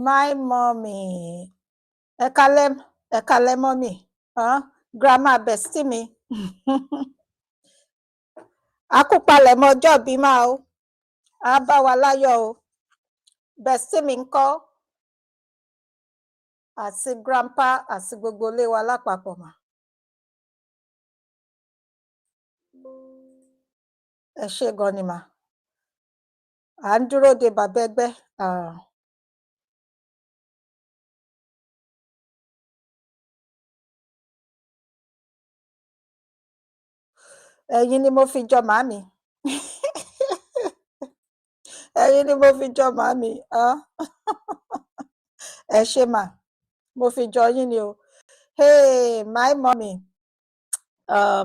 My mommy. Ẹ kálẹ́ mommy. Grandma bestie mi. A kú palẹ̀mọ́ ọjọ́ ìbí máa o. A bá wa láyọ̀ o. Bestie mi ńkọ́? Àti grandpa àti gbogbo ilé wa lápapọ̀ mà. Ẹ ṣé gan ni mà. À ń dúró de bàbá ẹgbẹ́. Ẹ̀yin ni mo fi jọ màámi. Ẹ̀yin ni mo fi jọ màámi. Ẹ ṣé mà. Mo fi jọ yín ni o. Hey, my mommy.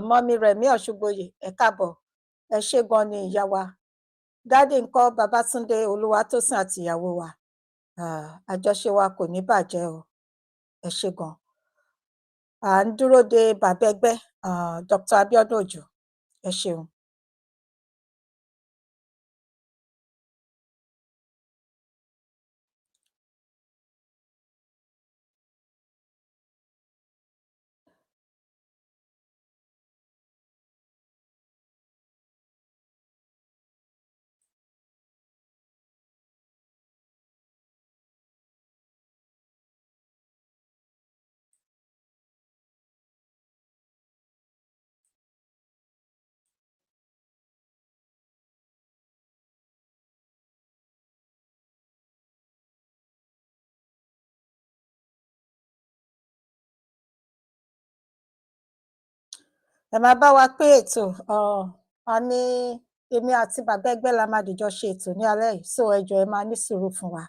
Mommy Rẹ̀mí Ọ̀ṣùgbòyè, ẹ káàbọ̀. Ẹ ṣé gan ni ìyá wa. Dádì ńkọ́ Babátúndé Olúwatósìn àti ìyàwó wa. Àjọṣe wa kò ní bàjẹ́ o. Ẹ ṣé gan. À ń dúró de bàbá ẹgbẹ́, Dr. Abiodun Òjó. Ẹ ṣeun. Ẹ máa bá wa pín ètò. A ní èmi àti bàbá ẹgbẹ́ la máa dìjọ ṣe ètò ní alẹ́ yìí. So ẹ jọ̀ọ́ ẹ máa ní sùúrù fún wa.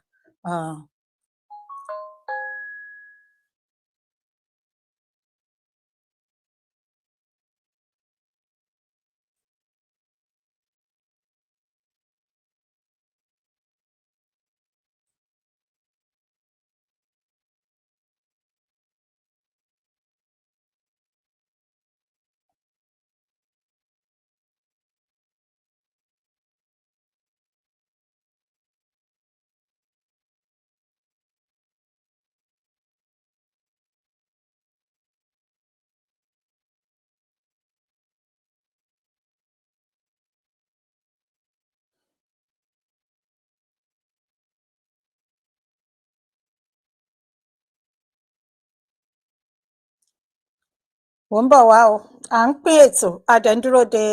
Mo ń bọ̀ wá o. À ń pín ètò. A dẹ̀ ń dúró de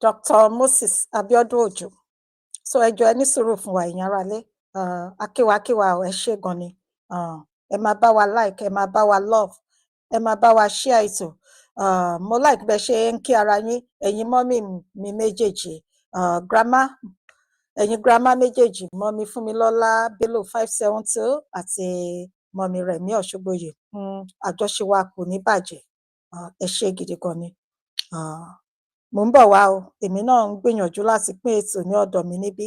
Dr. Moses Abiodun Òjó. So ẹ jọ̀ọ́ ẹ ní sùúrù fún wa ẹ̀yin aráalé. Akíwa o, ẹ ṣé gan ni. Ẹ máa bá wa like, ẹ máa bá wa love, ẹ máa bá wa share ètò. Mo like bẹ́ ṣe ń kí ara yín, ẹ̀yin mọ́mì mi méjèèjì. Grandma, ẹ̀yin grandma méjèèjì, mọ́mì Fúnmilọ́lá Bello 572 àti mọ́mì Rẹ̀mí Ọ̀ṣùgbòyè. Àjọṣe wa kò ní bàjẹ́. Ẹ ṣé gidi gan ni. Mo ń bọ̀ wá o. Èmi náà ń gbìyànjú láti pín ètò ní ọ̀dọ̀ mi níbí.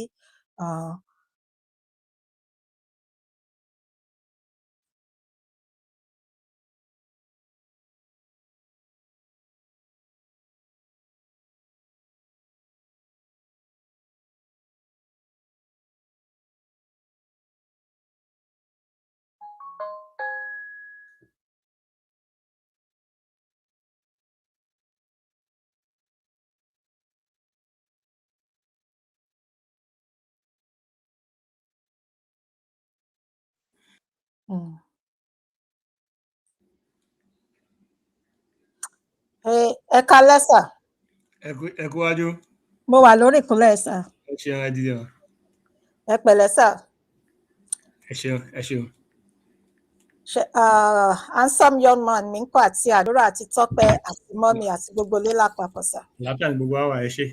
Ẹ kálẹ́ sà. Ẹ kú wájú. Mo wà lórí ìkúnlẹ̀ sà. Ẹ ṣeun ẹ dìde o. Ẹ pẹ̀lẹ́ sà. Ẹ ṣeun ẹ ṣeun. Handsome young man mi ń kọ́ àti àdúrà àti tọ́pẹ́ àti mọ́mì àti gbogbo ilé lápapọ̀ sà. Lápẹ́ ni gbogbo wa wà, ẹ ṣé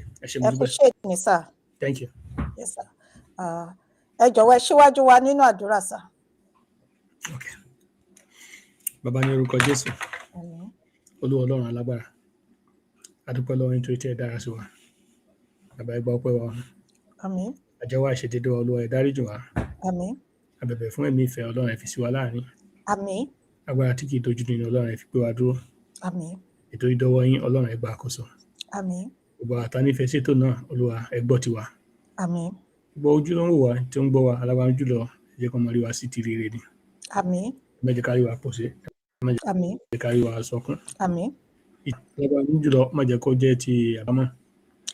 mo Ẹ kú dúpẹ́. ṣe ní sà. Thank you. Yes sà. Ẹ jọ̀wọ́ ẹ ṣíwájú wa nínú àdúrà sà. Okay. Bàbá ní orúkọ Jésù. Olúwa Ọlọ́run alágbára. A dúpẹ́ lọ́wọ́ nítorí tí ẹ dára sí wa. Bàbá ẹ gbà ọpẹ́ wa. Àmín. Àjẹ́wọ́ àìṣedéédé wa Olúwa ẹ dáríjì wá. Àmín. A bẹ̀bẹ̀ fún ẹ̀mí ìfẹ́ Ọlọ́run ẹ fi sí wa láàrin. Àmín. Agbára tí kì í dojú ní Ọlọ́run ẹ fi gbé wa dúró. Àmín. Ètò ìdọ́wọ́ yín Ọlọ́run ẹ gba àkóso. Àmín. Gbogbo àtànífẹ́ sétò náà Olúwa ẹ gbọ́ tiwa. Àmín. Gbogbo ojú ló ń wò wá tí ó ń gbọ́ wa alágbára jùlọ jẹ́ kó mọ rí wa sí ti rere ni. Àmín. Má jẹ́ ká rí wa pọ̀ sí. Má Àmín. jẹ́ ká rí wa sọkún. Àmín. Ìjọba ní jùlọ má jẹ́ kó jẹ́ ti àbámọ̀.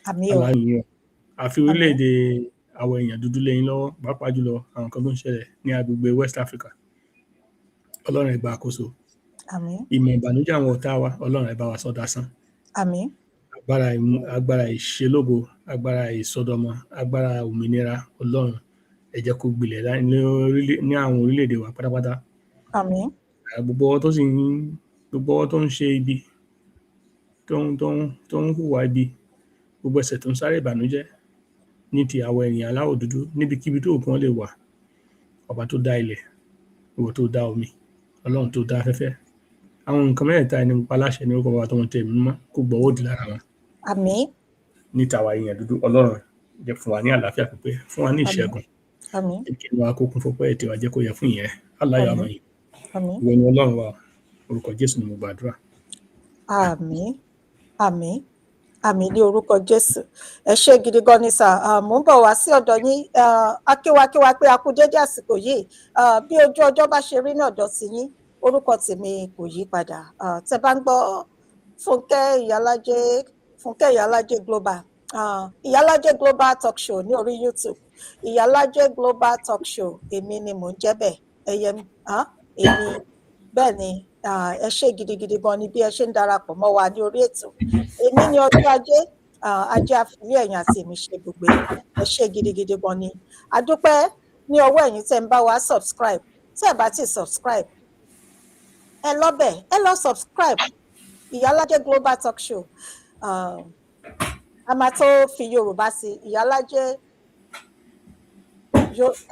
Àmín o. Aláìní o. Àfi orílẹ̀-èdè àwọn èèyàn dúdú lẹ́yìn lọ́wọ́, pàápàá jùlọ àwọn kan tó ń ṣẹlẹ̀ ní agbègbè West Africa. Ọlọ́run ẹ gba àkóso. Àmín. Ìmọ̀ ìbànújẹ́ àwọn ọ̀tá wa, Ọlọ́run ẹ bá wa sọ dasán. Àmín. Agbára ìṣelógo, agbára ìsọdọmọ, agbára òmìnira, Ọlọ́run ẹ jẹ́ kó gbilẹ̀ ní àwọn orílẹ̀-èdè wa pátápátá. Àmín. Gbogbo ọwọ́ tó ń ṣe ibi, tó ń hùwà ibi, gbogbo ẹsẹ̀ tó ń sáré ìbànújẹ́ ní ti àwọn ènìyàn aláwọ̀ dúdú níbikíbi tó òkun lè wà. Ọba tó dá ilẹ̀, ìwọ tó dá omi, Ọlọ́run tó dá afẹ́fẹ́. Àwọn nǹkan mẹ́tẹ̀ẹ̀ta ni mo pa láṣẹ ní orúkọ Baba tó ń tẹ̀ mí mọ́ kó gbọ́ òdì lára wọn. Àmín. Ní tàwa èèyàn dúdú, Ọlọ́run jẹ́ fún wa ní àlàáfíà pípé, fún wa ní ìṣẹ́gun. Àmín. Kí ni wa kó kún fọ́pẹ́ ètò wa jẹ́ kó yẹ fún ìyẹn. Aláyọ̀ àmọ́ yìí. Àmín. Ìwọ ni Ọlọ́run wa, orúkọ Jésù ni mo gbàdúrà. Àmín. Àmín. Àmín ní orúkọ Jésù. Ẹ ṣé gidi gan ni sà. Mò ń bọ̀ wá sí ọ̀dọ̀ yín. Akíwakíwa pé a kú dédé àsìkò yìí. Bí ojú ọjọ́ bá ṣe rí ní ọ̀dọ̀ ti yín, orúkọ tèmi kò yí padà. Tẹ́ bá ń gbọ́ Fúnkẹ́ Ìyálájé Global. Ìyálájé Global Talk Show ní orí YouTube. Ìyálájé Global Talk Show, èmi ni mò ń jẹ́ bẹ́ẹ̀. Èmi bẹ́ẹ̀ ni. Ẹ ṣé gidigidi gan ni bí ẹ ṣe ń darapọ̀ mọ́ wa ní orí ètò. Èmi ni ọjọ́ ajé, ajé àfìlí ẹ̀yìn àti èmi ṣe gbogbo. Ẹ ṣé gidigidi gan ni. A dúpẹ́ ní ọwọ́ ẹ̀yin tẹ́ ń bá wa subscribe. Tẹ́ ẹ bá ti subscribe, ẹ lọ bẹ̀, ẹ lọ subscribe. Ìyálájé Global Talk Show. A máa tó fi Yorùbá sí Ìyálájé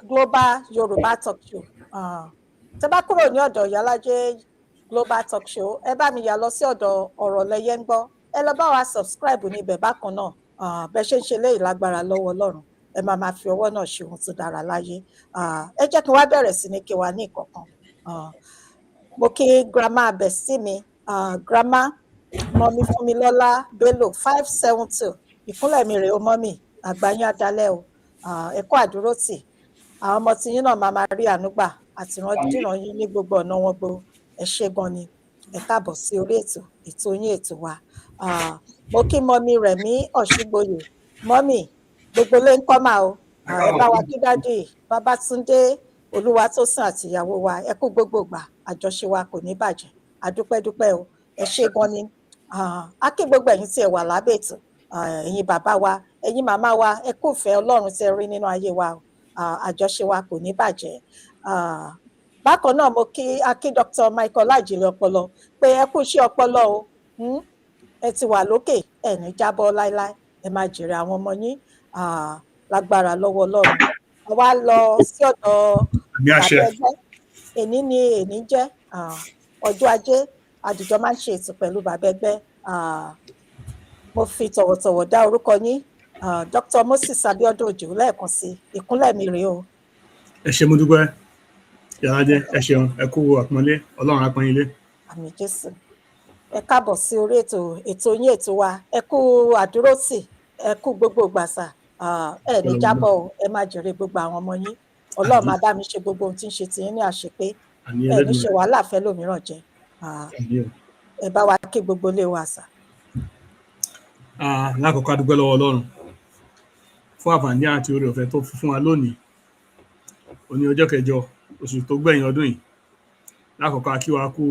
Global Yorùbá Talk Show. Tẹ́ bá kúrò ní ọ̀dọ̀ Ìyálájé Global Talk Show, ẹ bá mi yà lọ sí ọ̀dọ̀ ọ̀rọ̀ lẹ́yẹ ń gbọ́. Ẹ lọ bá wa subscribe níbẹ̀ bákan náà. Bẹ́ẹ̀ ṣe ń ṣe léyìí lágbára lọ́wọ́ Ọlọ́run. Ẹ máa fi ọwọ́ náà ṣe ohun tó dára láyé. Ẹ jẹ́ kí n wá bẹ̀rẹ̀ sí ní kí wa ní ìkọ̀kan. Mo kí grandma Bestie mi, grandma Mọ́mí Fúnmilọ́lá Bello 572. Ìkúnlẹ̀ mi rèé o mọ́mì, àgbáyé adalẹ́ o. Ẹ kú àdúrótì. Àwọn ọmọ tiyín náà máa rí àánú gbà àti ìrandíran yín ní gbogbo ọ̀nà wọn gbogbo. Ẹ ṣé gan ni. Ẹ káàbọ̀ sí orí ètò yín ètò wa. Mo kí mọ́mí Rẹ̀mí Ọ̀ṣígboyè. Mọ́mì, gbogbo ló ń kọ́ máa o. Ẹ bá wa kí dádì Babátúndé Olúwatósìn àti ìyàwó wa. Ẹ kú gbogbo ìgbà, àjọṣe wa kò ní bàjẹ́. Adúpẹ́ o. Ẹ ṣé gan ni. A kí gbogbo ẹ̀yin tí ẹ wà lábẹ́ ètò. Ẹ̀yin bàbá wa, ẹ̀yin màmá wa, ẹ kú ìfẹ́ Ọlọ́run tí ẹ rí nínú ayé wa o. Àjọṣe wa kò ní bàjẹ́. Bákan náà mo kí Dr. Michael Ajílẹ̀ ọpọlọ pé ẹ kú iṣẹ́ ọpọlọ o. Ẹ ti wà lókè, ẹ ní jábọ́ láíláí. Ẹ máa jèrè àwọn ọmọ yín lágbára lọ́wọ́ Ọlọ́run. A wá lọ sí ọ̀dọ̀ bàbá ẹgbẹ́. Èní jẹ́ ọjọ́ ajé, àdìjọ máa ń ṣe ètò pẹ̀lú bàbá ẹgbẹ́. Mo fi tọ̀wọ̀tọ̀wọ̀ dá orúkọ yín, Dr. Moses Abiodun Ojo lẹ́ẹ̀kan sí. Ìkúnlẹ̀ mi rèé o. Ẹ ṣé mo dúpẹ́. Ìyálájé, ẹ ṣeun, ẹ kú àpọ́nlé, Ọlọ́run á pọ́n yín lé. Àmín Jésù. Ẹ káàbọ̀ sí orí ètò yín ètò wa. Ẹ kú àdúrótì, ẹ kú gbogbo ìgbàsà. Ẹ ní jábọ̀ o, ẹ máa jèrè gbogbo àwọn ọmọ yín. Ọlọ́run máa bá mi ṣe gbogbo ohun tí ń ṣe tiyín ní àṣepé. Ẹ ní ṣe wàhálà fẹ́ lómìíràn jẹ. Ẹ bá wa kí gbogbo ilé wa sà. Lákọ̀ọ́kọ́ a dúpẹ́ lọ́wọ́ Ọlọ́run fún àǹfààní àti oore ọ̀fẹ́ tó fún wa lónìí. Òní ọjọ́ 9 oṣù tó gbẹ̀yìn ọdún yìí. Lákọ̀ọ́kọ́ a kí wa kú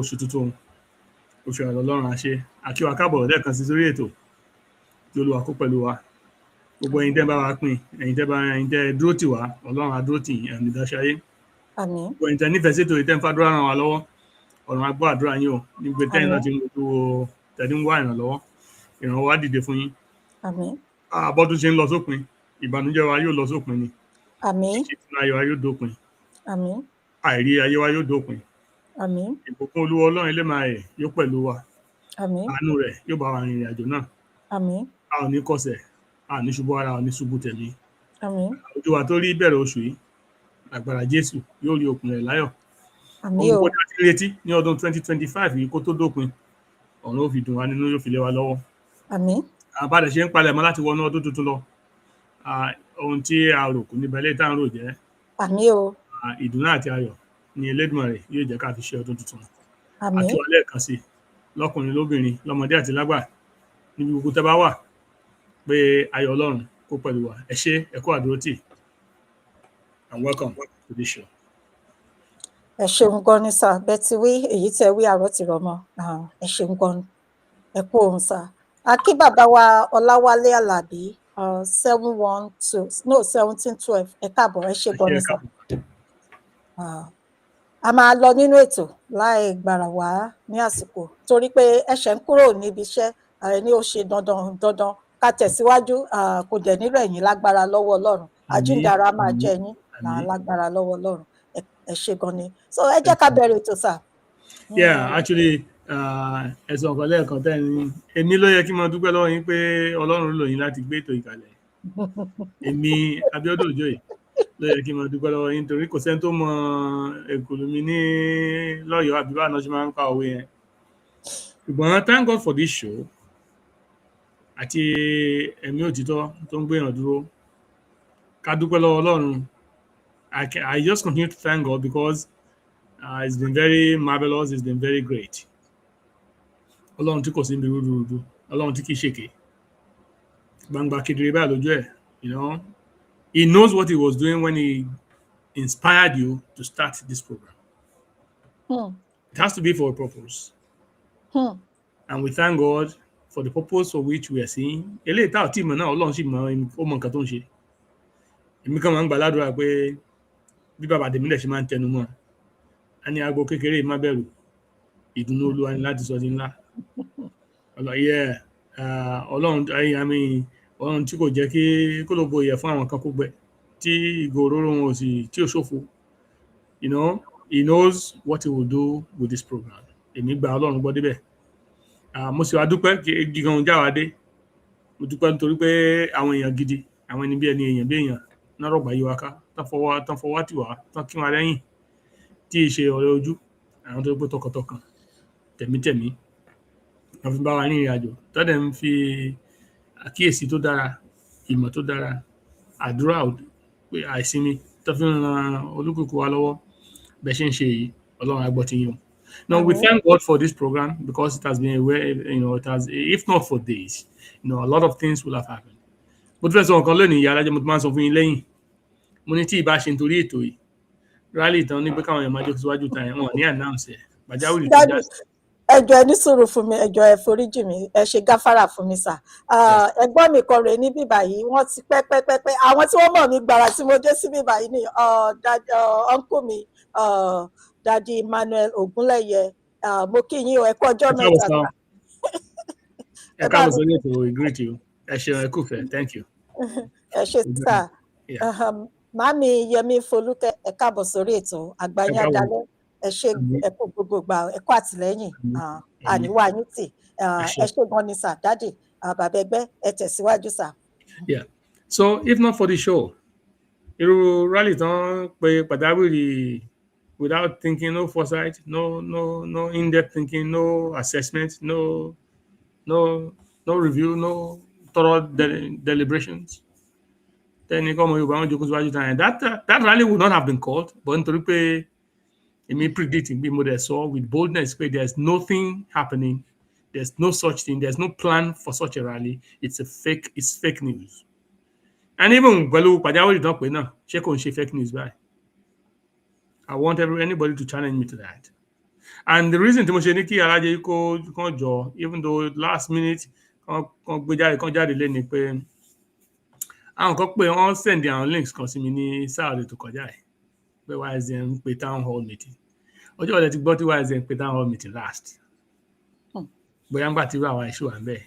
oṣù tuntun, oṣù àlọ́ Ọlọ́run àṣẹ. A kí wa káàbọ̀ lẹ́ẹ̀kan sí sórí ètò tí Olúwa kó pẹ̀lú wa. Gbogbo ẹ̀yin tẹ́ bá wa pín, ẹ̀yin tẹ́ dúró tì wá, Ọlọ́run á dúró tì yín, ẹ̀yin dáṣáyé. Àmín. Gbogbo ẹ̀yin tẹ́ nífẹ̀ẹ́ sí ètò yìí tẹ́ ń fàdúrà ràn wá lọ́wọ́, Ọlọ́run á gbọ́ àdúrà yín o. Nígbè tẹ́yìn náà ti ń gbogbo tẹ̀lé ń wá ìrànlọ́wọ́, ìrànwọ́ wá dìde fún yín. Àmín. Bọ́dún ṣe ń lọ sópin, ìbànújẹ́ wa yóò lọ sópin ni. Àmín. Ìtùnú ayọ̀ wa yóò dópin. Àmín. Àìrí ayé wa yóò dópin. Àmín. Ìbùkún Olúwa Ọlọ́run Elédùmarè yóò pẹ̀lú wa. Àmín. Àánú rẹ̀ yóò bá wa rìn ìrìn àjò náà. Àmín. A ò ní kọsẹ̀, a ò ní ṣubú ara, a ò ní ṣubú tẹ̀mí. Àmín. Ojú wa tó rí bẹ̀rẹ̀ oṣù yìí, agbára Jésù yóò rí òpin rẹ̀ láyọ̀. Àmín o. Ohun tó ti retí ní ọdún 2025 yìí kó tó dópin, ọ̀run ó fi dùn wá nínú, yóò fi lé wa lọ́wọ́. Àmín. Àbádẹ̀ ṣe ń palẹ̀mọ́ láti wọnú ọdún tuntun lọ. Ohun tí a rò kò ní bẹ̀lẹ́ tá à ń rò jẹ́. Àmín o. ìdùnnú àti ayọ̀ ni Elédùmarè yóò jẹ́ ká fi ṣe ọdún tuntun. A àmín. kí wa lẹ́ẹ̀kan sí lọ́kùnrin lóbìnrin lọ́mọdé àti lágbà níbi gbogbo tẹ́ bá wà pé ayọ̀ Ọlọ́run kó pẹ̀lú wa. Ẹ ṣé, ẹ kú àdúrótì and welcome to this show. Ẹ ṣeun gan ni sà, bẹ́ẹ̀ ti wí èyí tẹ́ wí àárọ̀ ti rọ̀ mọ́. Ẹ ṣeun gan ni. Ẹ kú ohun sà. A kí bàbá wa Ọláwálé Àlàbí 1712 ẹ káàbọ̀, ẹ ṣé gan ni sà. A máa lọ nínú ètò láì gbàrà wá ní àsìkò torí pé ẹ̀ṣẹ̀ ń kúrò níbi iṣẹ́ ààrẹ ni ó ṣe dandan ká tẹ̀síwájú, kò dẹ̀ nírò ẹ̀yìn lágbára lọ́wọ́ Ọlọ́run. Àjíǹdàrà máa jẹ yín lágbára lọ́wọ́ Ọlọ́run. Ẹ ṣé gan ni. So ẹ jẹ́ ká bẹ̀rẹ̀ ètò sà. Yeah, actually ẹ̀sùn ọ̀kan lẹ́ẹ̀kan tẹ́ ni èmi ló yẹ kí n máa dúpẹ́ lọ́wọ́ yín pé Ọlọ́run lò yín láti gbé ètò ìkàlẹ̀. Èmi Abíọ́dún Òjòyè ló yẹ kí n máa dúpẹ́ lọ́wọ́ yín torí kò sẹ́ni tó mọ èkòlù mi ní lọ́yọ̀ọ́ àbí báwọn náà ṣe máa ń pa òwe yẹn. Ṣùgbọ́n thank God for this show àti ẹ̀mí òtítọ́ tó ń gbéyàn dúró. Ká dúpẹ́ lọ́wọ́ Ọlọ́run. I just continue to thank God because it's been very marvelous, it's been very great. Ọlọ́run tí kò sí níbi rúdurùdu, Ọlọ́run tí kì í ṣèké. Gbangba kedere báyìí lójú ẹ̀, you know. He knows what he was doing when he inspired you to start this program. It has to be for a purpose. And we thank God for the purpose for which we are seeing. Eléyìí tá ò tí mọ̀ náà Ọlọ́run sì mọ̀ ó mọ nǹkan tó ń ṣe. Èmi kan máa ń gbà ládùúrà pé bí bàbá tèmi lẹ̀ ṣe máa ń tẹnu mọ́ a ní aago kékeré má bẹ̀rù ìdùnnú Olúwa ni láti sọ di ńlá. Ọlọ́run tí kò jẹ́ kí kólóbó yẹ fún àwọn kan kó gbẹ tí ìgò òróró wọn ò sì tí ò ṣòfò. You know, he knows what he will do with this program. Èmi gba Ọlọ́run gbọ́ débẹ̀. Mo sì wá dúpẹ́ gidi gan jáwa dé. Mo dúpẹ́ nítorí pé àwọn èèyàn gidi, àwọn ẹni bí ẹni èèyàn bí èèyàn náà rọ̀gbà yí wa ká, tán fọwọ́ tì wá, tán kí wa lẹ́yìn tí ì ṣe ọ̀rẹ́ ojú, àwọn tó gbé tọkàntọkàn tẹ̀mítẹ̀mí wọ́n fi bá wa ní ìrìn àjò tó dẹ̀ ń fi àkíyèsí tó dára, ìmọ̀ tó dára, àdúrà pé àìsinmi tó fi ń ran olúkúlùkù wa lọ́wọ́ bẹ́ẹ̀ ṣe ń ṣe yìí Ọlọ́run á gbọ́ ti yín o. Now we thank God for this program because it has been a way, you know, it has, if not for this, you know, a lot of things will have happened. Mo tún fẹ́ sọ nǹkan lónìí ìyá alájẹ mo ti máa ń sọ fún yín lẹ́yìn. Mo ní tí ìbá ṣe nítorí ètò yìí rally tán ní pé káwọn èèyàn máa jókòó síwájú ta yẹn wọn ní announce ẹ̀ pàjáwìrì tó já sí. Ẹjọ ẹ ní sùúrù fún mi, ẹjọ ẹ foríjì mi, ẹ ṣe gáfárà fún mi sà. Ẹ̀gbọ́n mi kan rèé ní bíbà yìí wọ́n ti pẹ́pẹ́pẹ́pẹ́ àwọn tí wọ́n mọ̀ mí gbàrà tí mo dé sí bíbà yìí ni uncle mi Daddy Emmanuel Ogunleye, mo kí yín o, ẹ kú ọjọ́ mẹ́ta sà. Ẹ káàbọ̀ sórí ètò, we greet you. Ẹ ṣeun, ẹ kúfẹ̀ẹ́, thank you. Ẹ ṣe sà. Màámi Yẹmí Folúkẹ́, ẹ káàbọ̀ sórí ètò Àgbáyé Adalẹ́. Ẹ ṣe ẹ kú gbogbo gbà, ẹ kú àtìlẹ́yìn, àníwá yín tì. Ẹ ṣe gan ni sà, Daddy, bàbá ẹgbẹ́, ẹ tẹ̀síwájú sà. Yeah, so if not for the show, irú rally tán pé pàjáwìrì without thinking, no foresight, no in-depth thinking, no assessment, no review, no thorough deliberations. Then that rally would not have been called, but nítorí pé èmi predicting bí mo dẹ̀ sọ with boldness pé there's nothing happening, there's no such thing, there's no plan for such a rally, it's fake news. And even pẹ̀lú pàjáwìrì tán pé náà ṣé kò ń ṣe fake news báyìí. I want anybody to challenge me to that. And the reason tí mo ṣe ní kí alájẹ kó kàn jọ, even though last minute kan jáde lé ni pé àwọn kan pé wọ́n send àwọn links kan sí mi ní Saturday tó kọjá ẹ̀ pé YSN ń pe town hall meeting. Ọjọ́ ọ̀dẹ ti gbọ́ tí YSN ń pe town hall meeting last. Bóyá ń gbà tí àwọn issue wà ń bẹ̀.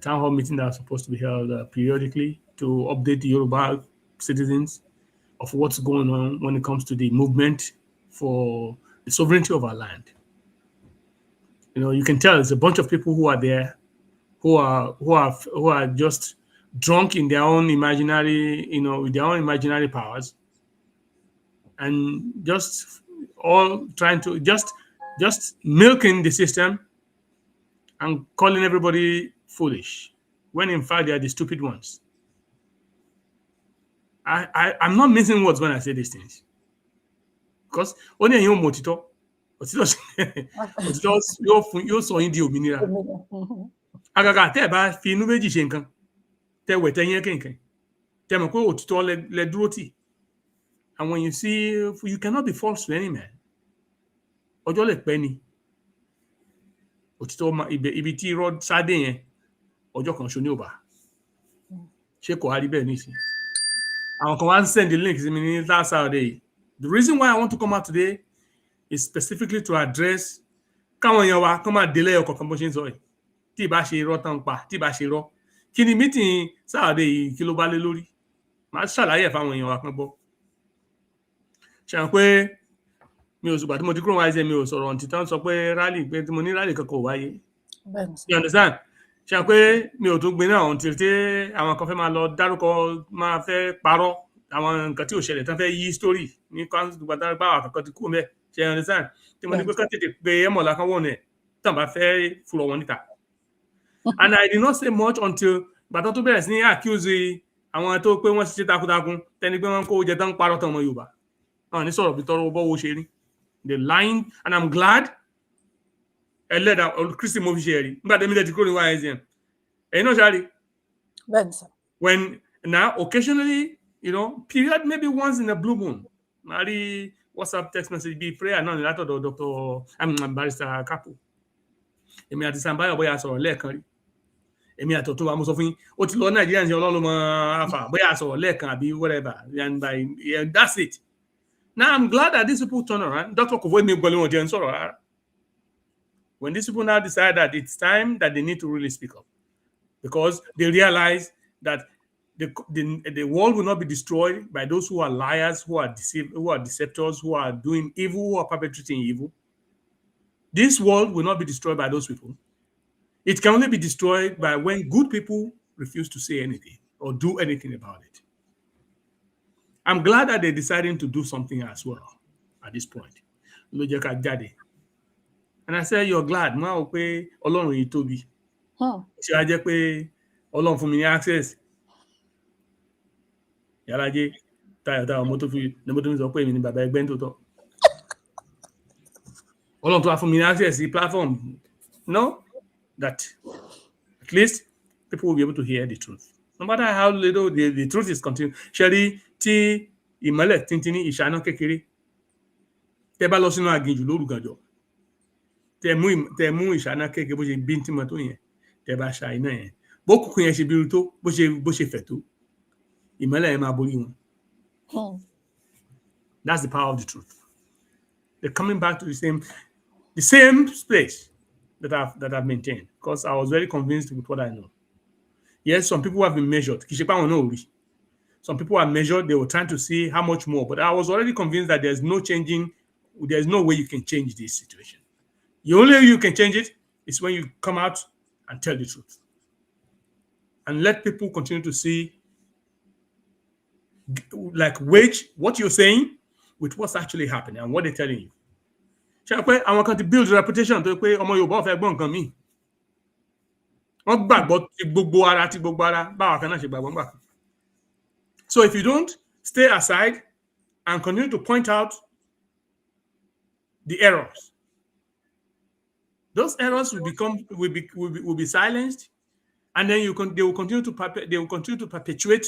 Town hall meeting that are supposed to be held periodically to update the Yoruba citizens of what's going on when it comes to the movement for the sovereignty of our land. You know, you can tell it's a bunch of people who are there, who are just drunk in their own imaginary, you know, with their own imaginary powers, and just all trying to just milking the system and calling everybody foolish, when in fact they are the stupid ones. I'm not missing words when I say these things. Because only ẹ̀yin ò mọ̀ òtítọ́. Òtítọ́ yóò sọ yín di òmìnira. Àgàgà tẹ́ ẹ̀ bá fi inú méjì ṣe nǹkan, tẹ́ wẹ̀ tẹ́ yẹn kẹ̀kẹ́, tẹ́ mọ̀ pé òtítọ́ lẹ dúró tì. And when you see, you cannot be false to any man. Ọjọ́ lè pẹ́ ni. Òtítọ́ ibi tí irọ́ sáde yẹn, ọjọ́ kan ṣo ní ò bá. Ṣé kò á rí bẹ́ẹ̀ nísìnyí? Àwọn kan wá ń send the link sí mi ní last Saturday. The reason why I want to come out today is specifically to address káwọn èèyàn wa kán máa délé ọkọ̀ kan bó ṣe ń sọ yìí. Tí ì bá ṣe irọ́ tán pa, tí ì bá ṣe irọ́. Kí ni meeting Saturday yìí kí ló bá lé lórí? Màá ṣàlàyé ẹ̀ fáwọn èèyàn wa kan gbọ́. Ṣé àwọn pé mi ò ṣùgbọ́n tí mo ti kúrò wáyé mi ò sọ̀rọ̀ ọ̀ǹtí tán sọ pé rally pé tí mo ní rally kankan ò wáyé. You understand? Ṣé àwọn pé mi ò tún gbé náà ọ̀ǹtí tí àwọn kan fẹ́ máa lọ dárúkọ máa fẹ́ parọ́ àwọn nǹkan tí ò ṣẹlẹ̀ tán fẹ́ yí story ní gbàdá báwa kankan ti kú mẹ́. Ṣé you understand? Tí mo ní pé kán tètè pé ẹ̀mọ̀ làkàn wọ̀n ẹ̀ tán bá fẹ́ fúrọ̀ wọn níta. And I did not say much until gbàtọ́ tó bẹ̀rẹ̀ sí ní accuse àwọn tó pé wọ́n ṣiṣẹ́ takuntakun tẹni pé wọ́n kó jẹ tán parọ́ tán ọmọ Yorùbá. Àwọn ní sọ̀rọ̀ bí tọrọ bọ́wọ́ ṣe rí. The line, and I'm glad Christy mo fi ṣe rí nígbà tẹ́mi lẹ́ti kúrò ní YSM. Ẹ̀yin náà ṣáàrí. When now occasionally, period maybe once in a blue moon, màá rí WhatsApp text message bíi prayer náà ní látọ̀dọ̀ Dr. Barrister Kapo. Èmi àti Sambayo bóyá sọ̀rọ̀ lẹ́ẹ̀kan rí. Èmi àti ọ̀tún wa mo sọ fún yín ó ti lọ Nàìjíríà ní Ọlọ́run mọ́ àfà bóyá sọ̀rọ̀ lẹ́ẹ̀kan àbí whatever, and that's it. Now I'm glad that these people turn around. Dr. Kovo mi gbọ́lé wọn jẹ́ ń sọ̀rọ̀ rárá. When these people now decide that it's time that they need to really speak up, because they realize that the world will not be destroyed by those who are liars, who are deceptors, who are doing evil, who are perpetrating evil. This world will not be destroyed by those people. It can only be destroyed by when good people refuse to say anything or do anything about it. I'm glad that they're deciding to do something as well at this point. And I say, you're glad. Mo wá pé Ọlọ́run yìí tóbi. Ṣé wá jẹ́ pé Ọlọ́run fún mi ní access? Yàrá jẹ́ táyọ̀ mo tó fi sọ pé èmi ni bàbá ẹgbẹ́ ń tòótọ́. Ọlọ́run tó wá fún mi ní access sí platform. No, that at least people will be able to hear the truth. No matter how little the truth is continued. Ṣẹ́rí tí ìmọ́lẹ̀ tíntínní ìṣáná kékeré tẹ́ bá lọ sínú aginjù lóru gànjọ́ tẹ́ mú ìṣáná kékeré bó ṣe bí tí mo tó yẹn tẹ́ bá ṣá iná yẹn bó kùkùn yẹn ṣe bí tó bó ṣe fẹ̀ tó ìmọ́lẹ̀ yẹn máa borí wọn. That's the power of the truth. They're coming back to the same space that I've maintained, because I was very convinced with what I know. Yes, some people have been measured. Some people are measured. They were trying to see how much more, but I was already convinced that there's no way you can change this situation. The only way you can change it is when you come out and tell the truth. And let people continue to see, wage what you're saying with what's actually happening and what they're telling you. Ṣé pé àwọn kan ti build reputation tó pé ọmọ Yorùbá ò fẹ́ gbọ́ nǹkan míì. Wọ́n gbàgbọ́ ti gbogbo ara báwa kan náà ṣe gbàgbọ́ ńgbà kan. So if you don't stay aside and continue to point out the errors, those errors will be silenced, and then they will continue to perpetuate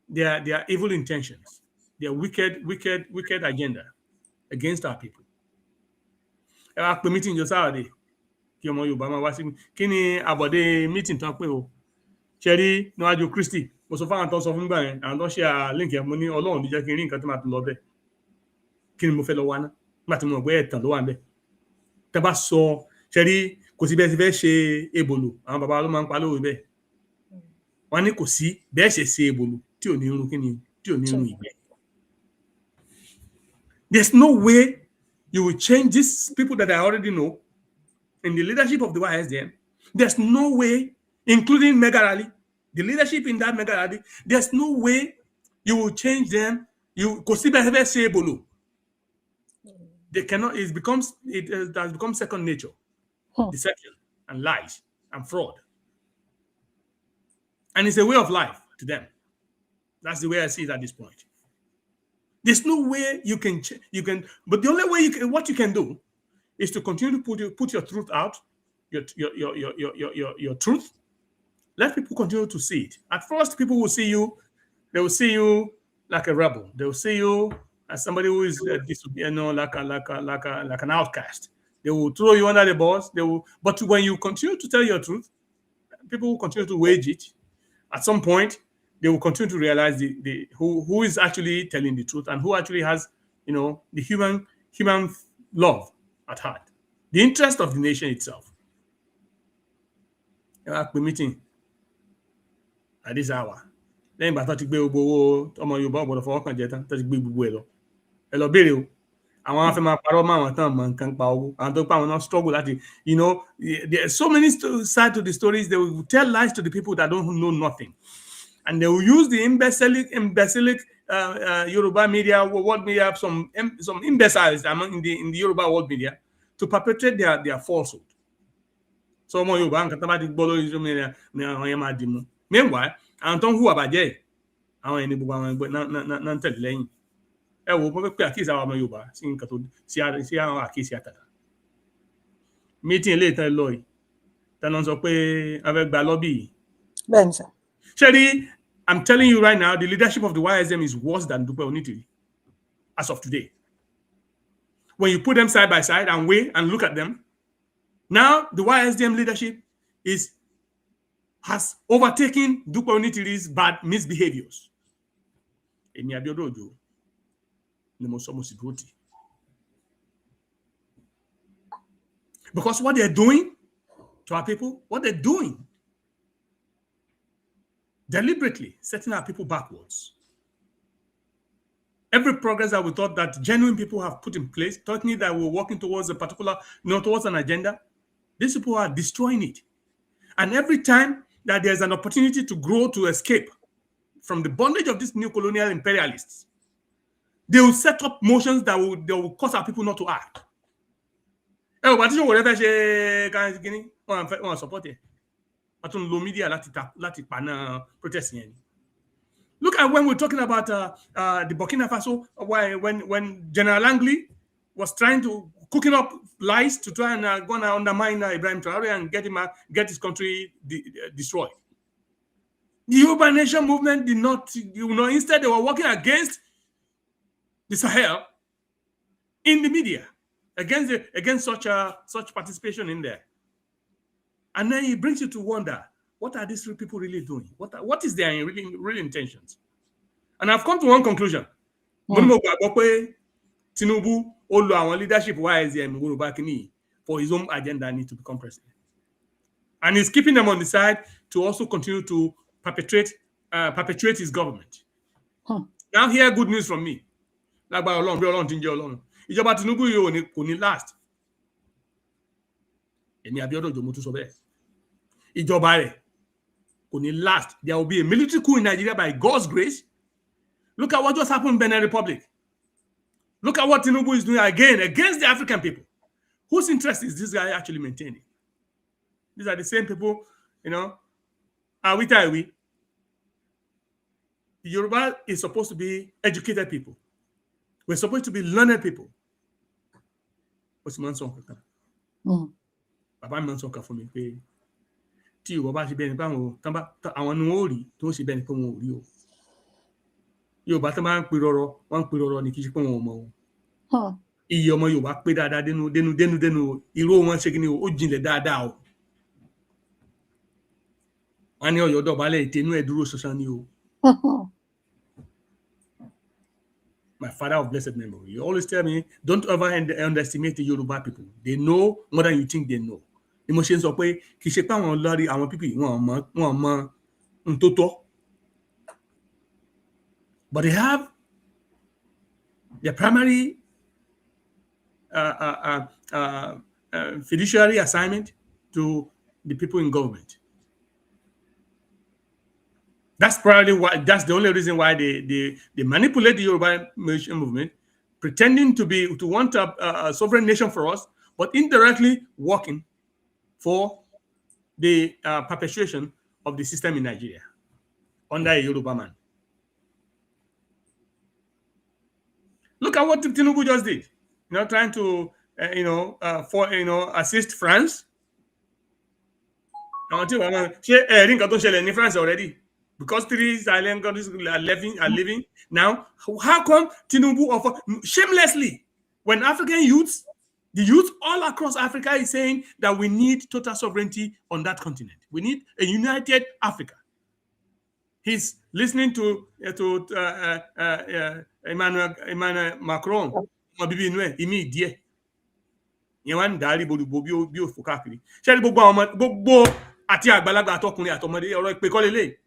their evil intentions, their wicked agenda against our people. Ẹ wá pè meeting jọ Saturday kí ọmọ Yorùbá máa wá sí kí ni àbọ̀dé meeting tán pé o ṣe rí níwájú Christy mo sọ fáwọn tó sọ fún gbà yẹn àwọn tó ṣe link yẹn mo ní Ọlọ́run ní jẹ́ kí n rí nǹkan tó máa tún lọ bẹ́ẹ̀ kí ni mo fẹ́ lọ wá ná nígbà tí mo mọ̀ pé ẹ̀tàn ló wà ń bẹ̀ tẹ́ bá sọ ṣe rí kò sí bẹ́ẹ̀ ti fẹ́ ṣe ebòlò àwọn bàbá ló máa ń pa lóòwe bẹ́ẹ̀ wọ́n ní kò sí bẹ́ẹ̀ ṣe ebòlò tí ò ní irun kí ni tí ò ní irun ìgbẹ́. There's no way you will change these people that I already know in the leadership of the YSDM. There's no way, including Mega Rally, the leadership in that Mega Rally, there's no way you will change them. You they cannot. It has become second nature, deception and lies and fraud, and it's a way of life to them. That's the way I see it at this point. There's no way you can, but the only way what you can do is to continue to put your truth out, your truth. Let people continue to see it. At first, people will see you, they will see you like a rebel. They will see you as somebody who is, like an outcast. They will throw you under the bus. But when you continue to tell your truth, people will continue to wage it. At some point, they will continue to realize who is actually telling the truth and who actually has, the human love at heart, the interest of the nation itself. Meeting at this hour. Lẹ́yìn ìgbà tó ti gbé gbogbo owó ọmọ Yorùbá ọ̀gbọ̀dọ̀ fọwọ́ kàn jẹ tán tó ti gbé gbogbo ẹ̀ lọ. Ẹ lọ béèrè o. Àwọn afẹ́ máa parọ́ mọ́ àwọn tán mọ̀ nǹkan pa owó. Àwọn tó pa àwọn náà struggle láti, there are so many sides to the stories. They will tell lies to the people that don't know nothing. And they will use the imbecilic Yoruba media, world media, some imbeciles in the Yoruba world media to perpetrate their falsehood. So ọmọ Yorùbá nǹkan tó bá ti gbọ́ lórí social media ni àwọn yẹn máa dì mú. Meanwhile, àwọn tó ń hùwà bàjẹ́ àwọn ẹni gbogbo àwọn ẹgbẹ́ náà ń tẹ̀lé lẹ́yìn. Ẹ wo pé àkíyèsí àwọn ọmọ Yorùbá sí nǹkan tó sí àwọn àkíyèsí àtàtà. Meeting ilé ìtàn lọ yìí tẹ́lẹ̀ sọ pé a fẹ́ gba lọ́bì yìí. Bẹ́ẹ̀ni sir. Sherry, I'm telling you right now, the leadership of the YSM is worse than Dupe Onitiri as of today. When you put them side by side and weigh and look at them, now the YSM leadership has overtaken Dupe Onitiri's bad misbehaviors. Èmi Abiodun Ojo ni mo sọ mo sì dúró tì. Because what they're doing to our people, what they're doing, deliberately setting our people backwards. Every progress that we thought that genuine people have put in place, talking that we're working towards a particular, towards an agenda, these people are destroying it. And every time that there's an opportunity to grow, to escape from the bondage of these new colonial imperialists, they will set up motions that will cause our people not to act. What is whatever support it? Media protest. Look at when we're talking about the Burkina Faso, when General Langley was trying to cooking up lies to try and go and undermine Ibrahim Traore and get his country destroyed. The Yoruba Nation movement did not, instead they were working against the Sahel in the media, against such participation in there. And then it brings you to wonder, what are these people really doing? What is their real intentions? And I've come to one conclusion. Tinubu ó lo àwọn leadership YSM for his own agenda need to become president. And he's keeping them on the side to also continue to perpetrate his government. Now hear good news from me. Lágbára Ọlọ́run bí Ọlọ́run ti ń jẹ́ Ọlọ́run. Ìjọba Tinubu yìí kò ní last. Èmi Abiodun Ojo mo tún sọ bẹ́ẹ̀. Ìjọba rẹ̀ kò ní last. There will be a military coup in Nigeria by God's grace. Look at what just happened in Benin Republic. Look at what Tinubu is doing again against the African people. Whose interest is this guy actually maintaining? These are the same people, are we? The Yoruba is supposed to be educated people. We're supposed to be learned people. What's my song? Bàbá mi sọ kan fún mi pé tí Yorùbá bá ṣe bẹ́ẹ̀ ni pé àwọn ni wọ́n ò rí tó ṣe bẹ́ẹ̀ ni pé wọn ò rí o. Yorùbá tó máa ń pe rọrọ ni kì í ṣe pé wọn ò mọ̀ o. Iye ọmọ Yorùbá pé dáadáa dénú irú wọn ṣe kí ni ó jinlẹ̀ dáadáa o. Wọ́n ní Ọ̀yọ́ dọ̀bálẹ̀ ìtẹnú ẹ̀ dúró ṣọṣán ni o. My father of blessed memory, he always tell me, don't ever underestimate the Yoruba people. They know more than you think they know. The mo ṣe ń sọ pé kì í ṣe pé àwọn lórí àwọn people wọn mọ ntótó. But they have their primary fiduciary assignment to the people in government. That's probably why. That's the only reason why they manipulate the Yoruba nation movement, pretending to want a sovereign nation for us, but indirectly working for the perpetuation of the system in Nigeria under a Yoruba man. at what Tinubu just did. Trying to assist France. In France already, because 3 island countries are living now. How come Tinubu offer shamelessly when African youths, the youth all across Africa is saying that we need total sovereignty on that continent. We need a united Africa. He's listening to Emmanuel Macron. Yẹn wá ń darí bolúbo bí òfò káàkiri ṣé ní gbogbo àti àgbàlagbà àtọkùnrin àtọmọdé ọ̀rọ̀ ìpè kọ́ lélẹ̀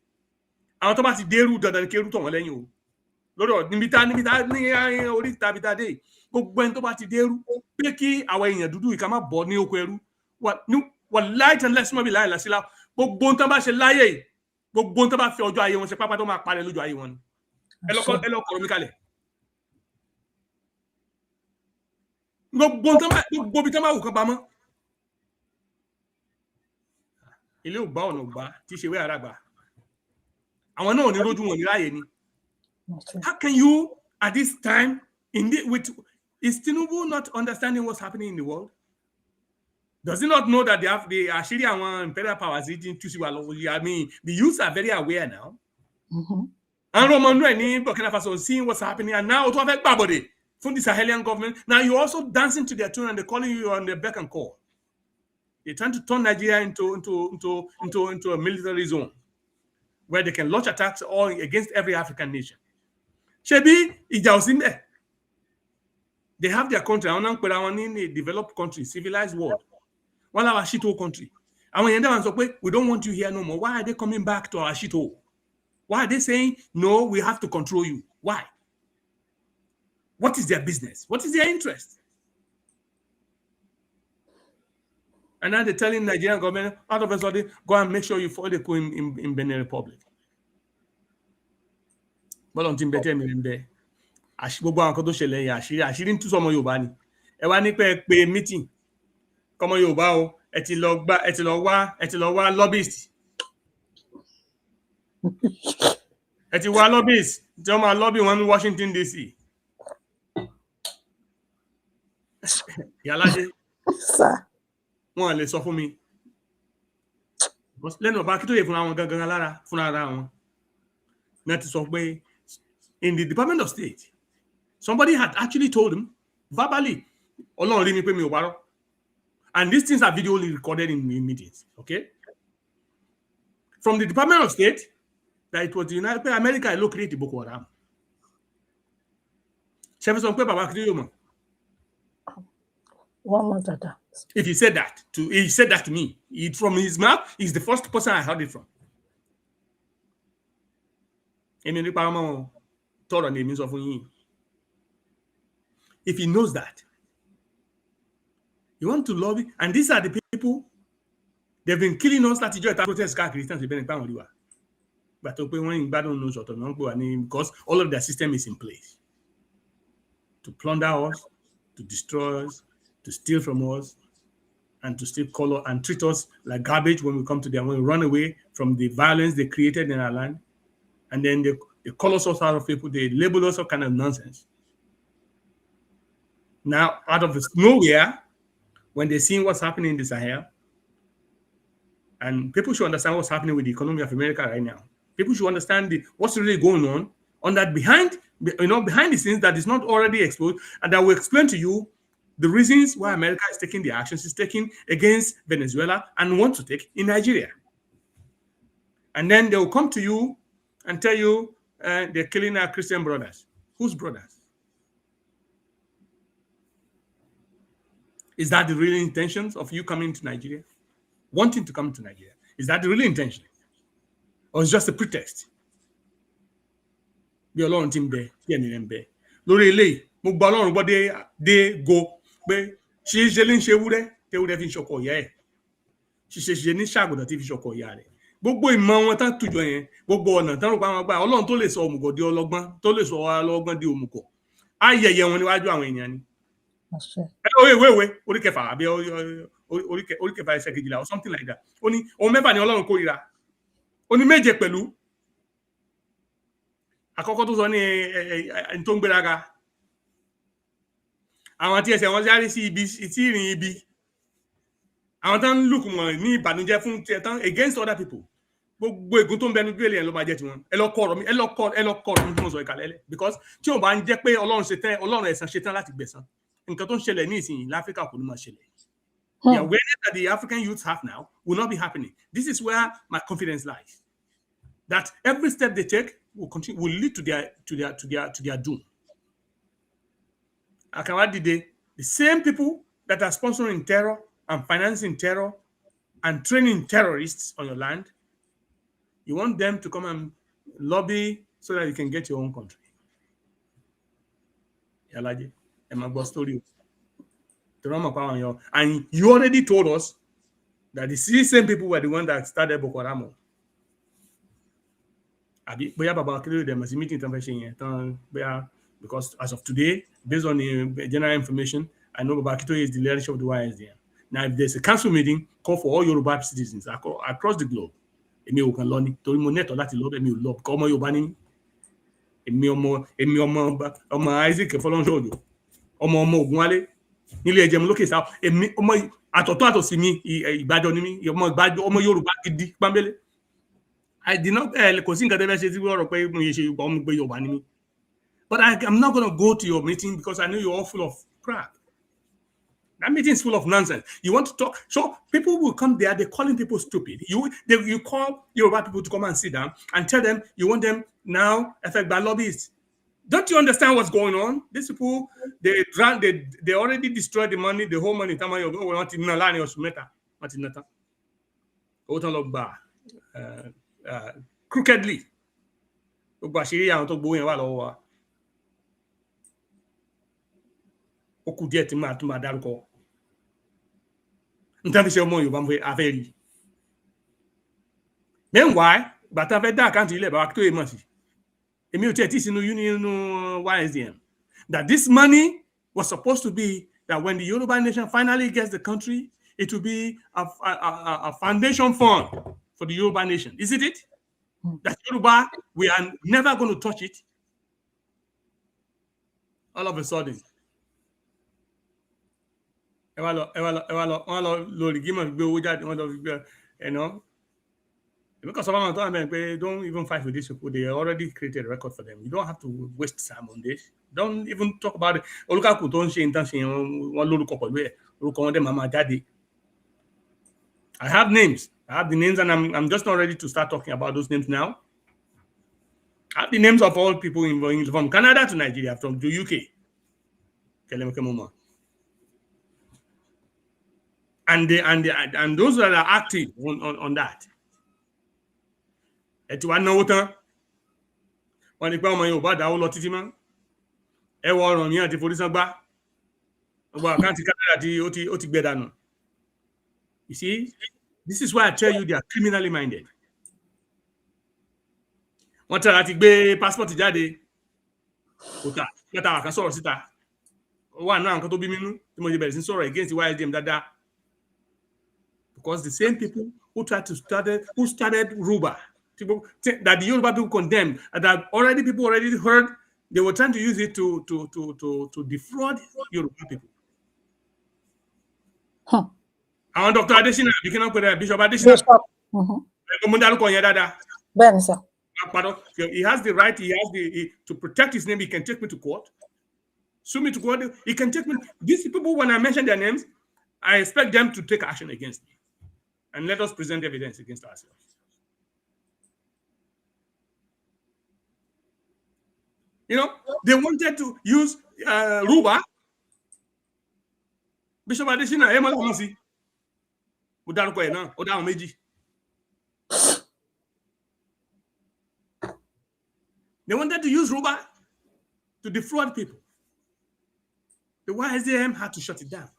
àwọn tó bá ti dérú dandan kérú tọ̀ wọ́n lẹ́yìn o lọ́dọ̀ níbi tá ní orí tàbí tá dé gbogbo ẹni tó bá ti dérú pé kí àwọn èèyàn dúdú yìí ká má bọ́ ní oko ẹrú wà láìtàn lẹ́sùn mọ́bí láì lásìlá gbogbo ohun tó bá ṣe láyé gbogbo ohun tó bá fi ọjọ́ ayé wọn ṣe pápá tó máa parẹ́ lójú ayé wọn ni ẹ lọ́kọ̀ọ́ mi kalẹ̀. Gbogbo bí tán bá wù kán pamọ́ ilé ò gbá ọ̀nà ò gbá tí ṣe wé àràgbà àwọn náà ní rójú wọn ní ráyè ni. How can you at this time is Tinubu not understanding what's happening in the world? Does he not know that the àṣírí àwọn imperial powers in I mean the youths are very aware now. And Roman ní Burkina Faso seeing what's happening and now tó wá fẹ́ gbàbọ̀dẹ̀ from the Sahelian government. Now you're also dancing to their tune and they're calling you on the beck and call. They're trying to turn Nigeria into a military zone where they can launch attacks all against every African nation. Shebi Ijaosime. They have their country. In a developed country, civilized world. One of our shithole country. And when we don't want you here no more. Why are they coming back to our shithole? Why are they saying, no, we have to control you? Why? What is their business? What is their interest? And now they're telling the Nigerian government, out of a sudden, go and make sure you follow the coup in Benin Republic. But on Timbete, gbogbo àwọn kan tó ṣẹlẹ̀ yẹn àṣírí ń tú sọmọ Yorùbá ni. Ẹ wá ní pé meeting kọmọ Yorùbá o, ẹ ti lọ wá lobbyist. Ẹ ti wá lobbyist tí wọ́n máa lobby wọn ní Washington DC. Yàlájé wọn lè sọ fún mi lẹ́nu ọba kí tó yẹ fúnra wọn gangan lára fúnra ara wọn náà ti sọ pé in the Department of State somebody had actually told him verbally Ọlọ́run rí mi pé mi ò parọ́ and these things are video recorded in meetings, okay, from the Department of State that it was the United States America ló create Boko Haram ṣe fi sọ pé bàbá kí tó yóò mọ̀. One month after. If he said that to me, from his mouth, he's the first person I heard it from. If he knows that, you want to lobby, and these are the people, they've been killing us that you protest Christians, but because all of their system is in place to plunder us, to destroy us, to steal from us, and to still color and treat us like garbage when we come to them, when we run away from the violence they created in our land. And then they call us out of people, they label us all kind of nonsense. Now, out of nowhere, when they're seeing what's happening in the Sahel, and people should understand what's happening with the economy of America right now. People should understand what's really going on that behind the scenes that is not already exposed, and that will explain to you the reasons why America is taking the actions it's taking against Venezuela and wants to take in Nigeria. And then they will come to you and tell you they're killing our Christian brothers. Whose brothers? Is that the real intentions of you coming to Nigeria? Wanting to come to Nigeria? Is that the real intention? Or is it just a pretext? Bí Ọlọ́run tí ń bẹ, tí ẹni rẹ̀ ń bẹ. Lórí eléyìí, mo gba Ọlọ́run gbọ́ dé go pé ṣe lè ń ṣe ewúrẹ́ tewúrẹ́ fi ń ṣọkọ ìyá ẹ̀. Ṣe ní ṣàgùdà tí fi ṣọkọ ìyá rẹ̀. Gbogbo ìmọ̀ wọn tán tùjọ yẹn, gbogbo ọ̀nà tán rò pa wọn gbà, Ọlọ́run tó lè sọ òmùgọ̀ di ọlọ́gbọ́n, tó lè sọ ọlọ́gbọ́n di òmùgọ̀. Ayẹyẹ wọn níwájú àwọn èèyàn ni. Ìwé orí kẹfà àbí orí kẹfà ẹsẹ̀ kejìlá or something like that. Ó ní ohun mẹ́fà ni Ọlọ́run kórìíra. Ó ní méje pẹ̀lú. Àkọ́kọ́ tó sọ ní ẹni tó ń gbéraga. àwọn tí ẹsẹ̀ wọn sáré sí ibi sí ìrìn ibi àwọn tán look mọ̀ ní ìbànújẹ́ fún tiẹ̀ tán against other people gbogbo ègún tó ń bẹnu gbélé yẹn ló máa jẹ́ tiwọn ẹ lọ kọ ọ̀rọ̀ mi tí mo sọ ìkàlẹ̀ because tí ò bá ń jẹ́ pé Ọlọ́run ẹ̀san ṣetán láti gbẹ̀san nǹkan tó ń ṣẹlẹ̀ ní ìsìn láfíríkà kò ní máa ṣẹlẹ̀. The awareness that the African youths have now will not be happening. This is where my confidence lies. That every step they take will lead to their doom. The same people that are sponsoring terror and financing terror and training terrorists on your land, you want them to come and lobby so that you can get your own country. Yalaje, Emma story. And you already told us that the same people were the ones that started Boko Haram. Because as of today, based on the general information, I know Baba Akintoye is the leadership of the YSDM. Now, if there's a council meeting, call for all Yoruba citizens across the globe. Èmi ò kàn lọ ni torí mo neto láti lọ èmi ò lọ kọ ọmọ Yorùbá ni èmi ọmọ Isaac Fọlọ́nṣọ́ Òjó ọmọ Ògúnwálé nílé ẹjẹmú lókè sáà èmi ọmọ àtọ̀tọ̀ àtòsí mi ìgbàjọ ni mí ọmọ Yorùbá gidi pọ́nbélé I did not kò sí nǹkan tẹ́lẹ̀ ṣe tí wọ́n rọ̀ pé mo yẹ ṣe ọmọ gbé Yorùbá ni mí but I'm not going to go to your meeting because I know you're all full of crap. That meeting is full of nonsense. You want to talk, so people will come there. They're calling people stupid. You call Yoruba people to come and sit down and tell them you want them now affected by lobbyists. Don't you understand what's going on? These people, they already destroyed the money, the whole money. Crookedly. Oku díẹ̀ tí máa tún máa dárúkọ nǹkan fi ṣe ọmọ Yorùbá mo fẹ́ rí. Meanwhile gbàtà fẹ́ dá àkáǹtì ilẹ̀ bàbá tó yẹ mọ̀ sí èmi ò tiẹ̀ tí sínú YSDM that this money was supposed to be that when the Yoruba nation finally gets the country, it will be a foundation fund for the Yoruba nation. Isn't it? That Yoruba, we are never going to touch it. All of a sudden, because of don't even fight with these people. They already created a record for them. You don't have to waste time on this. Don't even talk about it. I have names. I have the names, and I'm just not ready to start talking about those names now. I have the names of all people involved from Canada to Nigeria, from the UK. And those that are active on that. Ẹ ti wá náwó tán wọ́n ní pé ọmọ Yorùbá dáwó lọ títí mọ́ ẹ wọ ọ̀ràn mi àti forí sangbá gbogbo àkáǹtì Canada tí ó ti gbẹ dànù. You see, this is why I tell you they are criminally minded. Wọ́n tẹ̀ láti gbé passport jáde kóta mẹ́ta àkàn sọ̀rọ̀ síta ó wà náà nǹkan tó bí mi nú tí mo ṣe bẹ̀rẹ̀ sí sọ̀rọ̀ against the YSDM dáadáa, because the same people who started Ruba, that the Yoruba people condemned, that people already heard, they were trying to use it to defraud Yoruba people. And Dr. Adesina, Bishop Adesina, he has the right, to protect his name. He can take me to court, sue me to court. He can take me. These people, when I mention their names, I expect them to take action against me. And let us present evidence against ourselves. You know, they wanted to use Ruba, Bishop Adesina, Emalisi. They wanted to use Ruba to defraud people. The YSDM had to shut it down,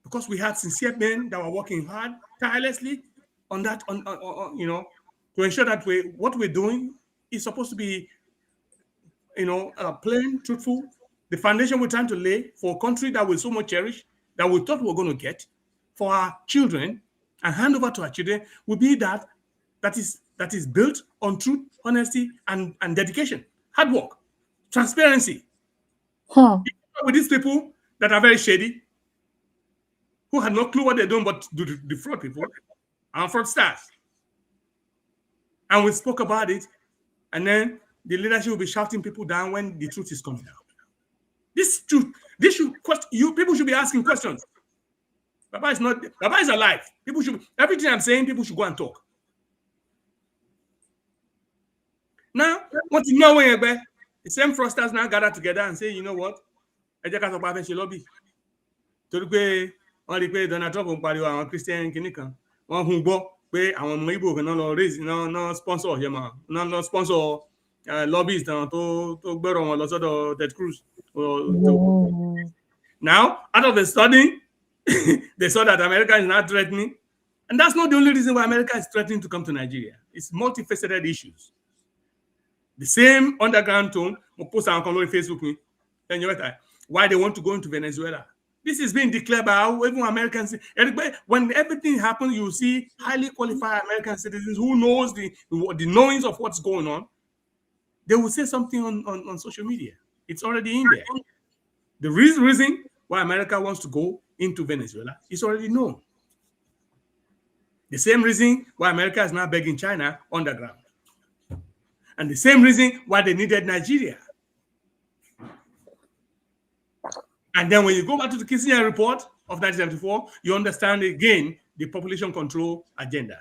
because we had sincere men that were working hard, tirelessly on that, to ensure that what we're doing is supposed to be, plain, truthful. The foundation we're trying to lay for a country that we so much cherish, that we thought we were going to get for our children and hand over to our children, will be that is built on truth, honesty, and dedication, hard work, transparency. with these people that are very shady, who had no clue what they're doing but to defraud people, and fraudsters. And we spoke about it, and then the leadership will be shouting people down when the truth is coming out. This should people should be asking questions. Baba is alive. People should, everything I'm saying, people should go and talk. Now, what you know when the same fraudsters now gather together and say, you know what? I just got to lobby. To the on the pay Donald Trump on Christian Kinikan. One who go pay our Igbo can no raise, no sponsor him, no sponsor lobbies to bear on lots of Ted Cruz. Now, out of a sudden, they saw that America is not threatening. And that's not the only reason why America is threatening to come to Nigeria. It's multifaceted issues. The same underground tone, we'll post on Facebook, why they want to go into Venezuela. This is being declared by even Americans. When everything happens, you see highly qualified American citizens who knows the knowings of what's going on. They will say something on social media. It's already in there. The reason why America wants to go into Venezuela is already known. The same reason why America is now begging China underground. And the same reason why they needed Nigeria. And then when you go back to the Kissinger report of 1974, you understand again the population control agenda.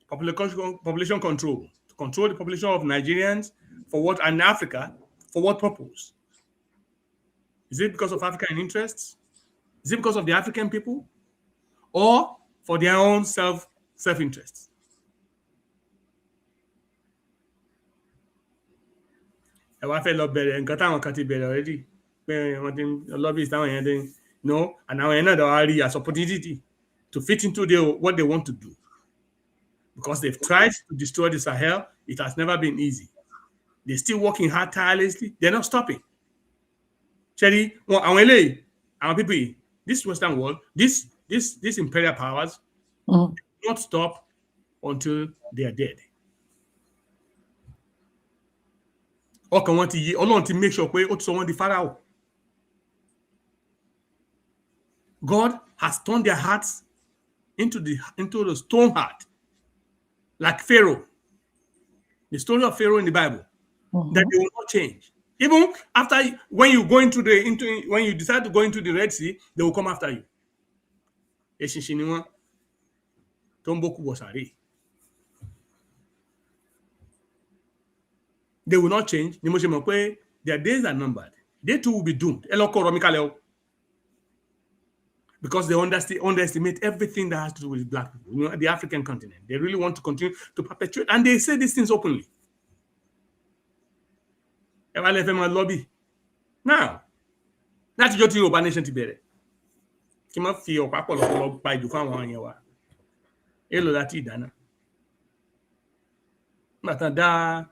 Population control. To control the population of Nigerians for what, and Africa, for what purpose? Is it because of African interests? Is it because of the African people? Or for their own self-interest? I feel better and got on already. Lobbyists down here, no, and now another area as opportunity to fit into what they want to do. Because they've tried to destroy the Sahel, it has never been easy. They're still working hard tirelessly, they're not stopping. Cherry, our people, this Western world, this imperial powers do not stop until they are dead. Want to make sure someone the Pharaoh. God has turned their hearts into the stone heart, like Pharaoh. The story of Pharaoh in the Bible, that they will not change. Even after when you decide to go into the Red Sea, they will come after you. They will not change. Their days are numbered. They too will be doomed. Because they underestimate everything that has to do with black people, the African continent. They really want to continue to perpetuate, and they say these things openly. Lobby. Now, that's just the Yoruba nation to be there. Kima fi ọ̀pá pọ̀lọpọ̀ pa ìjù fún àwọn èèyàn wa. Èlò láti ìdáná. Nígbà tán dá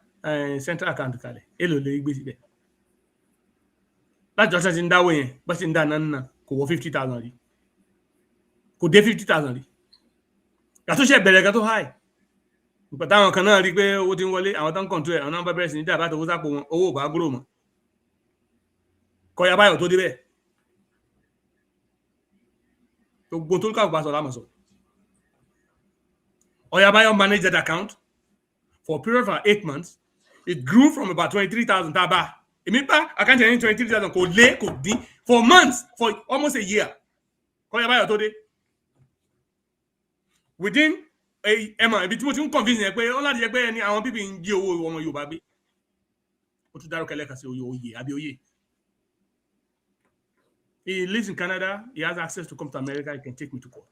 central account kalẹ̀, èlò lè gbé síbẹ̀. Láti ọ̀sẹ̀ tí ń dáwọ́ yẹn, bó ṣe ń dáná nínà, kò wọ 50,000 rí. Kò dé 50,000 rí. Yàtọ̀ ṣe bẹ̀rẹ̀ kan tó high. Nígbà táwọn kan náà rí pé owó ti ń wọlé, àwọn tó ń control ẹ̀, àwọn náà bá bẹ̀rẹ̀ sí ní dàbá tó sápò wọn, owó ò bá gúrò mọ́. Kọ́ya báyọ̀ tó débẹ̀. Gbogbo tó ń káwọ́ bá sọ lámọ̀ sọ. Oyabayo managed that account for a period of 8 months. It grew from about 23,000 taba. I can't tell you 23,000 for months, for almost a year. Oyabayo today. Within a bit more convincing, all that any our people in Gio woman you baby. What to Daroka Lekasi Oye, Abioye. He lives in Canada. He has access to come to America. He can take me to court.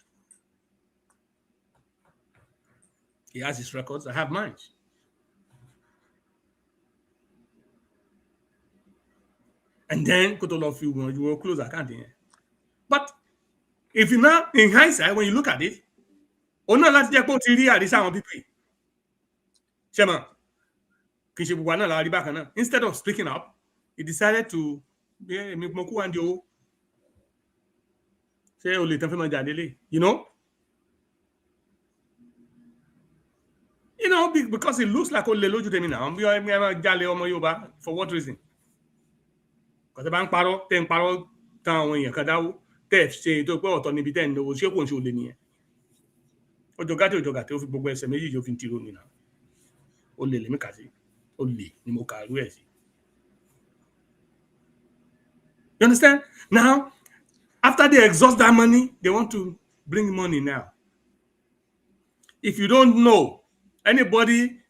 He has his records. I have mine. And then, you will close account in here. But if you now, in hindsight, when you look at it, instead of speaking up, he decided to you know, because it looks like now. For what reason? kọ́tẹ́ bá ń parọ́ tẹ́ ń parọ́ tán àwọn èèyàn kan dáwó tẹ́ ṣe tó pé ọ̀tọ̀ níbi tẹ́ ń lówó ṣé kò ń ṣe olè nìyẹn òjògàtì ó fi gbogbo ẹsẹ̀ méjì yóò fi ń tiro nìyà olè lèmi kà sí olè ni mo kà rú ẹ̀ sí. You understand? Now, after they exhaust that money, they want to bring money now. If you don't know anybody,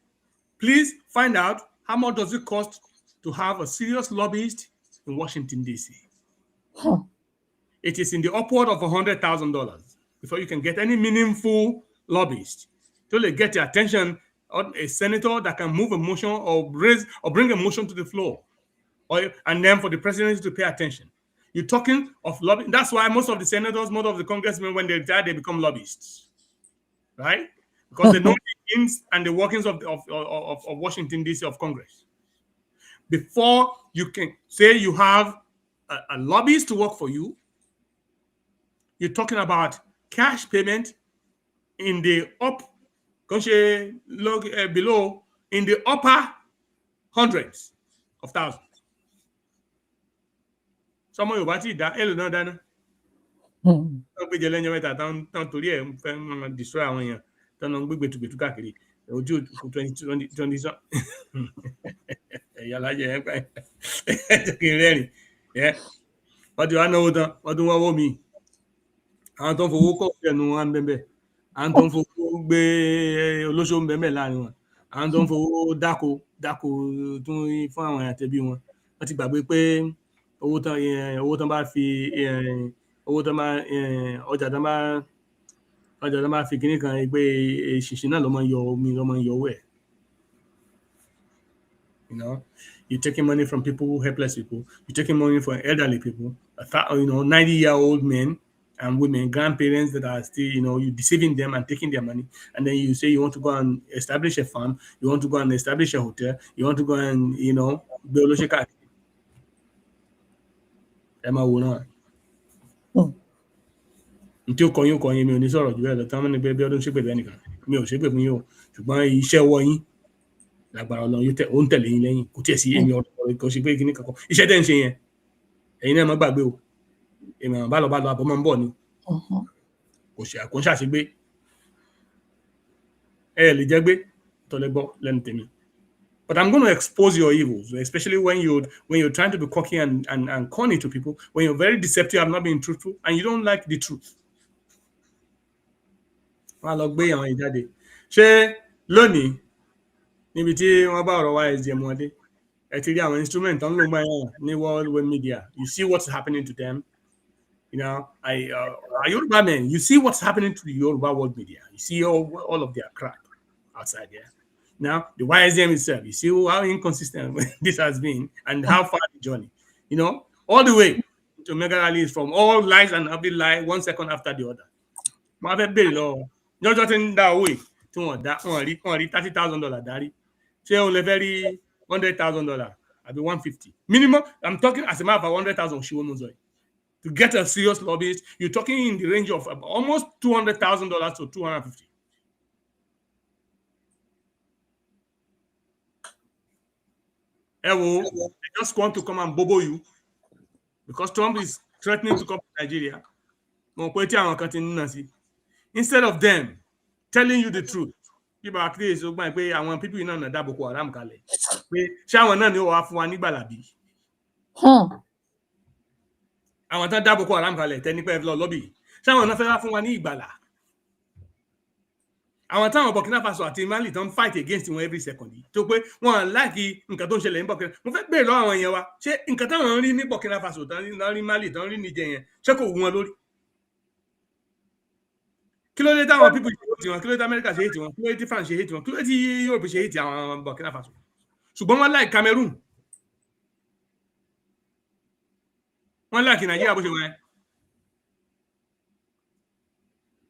please find out how much does it cost to have a serious lobbyist in Washington, D.C. It is in the upward of $100,000 before you can get any meaningful lobbyist to get the attention of a senator that can move a motion or bring a motion to the floor, and then for the president to pay attention. You're talking of lobbying. That's why most of the senators, most of the congressmen, when they retire, they become lobbyists, right? Because they know the ins and the workings of Washington, D.C., of Congress. Before you can say you have a lobbyist to work for you, you're talking about cash payment in the below, in the upper hundreds of thousands. Some of you bá ti dá èlò náà dáná. Wọ́n gbé jẹ lẹ́yìn mẹ́ta tán torí ẹ̀ ń fẹ́ destroy àwọn èèyàn tán lọ ń gbé gbẹ̀tùgbẹ̀tù káàkiri ojú 20 ẹ̀yà lájẹ̀ ẹ̀ pẹ́ kí n rẹ́rìn wọ́n ti wá náwó tán wọ́n tún wọ́wọ́ mi àwọn tó ń fowó kọ́ ẹnu wọn ń bẹ́ẹ̀ àwọn tó ń fowó gbé olóṣó ń bẹ́ẹ̀ láàrin wọn àwọn tó ń fowó dáko tún fún àwọn àtẹ̀bí wọn wọ́n ti gbàgbé pé owó tán bá fi ọjà tán bá fi kíní kan pé ṣìṣì náà ló máa ń yọ omi ló máa ń yọ owó ẹ̀. You know, you're taking money from people, helpless people. You're taking money from elderly people, 90-year-old men and women, grandparents that are still, you're deceiving them and taking their money. And then you say you want to go and establish a farm, you want to go and establish a hotel, you want to go and, build a shika. Emma will not. Until kọyún mi ò ní sọ̀rọ̀ jù bẹ́ẹ̀ lọ tán ní bẹ́ẹ̀ ọdún ṣépè lẹ́nìkan mi ò ṣépè fún yín o ṣùgbọ́n iṣẹ́ wọ yín lágbára Ọlọ́run ó ń tẹ̀lé yín lẹ́yìn kò tiẹ̀ sí èmi ọ̀rọ̀ kan ṣe pé kíní kankan iṣẹ́ tẹ́ ń ṣe yẹn ẹ̀yin náà má gbàgbé o èmi àwọn bá lọ àbọ̀ máa ń bọ̀ ni kò ṣàṣegbé ẹ lè jẹ́ gbé tọ́lẹ́gbọ́ lẹ́nu tèmi. But I'm going to expose your evils, especially when you're trying to be cocky and corny to people, when you're very deceptive and not being truthful, and you don't like the truth. Wọ́n lọ gbé àwọn ìjáde. Ṣé lónìí níbi tí wọ́n bá ọ̀rọ̀ YSDM wọn dé, ẹ ti rí àwọn instrument tó ń lò mọ́ ní world web media. You see what's happening to them. Yoruba men, you see what's happening to the Yoruba world media. You see all of their crap outside there. Now, the YSDM itself, you see how inconsistent this has been and how far the journey, all the way to mega rallies from all lies and every lie 1 second after the other. Mo fẹ́ bèrè lọ, jọjọ́ tí ń dá owó yìí tí wọ́n rí $30,000 dárí. Ṣé o lè fẹ́ rí $100,000 àbí 150? Minimum, I'm talking as a matter of 100,000 ṣe wọ́n mú zọ yìí. To get a serious lobbyist, you're talking in the range of almost $200,000 to $250,000. They just want to come and bobo you because Trump is threatening to come to Nigeria. Instead of them telling you the truth, people are clear so pé àwọn people iná na dá Boko Haram kalẹ̀ pé ṣé àwọn náà ni ó wá fún wa ní gbàlàbí. Àwọn tán dá Boko Haram kalẹ̀ tẹ́ ní pé lọ lobby ṣé àwọn náà fẹ́ wá fún wa ní ìgbàlà. Àwọn táwọn Burkina Faso àti Mali tán fight against wọn every second yìí tó pé wọn láìkí nǹkan tó ń ṣẹlẹ̀ ní Burkina. Mo fẹ́ bèèrè lọ́wọ́ àwọn èèyàn wa ṣé nǹkan táwọn rí ní Burkina Faso tán rí Mali tán rí Niger yẹn ṣé kò wù wọn lórí? Kí ló dé táwọn people ṣe hate wọn? Kí ló dé America ṣe hate wọn? Kí ló dé France ṣe hate wọn? Kí ló dé tí Europe ṣe hate àwọn Burkina Faso? Ṣùgbọ́n wọ́n like Cameroon. Wọ́n like Nigeria bó ṣe wọ́n.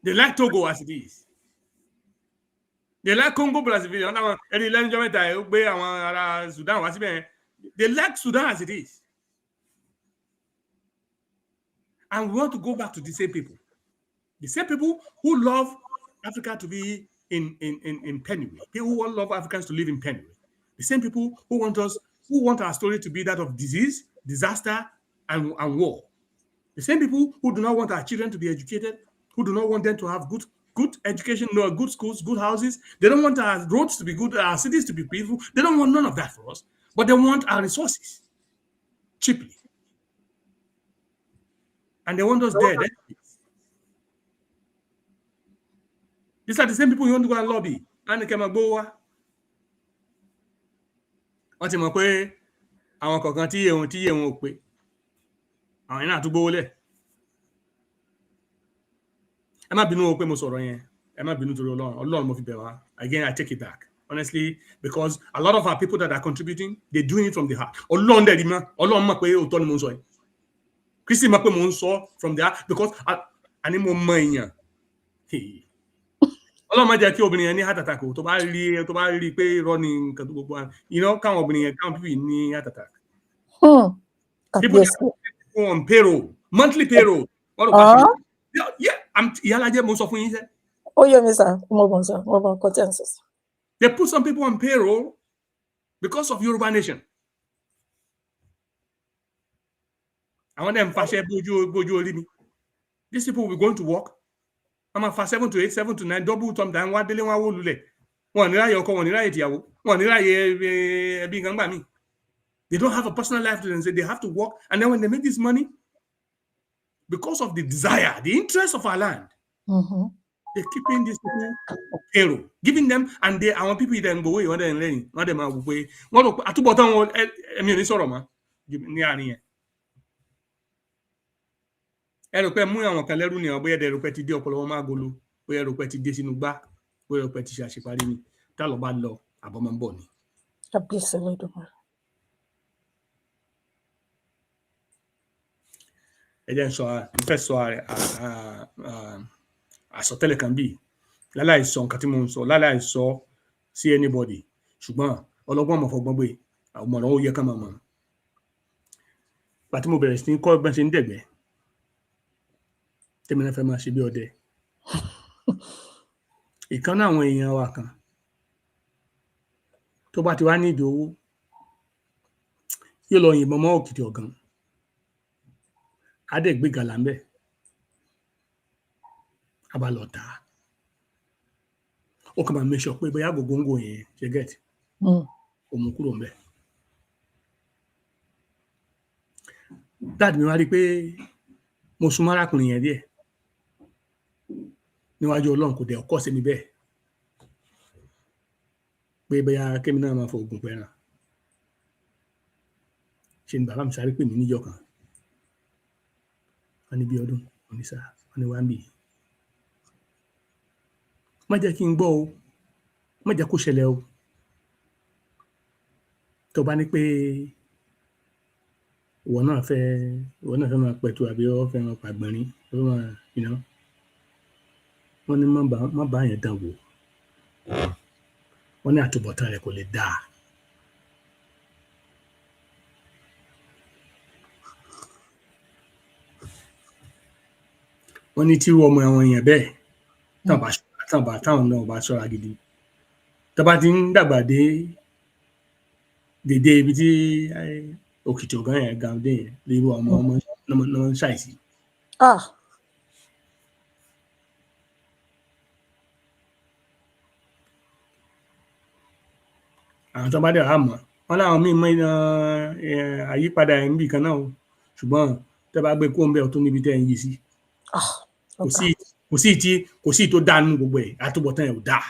They like Togo as it is. They like Congo Brazzaville. They like Sudan as it is. And we want to go back to the same people. The same people who love Africa to be in penury. People who love Africans to live in penury. The same people who want our story to be that of disease, disaster, and war. The same people who do not want our children to be educated, who do not want them to have good education, good schools, good houses. They don't want our roads to be good, our cities to be beautiful. They don't want none of that for us, but they want our resources cheaply. And they want us dead. These are the same people who want to go and lobby. And they came and go. Wọ́n ti mọ̀ pé àwọn kọ̀ọ̀kan tí yé wọn ò pé àwọn iná àtúgbò lẹ̀. Ẹ má bínú o pé mo sọ̀rọ̀ yẹn. Ẹ má bínú torí Ọlọ́run mo fi bẹ̀ wá. Again, I take it back. Honestly, because a lot of our people that are contributing, they're doing it from the heart. Ọlọ́run dẹ̀ di mọ́. Ọlọ́run mọ̀ pé òótọ́ ni mo ń sọ yìí. Kristi mọ̀ pé mo ń sọ from the heart because àní mo mọ èèyàn. Ọlọ́run má jẹ́ kí obìnrin yẹn ní heart attack o tó bá rí pé irọ́ ni nǹkan tó gbogbo wa. Káwọn obìnrin yẹn káwọn people ní heart attack. People on payroll, monthly payroll. Yeah, Ìyálàjẹ́ mo sọ fún yín sẹ́. Oh, yeah, Mr. Mo consensus. They put some people on payroll because of Yoruba Nation. I want them to boju. These people will be going to work. I'm for 7 to 8, 7 to 9, double time. Then what they want to do? They don't have a personal life to them. They have to work, and then when they make this money, because of the desire, the interest of our land, they're keeping these people payroll, giving them, and they our people then go away. What they're learning, what them away. What at bottom? I mean, it's all ma. Ẹ̀rọ pé mú àwọn kan lẹ́rú ni àwọn bóyá ẹ̀rọ pé ti dé ọpọlọ wọn máa golo bóyá ẹ̀rọ pé ti dé sínú gbá bóyá ẹ̀rọ pé ti ṣe àṣeparí ni tá lọ bá lọ àbọ̀ máa ń bọ̀ ni. Ẹ jẹ́ n fẹ́ sọ àsọtẹ́lẹ̀ kan bíi láláì sọ nǹkan tí mo ń sọ láláì sọ sí anybody ṣùgbọ́n ọlọ́gbọ́n ọmọ fọgbọ́n gbé àwọn ọmọ ó yẹ ká máa mọ̀. Pàtí mo bẹ̀rẹ̀ sí ní kọ́ ẹgbẹ́ ṣe ń dẹ̀gbẹ́ tèmi náà fẹ́ máa ṣe bí ọdẹ. Ìkan náà àwọn èèyàn wa kan tó bá ti wá ní ìdí owó yóò lọ yìnbọn mọ́ òkìtì ọ̀gán á dẹ̀ gbé gàlà ń bẹ̀ á bá lọ tà á. Ó kàn máa make sure pé bóyá gògóńgò yẹn ṣe get òun kúrò ń bẹ̀. Dáàdì mi wá rí pé mo súnmọ́ arákùnrin yẹn díẹ̀ níwájú Ọlọ́run kò dẹ̀ ọkọ̀ sí mi bẹ́ẹ̀ pé bóyá kémi náà máa fọ oògùn pẹ̀ràn. Ṣe ni bàbá mi sáré pè mí níjọ́ kan wọ́n ní Bíọ́dún oníṣà wọ́n ní wá ń bì í. Má jẹ́ kí n gbọ́ o má jẹ́ kó ṣẹlẹ̀ o tó bá ní pé ìwọ náà fẹ́ máa pẹ̀tù àbí ọ fẹ́ máa pàgbọ́nrín ọ máa wọ́n ní má bá yẹn dán wò wọ́n ní àtúbọ̀tán rẹ̀ kò lè dáa. Wọ́n ní tírú ọmọ àwọn èèyàn bẹ́ẹ̀ táwọn náà bá ṣọ́ra gidi tó bá ti ń dàgbà dé dédé ibi tí òkìtì ọ̀gá yẹn ga dé yẹn lérú ọmọ náà ń ṣàìsí. Àwọn tó bá dẹ̀ wá mọ̀ wọ́n láwọn míì mọ àyípadà ẹ̀ ń bì kan náà o ṣùgbọ́n tẹ́ bá gbé kó ń bẹ̀ ọ́ tó níbi tẹ́ ẹ̀ ń yí sí. Kò sí tó dáa nínú gbogbo ẹ̀ àtúbọ̀tán ẹ̀ ò dáa.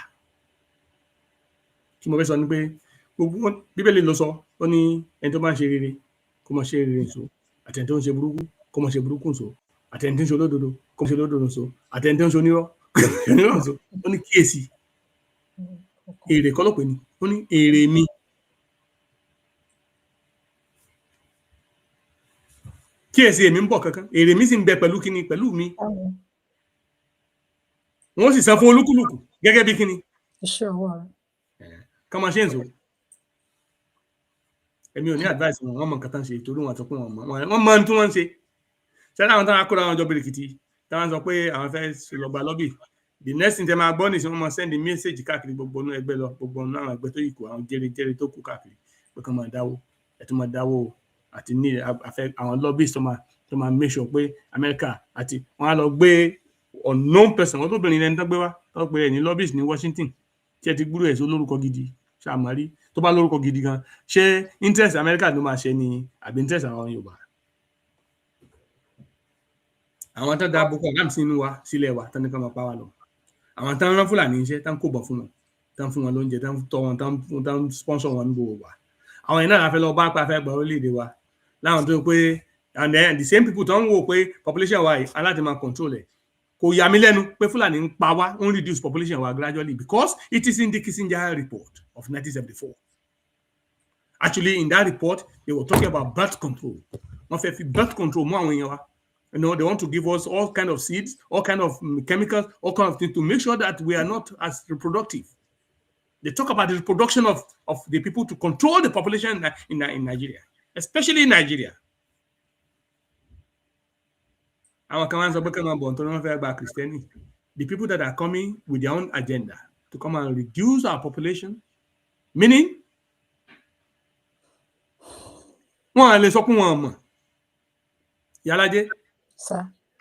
Tí mo fẹ́ sọ ni pé gbogbo Bíbélì ló sọ ó ní ẹni tó bá ń ṣe rere kó máa ṣe rere nso àtẹni tó ń ṣe burúkú kó máa ṣe burúkú nso àtẹni tó ń ṣe olódodo kó máa ṣe olódodo nso àtẹni tó ń ṣe onírọ́ nso ó ní kíyèsí èrè kọ́ ló pè ní ó ní èrè mi. Kíyèsí èmi ń bọ̀ kankan èrè mi sì ń bẹ pẹ̀lú kíni pẹ̀lú mi. Wọ́n sì san fún olúkúlùkù gẹ́gẹ́ bí kíni. Iṣẹ́ ọwọ́ rẹ̀. Ká máa ṣe ń sọ. Èmi ò ní advice wọn mọ nǹkan tán ṣe torí wọn àtọkùn wọn mọ ohun tí wọ́n ń ṣe. Ṣé àwọn táwọn akóra àwọn ọjọ́ bìrìkìtì táwọn sọ pé àwọn fẹ́ lọ gba lọ́bì. The next thing tẹ́ máa gbọ́ nìsín wọ́n máa send message káàkiri gbogbo inú ẹgbẹ́ lọ gbogbo inú àwọn ẹgbẹ́ tó yìí kù àwọn jẹ́rẹ́ tó kù káàkiri pé kán máa dáwó ẹ̀ tó máa dáwó àti ní àwọn lobbies tó máa make sure pé America àti wọ́n á lọ gbé unknown person wọ́n tó bẹ̀rẹ̀ ẹni tó gbé wá tó pé ní lobbies ní Washington tí ẹ ti gbúrò ẹ̀ sí olórúkọ gidi ṣàmárì tó bá lórúkọ gidi gan ṣé interest America ló máa ṣe ni àbí interest àwọn Yorùbá àwọn tó dá Boko Haram sínú wa sílẹ̀ wa tán ní ká máa pa wá lọ àwọn tán rán Fúlàní iṣẹ́ tán kò bọ̀ fún wọn tán fún wọn lóúnjẹ tán tọ́ wọn tán sponsor wọn ní gbogbo wa àwọn yẹn náà la fẹ́ lọ bá pa fẹ́ gba orílẹ̀-èdè wa láwọn tó pé and then the same people tó ń wò pé population wa yìí aláti máa control ẹ̀ kò yà mí lẹ́nu pé Fúlàní ń pa wá ń reduce population wa gradually because it is in the Kissinger report of 1974. Actually, in that report, they were talking about birth control. Wọ́n fẹ́ fi birth control mú àwọn èèyàn wa. You know, they want to give us all kind of seeds, all kind of chemicals, all kind of things to make sure that we are not as reproductive. They talk about the reproduction of the people to control the population in Nigeria, especially in Nigeria. Our commands are Christianity. The people that are coming with their own agenda to come and reduce our population, meaning wọ́n lè sọ pé wọ́n mọ̀ Yálàjé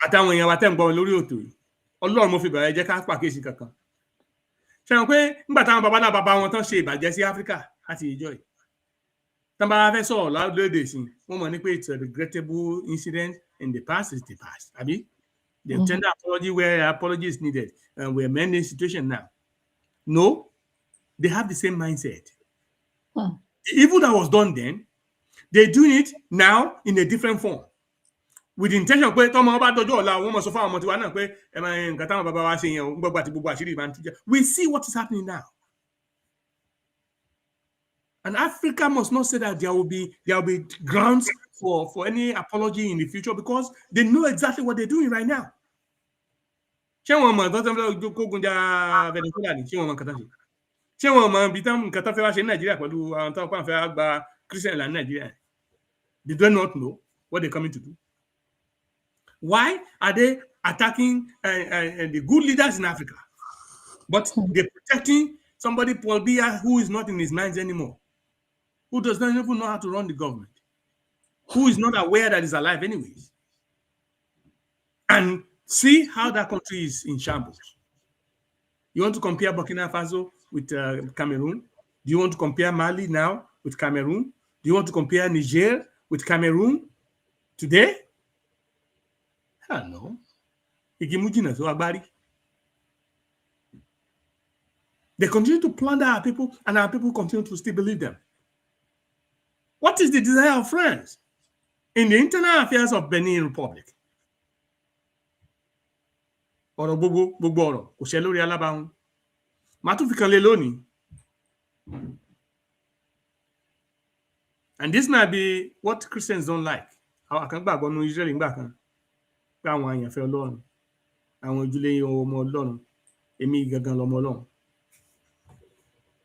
àtàwọn èèyàn wa tẹ́ ń gbọ́ lórí òtò yìí Ọlọ́run mo fi bẹ̀rẹ̀ jẹ́ ká pàkíyèsí kankan ṣe wọn pé nígbà táwọn bàbá wọn tán ṣe ìbàjẹ́ sí Áfíríkà láti ìjọ yìí tán bá fẹ́ sọ̀rọ̀ lóde sí wọ́n mọ̀ ní pé it's a regrettable incident in the past is the past àbí they tender apology where apology is needed and we're amending the situation now. No, they have the same mindset. The evil that was done then, they're doing it now in a different form. With the intention pé tọ́mọ bá dọjọ́ ọ̀la wọ́n mọ̀ sọ fún àwọn ọmọ tiwa náà pé ẹ máa nǹkan táwọn bàbá wa ṣe yẹn gbogbo àti gbogbo àṣírí ìbá ń tújẹ́. We see what is happening now. And Africa must not say that there will be grounds for any apology in the future because they know exactly what they're doing right now. Ṣé wọn mọ̀ tọ́tọ́ kógun jà Venezuela ni ṣé wọn mọ̀ nǹkan tán ṣe? Ṣé wọn mọ̀ bí tán nǹkan tán fẹ́ wá ṣe ní Nàìjíríà pẹ̀lú àwọn tán kọ́ àfẹ́ gba Christian là ní Nàìjíríà? They do not know what they're coming to do. Why are they attacking the good leaders in Africa? But they're protecting somebody, Paul Biya, who is not in his minds anymore, who does not even know how to run the government, who is not aware that he's alive anyways. And see how that country is in shambles. You want to compare Burkina Faso with Cameroon? Do you want to compare Mali now with Cameroon? Do you want to compare Niger with Cameroon today? Hell no. They continue to plunder our people, and our people continue to still believe them. What is the desire of France in the internal affairs of Benin Republic? Ọ̀rọ̀ gbogbo ọ̀rọ̀ kò ṣe lórí alábàáhùn. Màá tún fi kan lé lónìí. And this might be what Christians don't like. Àwọn kan gbàgbọ́ nínú Israeli ńgbà kan pé àwọn àyànfẹ́ Ọlọ́run, àwọn ojúlé ọmọ Ọlọ́run, èmi gangan lọmọ Ọlọ́run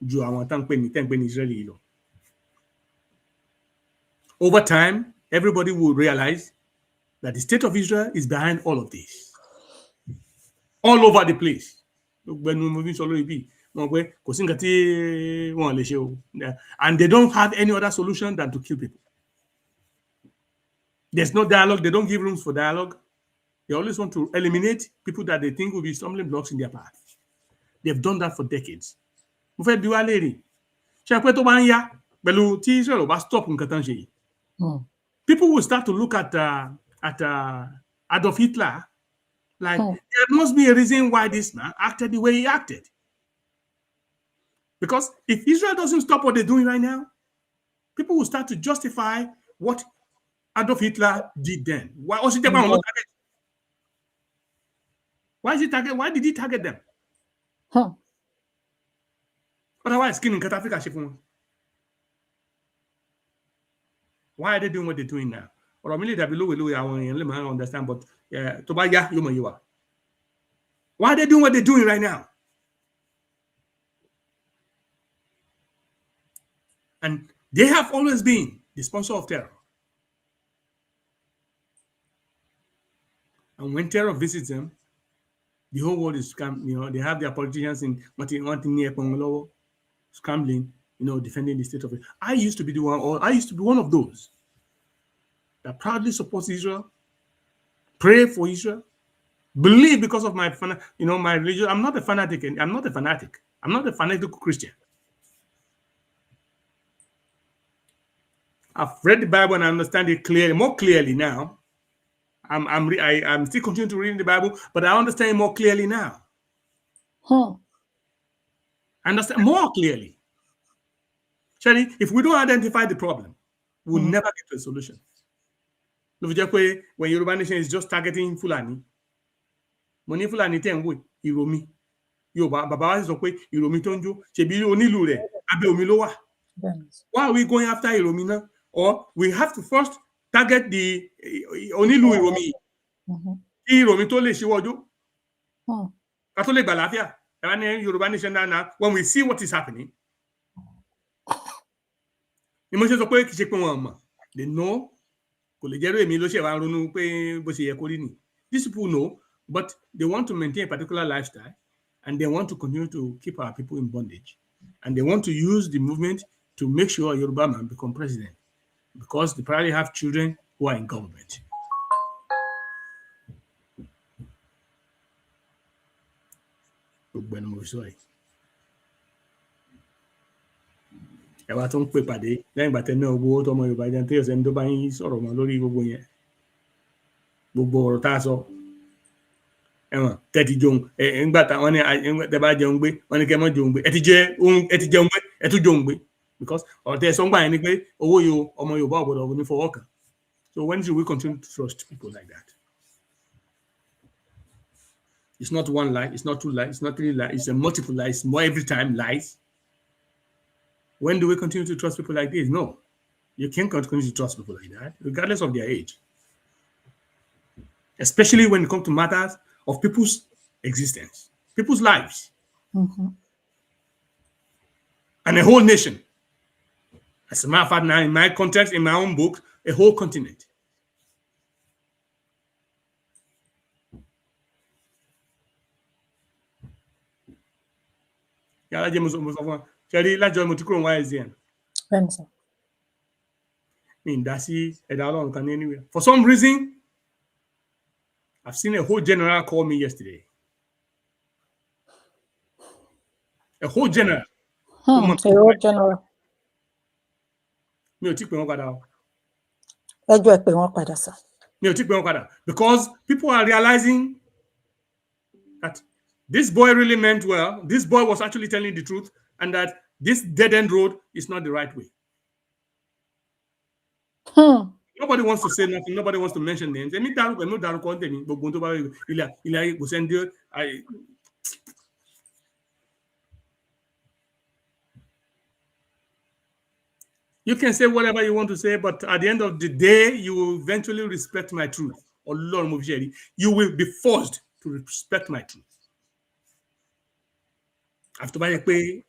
ju àwọn tán pè ní Israeli lọ. Over time, everybody will realize that the state of Israel is behind all of this. All over the place. And they don't have any other solution than to kill people. There's no dialogue. They don't give rooms for dialogue. They always want to eliminate people that they think will be stumbling blocks in their path. They've done that for decades. People will start to look at Adolf Hitler like there must be a reason why this man acted the way he acted. Because if Israel doesn't stop what they're doing right now, people will start to justify what Adolf Hitler did then. Why was it target? Why is he target? Why did he target them? Otherwise, why are they doing what they're doing now? Or really that below I want understand, but why are they doing what they're doing right now? And they have always been the sponsor of terror. And when terror visits them, the whole world is they have their politicians in scrambling, defending the state of it. I used to be one of those. that proudly supports Israel, pray for Israel, believe because of my my religion. I'm not a fanatic. I'm not a fanatic. I'm not a fanatical Christian. I've read the Bible and I understand it clearly, more clearly now. I'm still continuing to read the Bible, but I understand it more clearly now. I understand more clearly. Shani, if we don't identify the problem, we'll never get to a solution. When Yoruba Nation is just targeting Fulani, money Fulani tenwe, Iromi. Yoruba, Baba sọ pé Iromi tó ń jó, ṣebí onílù rẹ̀, abẹ́ omi ló wà. Why are we going after Iromi now? Or we have to first target the onílù Iromi. Kí Iromi tó lè ṣíwọ́jú. Ká tó lè gbà láfíà. Yoruba Nation now, when we see what is happening, they know. These people know, but they want to maintain a particular lifestyle and they want to continue to keep our people in bondage. And they want to use the movement to make sure Yoruba man become president because they probably have children who are in government. Ẹ wá tó ń pè pàdé lẹ́yìn ìgbà tẹ́lẹ̀ owó tọmọ Yorùbá jẹun tó yọ̀sẹ̀ ní tó bá yín sọ̀rọ̀ mọ́ lórí gbogbo yẹn gbogbo ọ̀rọ̀ tá a sọ ẹ̀wọ̀n tẹ́tí jòun ńgbà táwọn ní tẹ́ bá jẹun gbé wọ́n ní kẹ́ mọ́ jòun gbé ẹ ti jẹun gbé ẹ tún jòun gbé because ọ̀rọ̀ tẹ́ ẹ sọ ń gbà yẹn ni pé owó ọmọ Yorùbá ọ̀gbọ̀dọ̀ ní fọwọ́ kàn. So when should we continue to trust people like that? It's not one lie, it's not two lies, it's not three lies, it's a multiple lies, more every time lies. When do we continue to trust people like this? No. You can't continue to trust people like that, regardless of their age. Especially when it comes to matters of people's existence, people's lives. And a whole nation. As a matter of fact, now in my context, in my own book, a whole continent. Ṣẹ́rí lájọ́ mo ti kúrò wáyé zn. Anywhere. For some reason, I've seen a whole general call me yesterday. A whole general. A whole general. Mi ò tí pè wọ́n padà. Ẹjọ́ ẹ pè wọ́n padà sir. Mi ò tí pè wọ́n padà because people are realizing that this boy really meant well. This boy was actually telling the truth, and that this dead-end road is not the right way. Nobody wants to say nothing. Nobody wants to mention names. You can say whatever you want to say, but at the end of the day, you will eventually respect my truth. You will be forced to respect my truth. After bá yẹ pé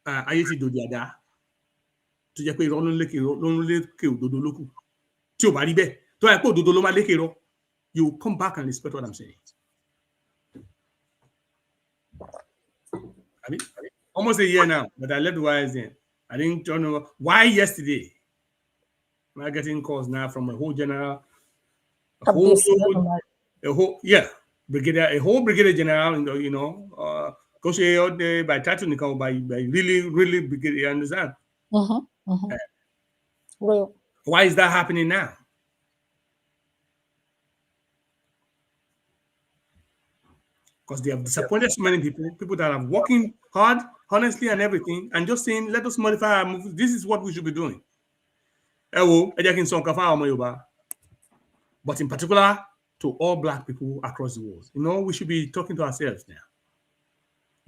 ayé ti dòdì àdá tó jẹ́ pé irọ́ ló ń lékè òdodo lókù tí ò bá rí bẹ́ẹ̀ tó yẹ pé òdodo ló máa lékè irọ́, you will come back and respect what I'm saying. Almost a year now, but I left the wires in. I didn't know why yesterday. Am I getting calls now from a whole general, a whole brigadier general, by title, by really big, you understand? Well, why is that happening now? Because they have disappointed so many people that are working hard, honestly, and everything, and just saying, let us modify our moves. This is what we should be doing. But in particular, to all Black people across the world, we should be talking to ourselves now.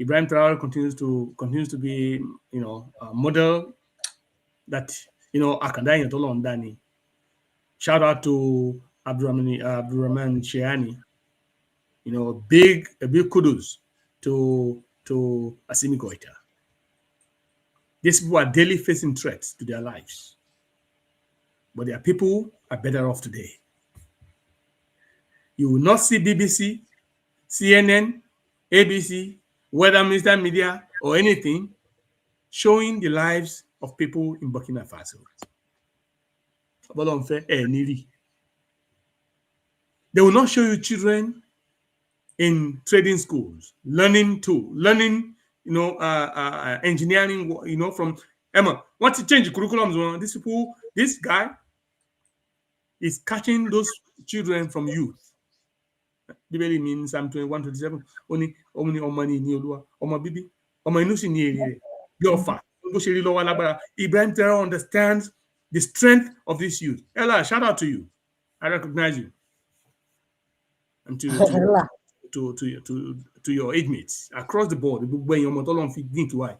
Ibrahim Traore continues to be, a model that, Akandai Yatolo Ndani. Shout out to Abdurrahman Sheani. A big kudos to Assimi Goita. These people are daily facing threats to their lives. But their people are better off today. You will not see BBC, CNN, ABC, whether Minister Media or anything, showing the lives of people in Burkina Faso. They will not show you children in trading schools learning, engineering, from Emma. Once you change the curriculums, this guy is catching those children from youth. Bíbélì means Psalm 21:27. Only money in Olúwa, ọmọ bíbí, ọmọ inú sì ní èrè rẹ̀. Bí ọfà, bó ṣe rí lọ́wọ́ alágbára. Ibrahim Terrell understands the strength of this youth. Ella, shout out to you. I recognize you. And to your age mates across the board. Gbogbo ẹ̀yin ọmọ tọ́lọ́run fi dín tiwa.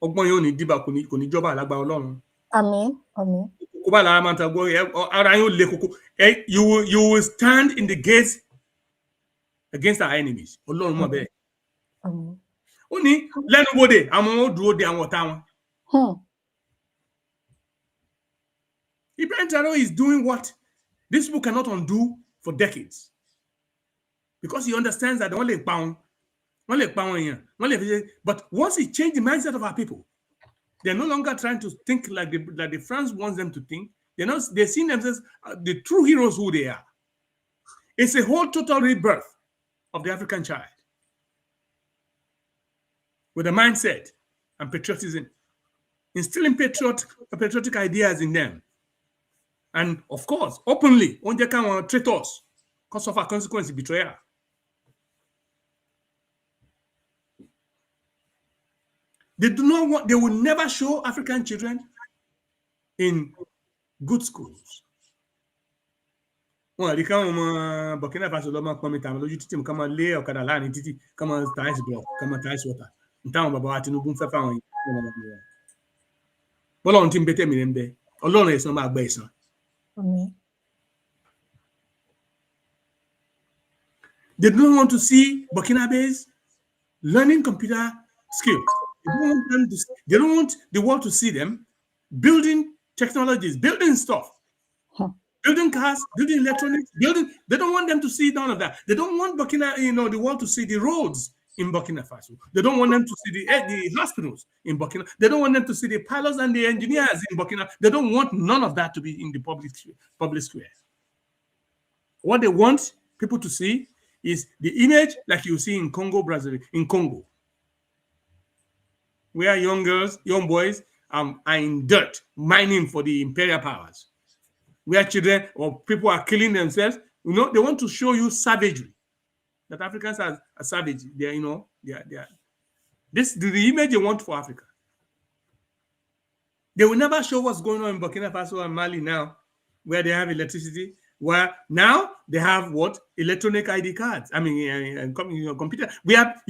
Ọgbọ́n yóò ní dìbà kò ní jọba alágbára Ọlọ́run. Àmín, àmín. You will stand in the gates against our enemies. Ọlọ́run mọ̀ bẹ́ẹ̀. Ó ní lẹ́nu bóde àwọn ó dúró de àwọn ọ̀tá wọn. Ibrahim Traoré is doing what this people cannot undo for decades, because he understands that only pound, but once he changed the mindset of our people, they're no longer trying to think like the France wants them to think. They're seeing themselves the true heroes who they are. It's a whole total rebirth of the African child with a mindset and patriotism, instilling patriotic ideas in them. And of course, openly, on the kind of traitors, because of our consequence of betrayal. They will never show African children in good schools. Well, they come Burkina Faso, come to lójú títì, come lé ọ̀kadà láàrin títì, come ice block, come ice water. Ntáwọn bàbá wa Tinubu fẹ́ fáwọn yìí. Bọ́lọ́run tí ń bẹ tẹ̀mí rẹ̀ ń bẹ, Ọlọ́run ẹ̀san máa gbẹ ẹ̀san. They don't want to see Burkinabes learning computer skills. They don't want the world to see them building technologies, building stuff, building cars, building electronics, They don't want them to see none of that. They don't want the world to see the roads in Burkina Faso. They don't want them to see the hospitals in Burkina. They don't want them to see the pilots and the engineers in Burkina. They don't want none of that to be in the public square. What they want people to see is the image like you see in Congo, where young girls, young boys are in dirt, mining for the imperial powers, where children or people are killing themselves. They want to show you savagery. That Africans are savage. This is the image they want for Africa. They will never show what's going on in Burkina Faso and Mali now, where they have electricity, where now they have what? Electronic ID cards. I mean, computer. We have,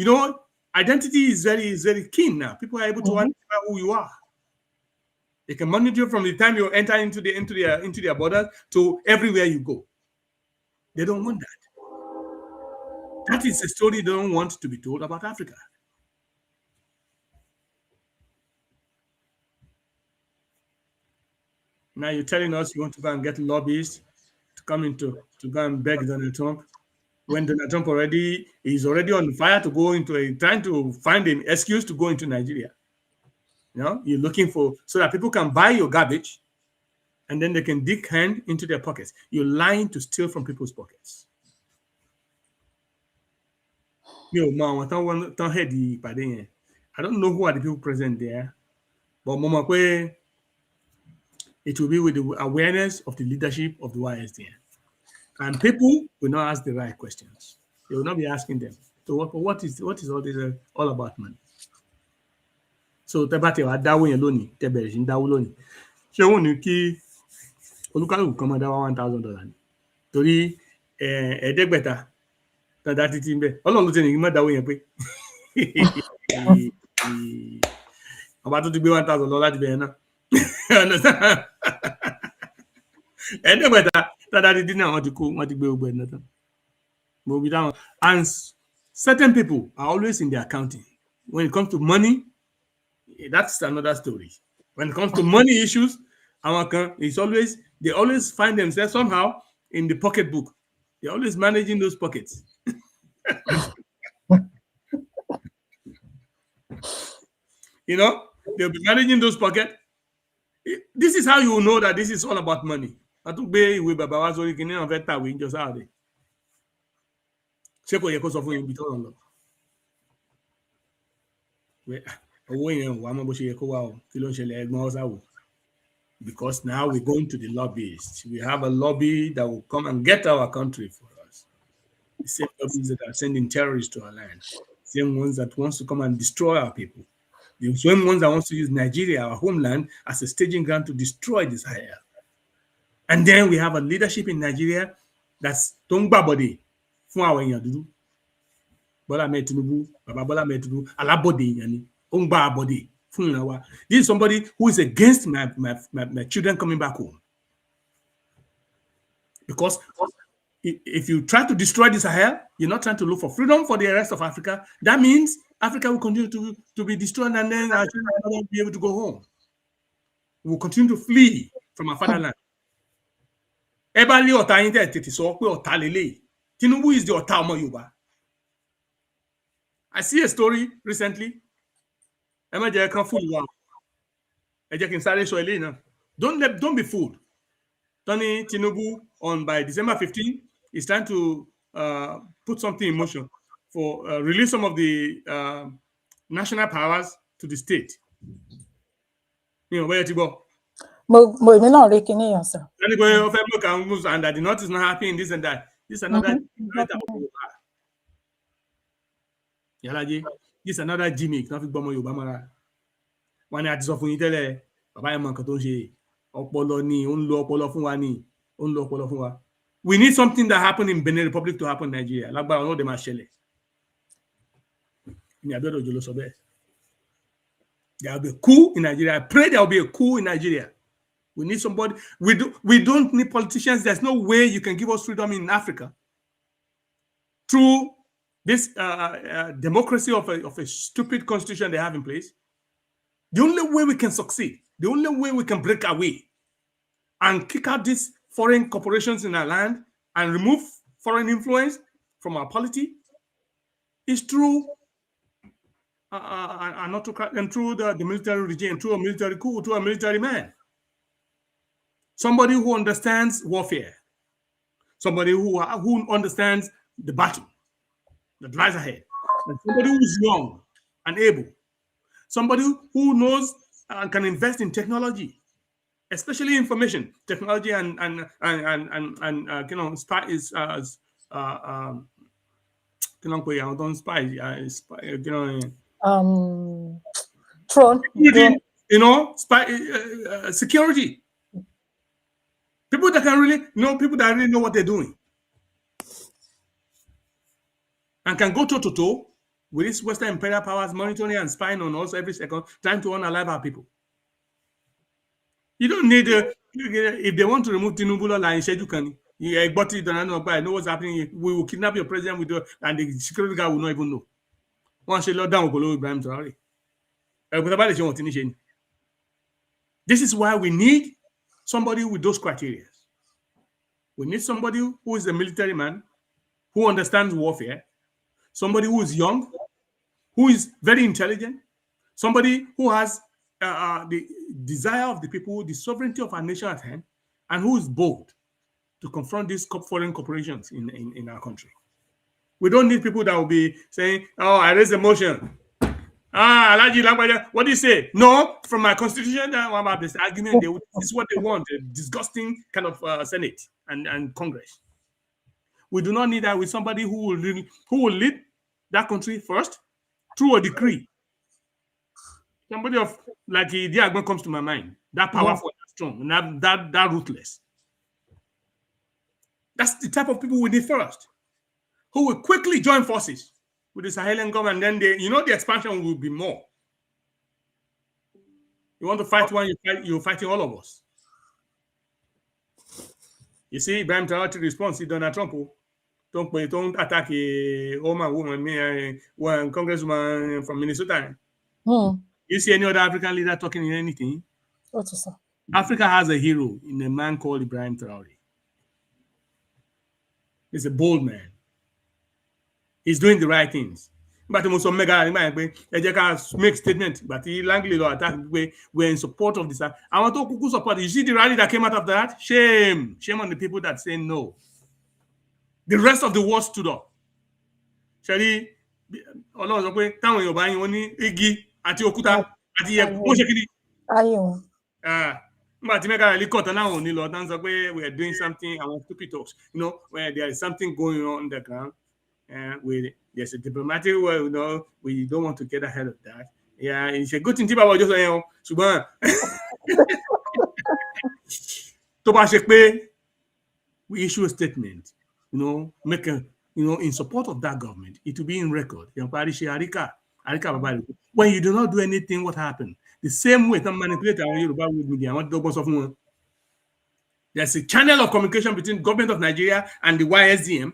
identity is very keen now. People are able to identify who you are. They can monitor you from the time you enter into their borders to everywhere you go. They don't want that. That is a story they don't want to be told about Africa. Now you're telling us you want to go and get lobbyists to come to go and beg Donald Trump, when Donald Trump is already on fire to go trying to find an excuse to go into Nigeria. You're looking so that people can buy your garbage and then they can dig hand into their pockets. You're lying to steal from people's pockets. I don't know who are the people present there, but it will be with the awareness of the leadership of the YSDN. And people will not ask the right questions. They will not be asking them, so what is all this all about, man? So tẹ́bàtì wa dáwó yẹn lónìí, tẹ́bẹ̀rẹ̀ sí ń dáwó lónìí. Ṣé wọ́n ní kí olúkálùkù kan máa dáwó $1,000 ni? Torí ẹ̀ẹ́dẹ́gbẹ̀ta tàdá títí ń bẹ̀. Ọlọ́run ló ti ní kí n má dáwó yẹn pé. Ọba tó ti gbé $1,000 láti bẹ̀rẹ̀ náà. Ẹ̀ẹ́dẹ́gbẹ̀ta tàdá títí náà wọ́n ti gbé gbogbo ẹ̀ náà tán. And certain people are always in the accounting. When it comes to money, that's another story. When it comes to money issues, they always find themselves somehow in the pocketbook. They're always managing those pockets. They'll be managing those pockets. This is how you will know that this is all about money. a tún gbé ìwé bàbá wa sórí kinní náà fẹ́ tàwé níjọ sáàdé ṣé kò yẹ kó sọ fún ibi tọ́rọ̀ lọ owó yẹn wà mọ́ bó ṣe yẹ kó wà o kí ló ń ṣẹlẹ̀ ẹ̀gbọ́n ọ̀sà wò because now we're going to the lobbyists. We have a lobby that will come and get our country for us. The same lobbies that are sending terrorists to our land, the same ones that wants to come and destroy our people, the same ones that wants to use Nigeria, our homeland, as a staging ground to destroy this Sahel. And then we have a leadership in Nigeria that's Tongba body for our Yadu. Bola Tinubu, Baba Bola Tinubu, Alabodi Yani, Ongba body. This is somebody who is against my children coming back home. Because if you try to destroy the Sahel, you're not trying to look for freedom for the rest of Africa. That means Africa will continue to be destroyed and then our children will not be able to go home. We will continue to flee from our fatherland. Tinubu is the Ota Omo Yoruba. I see a story recently. Don't be fooled. Tony Tinubu by December 15 is trying to put something in motion for release some of the national powers to the state. You know where to go. And that the North is not happy in this and that. This is another this is another gimmick. Nothing but more Obama. One at of Unitele, Baba Mankatonje, Opoloni, Unlo Opolo Fuani, Unlo Opolo Fua. We need something that happened in Benin Republic to happen in Nigeria. Like by all the Mashele. There will be a coup in Nigeria. I pray there will be a coup in Nigeria. We need somebody. We don't need politicians. There's no way you can give us freedom in Africa through this democracy of a stupid constitution they have in place. The only way we can succeed, the only way we can break away and kick out these foreign corporations in our land and remove foreign influence from our polity is through an autocrat and through the military regime, through a military coup, through a military man. Somebody who understands warfare. Somebody who understands the battle that lies ahead. And somebody who's young and able. Somebody who knows and can invest in technology, especially information technology and spy is drone. Spy security. People that really know what they're doing and can go toe to toe with these Western imperial powers monitoring and spying on us every second, trying to unalive our people. You don't need if they want to remove Tinubu line, you can. But you don't know what's happening. We will kidnap your president and the security guard will not even know. Once you lock down, Ibrahim Traore. This is why we need somebody with those criteria. We need somebody who is a military man, who understands warfare, somebody who is young, who is very intelligent, somebody who has the desire of the people, the sovereignty of our nation at hand, and who is bold to confront these foreign corporations in our country. We don't need people that will be saying, oh, I raise a motion. What do you say? No, from my constitution, this argument, this is what they want, a disgusting kind of Senate and Congress. We do not need that with somebody who will lead that country first through a decree. Somebody like Diagman comes to my mind. That powerful, that strong, and that ruthless. That's the type of people we need first, who will quickly join forces with the Sahelian government. Then the expansion will be more. You want to fight one, you're fighting all of us. You see, Ibrahim Traore response to Donald Trump. Don't attack a woman, one congresswoman from Minnesota. You see any other African leader talking in anything? What is that? Africa has a hero in a man called Ibrahim Traore. He's a bold man. He's doing the right things. nígbà tí mo sọ mẹ́gà nígbà yẹn pé ẹ jẹ́ ká make statement ìgbà tí Langley lọ attack pé we're in support of this. Àwọn tó kúkú support, you see the rally that came out of that? Shame on the people that say no. The rest of the world stood up. Ṣẹ́rí Ọlọ́run sọ pé táwọn èèyàn bá yín wọn ní igi àti òkúta àti iyẹ̀pẹ̀ wọ́n ṣe kí ni. Ayé wọn. Nígbà tí mẹ́gà rally kọ̀ tán láwọn ò ní lọ tán sọ pé we are doing something, àwọn stupid talks, you know, where there is something going on the ground. There's a diplomatic way, you know, we don't want to get ahead of that. Yeah, it's a good thing tí bàbá ọjọ́ sọ yẹn o, ṣùgbọ́n tó bá ṣe pé we issue a statement, you know, make a, you know, in support of that government, it will be in record. When you do not do anything, what happened? The same way some manipulate our Yoruba media. There's a channel of communication between government of Nigeria and the YSDM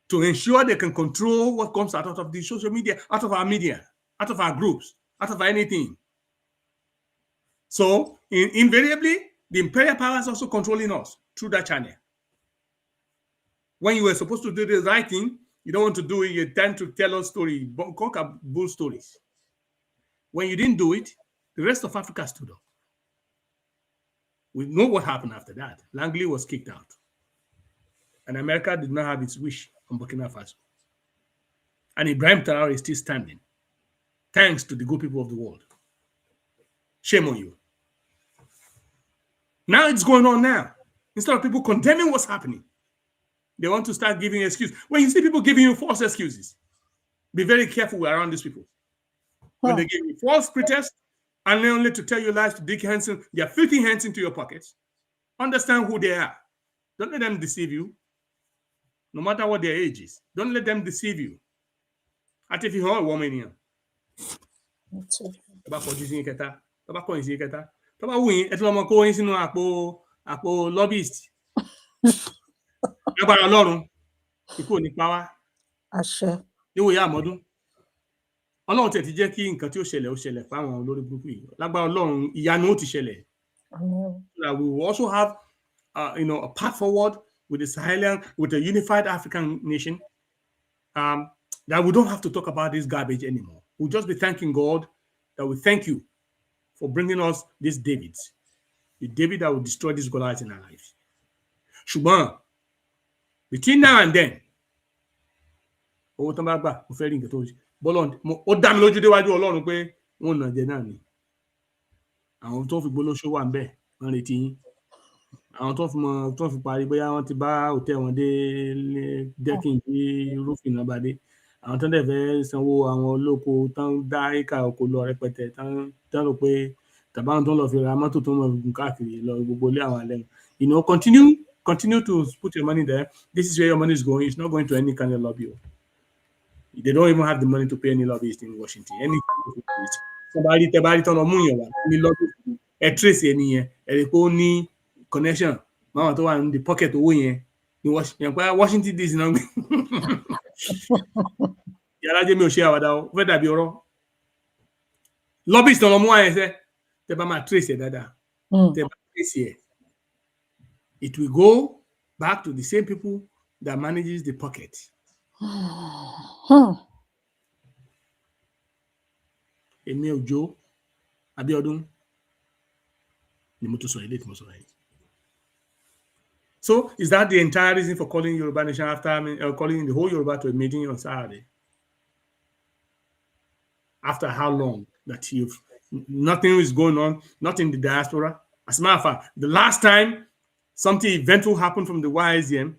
to ensure they can control what comes out of the social media, out of our media, out of our groups, out of anything. So invariably, the imperial power is also controlling us through that channel. When you were supposed to do the right thing, you don't want to do it, you tend to tell us stories, bull stories. When you didn't do it, the rest of Africa stood up. We know what happened after that. Langley was kicked out. And America did not have its wish on Burkina Faso. And Ibrahim Traore is still standing, thanks to the good people of the world. Shame on you. Now it's going on now. Instead of people condemning what's happening, they want to start giving excuses. When you see people giving you false excuses, be very careful around these people. When they give you false pretext, and only to tell you lies to dig hands in, their filthy hands into your pockets, understand who they are. Don't let them deceive you, no matter what their age is. Don't let them deceive you. At if you are a woman here. Lobbyist. Lágbára Ọlọ́run ikú ò ní pa wá. Àṣẹ. Níwòye àmọ́dún. Ọlọ́run tẹ̀ ti jẹ́ kí nǹkan tí ó ṣẹlẹ̀ fáwọn olórí burúkú yìí. Lágbára Ọlọ́run ìyanu ó ti ṣẹlẹ̀. We will also have a path forward with the Sahelian, with a unified African nation. That we don't have to talk about this garbage anymore. We'll just be thanking God that we thank you for bringing us this David. The David that will destroy this Goliath in our lives. Ṣùgbọ́n between now and then, owó tán bá gbà mo fẹ́ rí nǹkan tó ṣe bọ́lọ̀ ó dá mi lójú déwájú Ọlọ́run pé wọ́n nà jẹ náà ni. Àwọn tó fi gbólóṣó wà ńbẹ̀ wọ́n retí yín. Àwọn tó fi parí bóyá wọ́n ti bá hòtẹ́ẹ̀lì wọn dé dẹ́kìn bí rúfin náà bá dé. Àwọn tó dẹ̀ fẹ́ sanwó àwọn olóko tán dá éka oko lọ rẹpẹtẹ tán rò pé tàbáwọn tó lọ fi ra mọ́tò tó mọ̀ gùn káàkiri lọ gbogbo ilé àwọn alẹ́. Continue to put your money there. This is where your money is going. It's not going to any kind of lobby. They don't even have the money to pay any lobbyist in Washington. Somebody turn on money any lobby. A trace any a ní connection. Mama to one in the pocket owó yẹn ní Washington DC náà. Yàrá jẹ́ mi ò ṣe àwàdà o. Fẹ́ dàbí ọ̀rọ̀. Lobbyist turn on money ṣe. Tẹ́ bá máa trace dáadáa. Tẹ́ bá trace it will go back to the same people that manages the pocket. Èmi Òjó Abíọ́dún ni mo tó sọ ilé tí mo sọ yìí. So is that the entire reason for calling Yoruba Nation after calling the whole Yoruba to a meeting on Saturday? After how long that nothing is going on, not in the diaspora? As a matter of fact, the last time something eventful happened from the YSDM,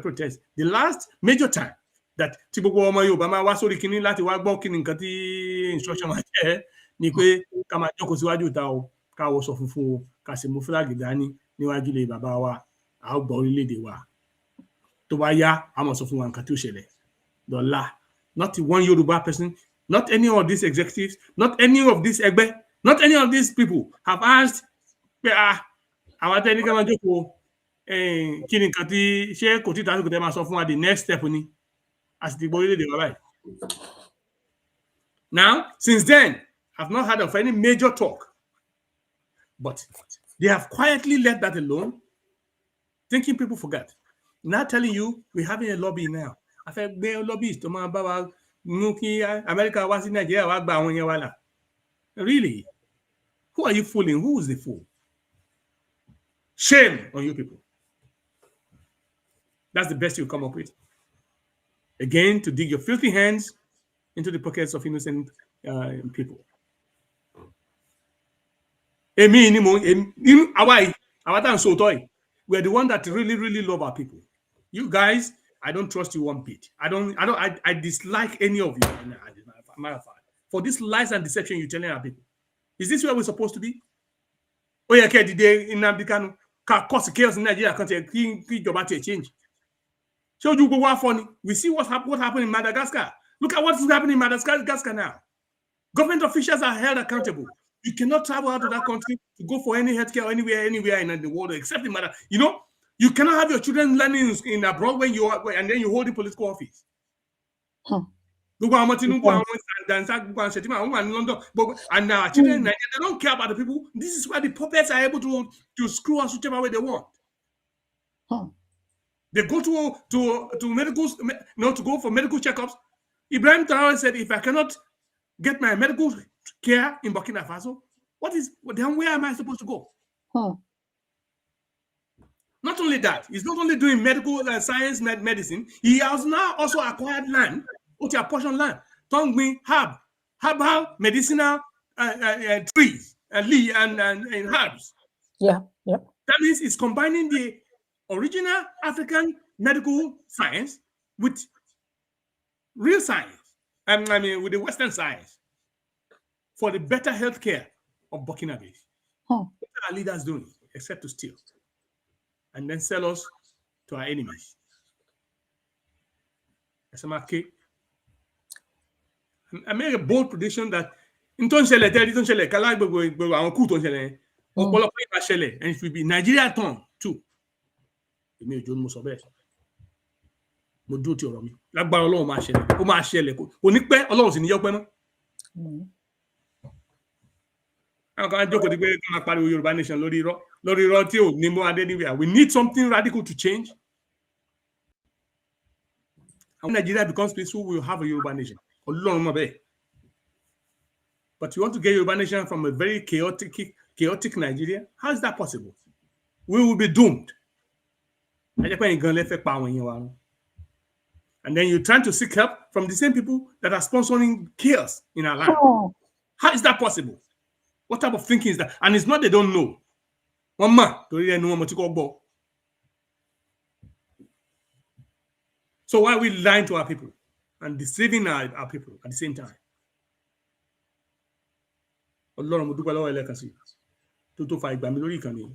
protest. The last major time that Tibogo Omo Yoruba máa wá sórí kíní láti wá gbọ́ kíni nǹkan tí instruction máa jẹ́ ni pé ká máa jókòó síwájú ìta o, ká wọṣọ funfun o, ká sì mú fúláàgì dání níwájú ilé bàbá wa, a ó gbọ́ orílẹ̀-èdè wa. Tó bá yá, a máa sọ fún wa nǹkan tí ó ṣẹlẹ̀. Dọ́là, not one Yoruba person, not any of these executives, not any of these EGBE, not any of these people have asked pé àwọn tẹ́lẹ̀ ká máa jókòó kí ni nǹkan tí ṣé kò tí tàbí kò tẹ́ máa sọ fún wa the next step ni as ti gbọ́ orílẹ̀-èdè wa báyìí. Now, since then, I've not heard of any major talk, but they have quietly let that alone, thinking people forgot. Now telling you we're having a lobby now, a fẹ́ gbé lobbyist tó máa bá wa mú kí Amẹ́ríkà wá sí Nàìjíríà wá gba àwọn yẹn wá là. Really? Who are you fooling? Who is the fool? Shame on you people. That's the best you come up with. Again, to dig your filthy hands into the pockets of innocent people. We're the one that really, really love our people. You guys, I don't trust you one bit. I dislike any of you. Matter of fact, for this lies and deception you're telling our people. Is this where we're supposed to be? Oh yeah, okay, today in Namdekanu, cause chaos in Nigeria, can't change. So you go funny. We see what happened in Madagascar. Look at what's happening in Madagascar now. Government officials are held accountable. You cannot travel out of that country to go for any healthcare or anywhere in the world except in Madagascar. You know, you cannot have your children learning in abroad when you are, and then you hold the political office. And our children in Nigeria, they don't care about the people. This is why the puppets are able to screw us whichever way they want. They go to medical, to go for medical checkups. Ibrahim Traore said, if I cannot get my medical care in Burkina Faso, then where am I supposed to go? Not only that, he's not only doing medical science, medicine, he has now also acquired land, a portion land, Tongmi, herbal, medicinal trees, and herbs. Yeah. That means it's combining the original African medical science with real science. With the Western science for the better healthcare of Burkina Faso. What are our leaders doing except to steal and then sell us to our enemies? I made a bold prediction that and it will be Nigeria turn too. Mo dúró ti ọ̀rọ̀ mi lágbára Ọlọ́run máa ṣẹlẹ̀ kò ní pẹ́ Ọlọ́run sì ní yọpẹ́ mọ́. Àwọn kan jókòó ti pé kí máa pariwo Yorùbá nation lórí irọ́ tí ò ní mú adé níbẹ̀. We need something radical to change. When Nigeria becomes peaceful, we will have a Yorùbá nation. Ọlọ́run mọ̀ bẹ́ẹ̀. But you want to get Yorùbá nation from a very chaotic Nigeria? How is that possible? We will be doomed. Ẹ jẹ́ pé nǹkan lẹ́fẹ̀ẹ́ pa àwọn èèyàn wa. And then you're trying to seek help from the same people that are sponsoring chaos in our land. How is that possible? What type of thinking is that? And it's not they don't know. So why are we lying to our people and deceiving our people at the same time? Ọlọ́run mo dúpẹ́ lọ́wọ́ ẹlẹ́kan sí tó fa ìgbà mi lórí ìkànnì.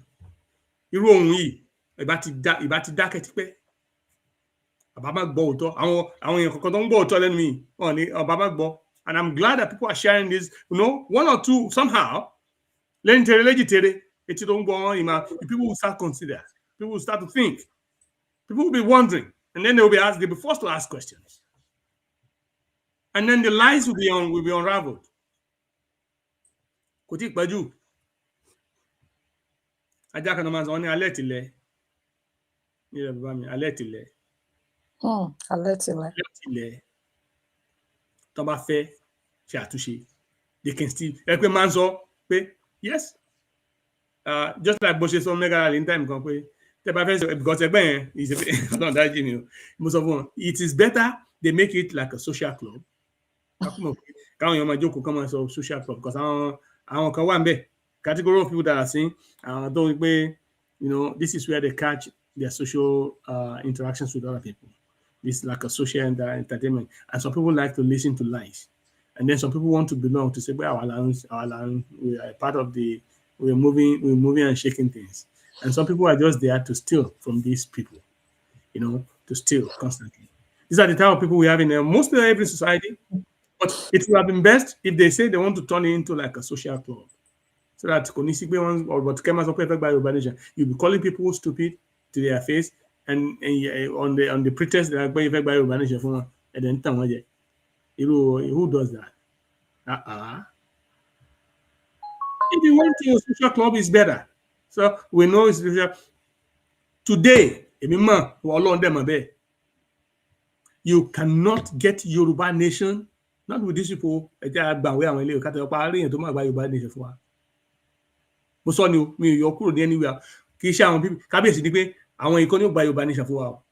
Irú ohun yìí ìbá ti dákẹ́ tipẹ́. And I'm glad that people are sharing this, one or two somehow. People will start to consider, people will start to think, people will be wondering, and then they'll be forced to ask questions. And then the lies will be unraveled. They can still yes, just like Boshe so mega in time because it is better they make it like a social club. Social club because category of people that are saying this is where they catch their social interactions with other people. This is like a social entertainment. And some people like to listen to lies. And then some people want to belong to say, well, our land, we are part of we're moving and shaking things. And some people are just there to steal from these people, to steal constantly. These are the type of people we have in most of every society. But it would have been best if they say they want to turn it into like a social club. So that you'll be calling people stupid to their face, and on the pretext that by urbanization, and then who does that? If you went to a social club, it's better. So we know it's today. You cannot get Yoruba nation, not with these people. Ẹ jẹ́ àgbàwé àwọn ilé ìkàtà ọ̀pá àárín tó máa gba Yoruba nation fún wa. Mo sọ ni o, mi ò yọ kúrò ní anywhere. Kì í ṣe àwọn bíbí kábíyèsí ni pé àwọn ikọ̀ ní ó gba Yoruba nation fún wa o.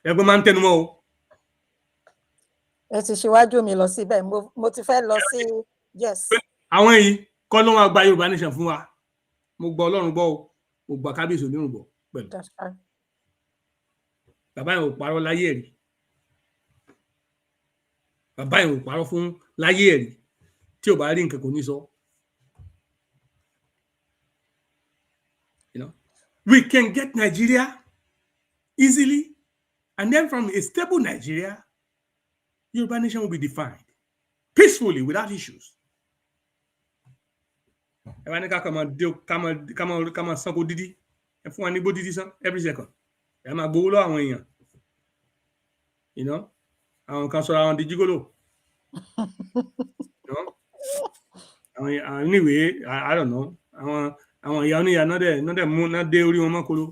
Ẹgbẹ́ máa ń tẹnu mọ́ o. Ẹ ti ṣíwájú mi lọ síbẹ̀, mo ti fẹ́ lọ sí yes. Àwọn yìí kọ́ ló máa gba Yoruba nation fún wa. Mo gbọ́ Ọlọ́run gbọ́ o, mo gba kábíyèsí onírun gbọ́ pẹ̀lú. Bàbá yẹn ò parọ́ láyé ẹ̀rí. Bàbá yẹn ò parọ́ fún láyé ẹ̀rí. Tí ò bá rí nǹkan kò ní sọ. You know, we can get Nigeria easily, and then from a stable Nigeria, Yoruba nation will be defined peacefully without issues. Ẹ wá ní ká máa sanko dídí, ẹ fún wa ní gbó dídí san every second. Ẹ máa gbowó lọ́wọ́ àwọn èèyàn. You know, àwọn kan sọ̀rọ̀ àwọn di jígólò. You know, anyway, I don't know. Àwọn ìyá oníyà náà dẹ̀ mú náà dé orí wọn mọ́kòrò.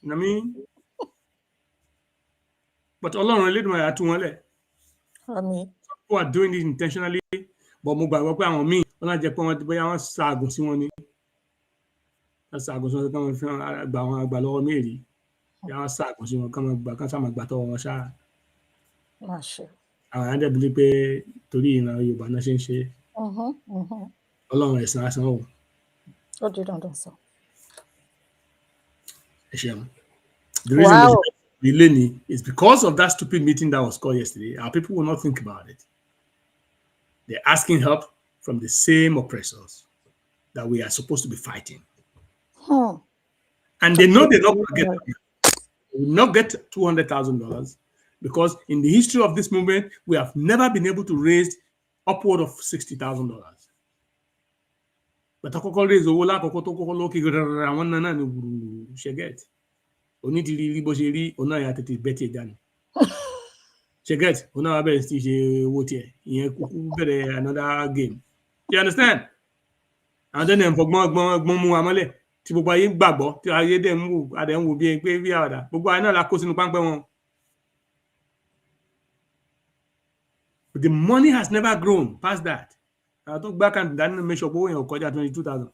You know what I mean? But Ọlọ́run Elédùmarè á tú wọn lẹ̀. Àmín. Who are doing this intentionally, but mo gbàgbọ́ pé àwọn míì wọ́n náà jẹ́ pé wọ́n bóyá wọ́n ṣaàgùn sí wọn ni. Wọ́n ṣaàgùn sí wọn kí wọ́n fi gbà wọn àgbà lọ́wọ́ méèrì. Bóyá wọ́n ṣaàgùn sí wọn kí wọ́n gbà kán sáà máa gbà tọ́wọ́ wọn ṣáà. Àwọn àdé bíi pé torí ìran Yorùbá náà ṣe ń ṣe. Ọlọ́run ẹ̀san asán o. Ó di dandan sọ. Ẹ ṣeun. The reason Lenny is because of that stupid meeting that was called yesterday. Our people will not think about it. They're asking help from the same oppressors that we are supposed to be fighting. And they know they're not going to get it. They will not get $200,000 because in the history of this movement, we have never been able to raise upward of $60,000. But I raise get. Onítìrí bó ṣe rí ọ̀nà ìyá tètè bẹ́tì dànù. Ṣẹ̀gẹ́t ọ̀nà wa bẹ̀rẹ̀ sí ṣe owó tiẹ̀ ìyẹn kúkú bẹ̀rẹ̀ another game. You understand? Àwọn tẹ́lẹ̀ ń fọgbọ́n mú wa mọ́lẹ̀ tí gbogbo ayé ń gbàgbọ́ tí ayé dẹ̀ ń wò adẹ̀ ń wò bí pé bí àwàdà gbogbo ayé náà la kó sínú páńpẹ́ wọn. But the money has never grown past that. Àwọn tó gbá kan dání make sure pé owó yẹn ò kọjá 22,000.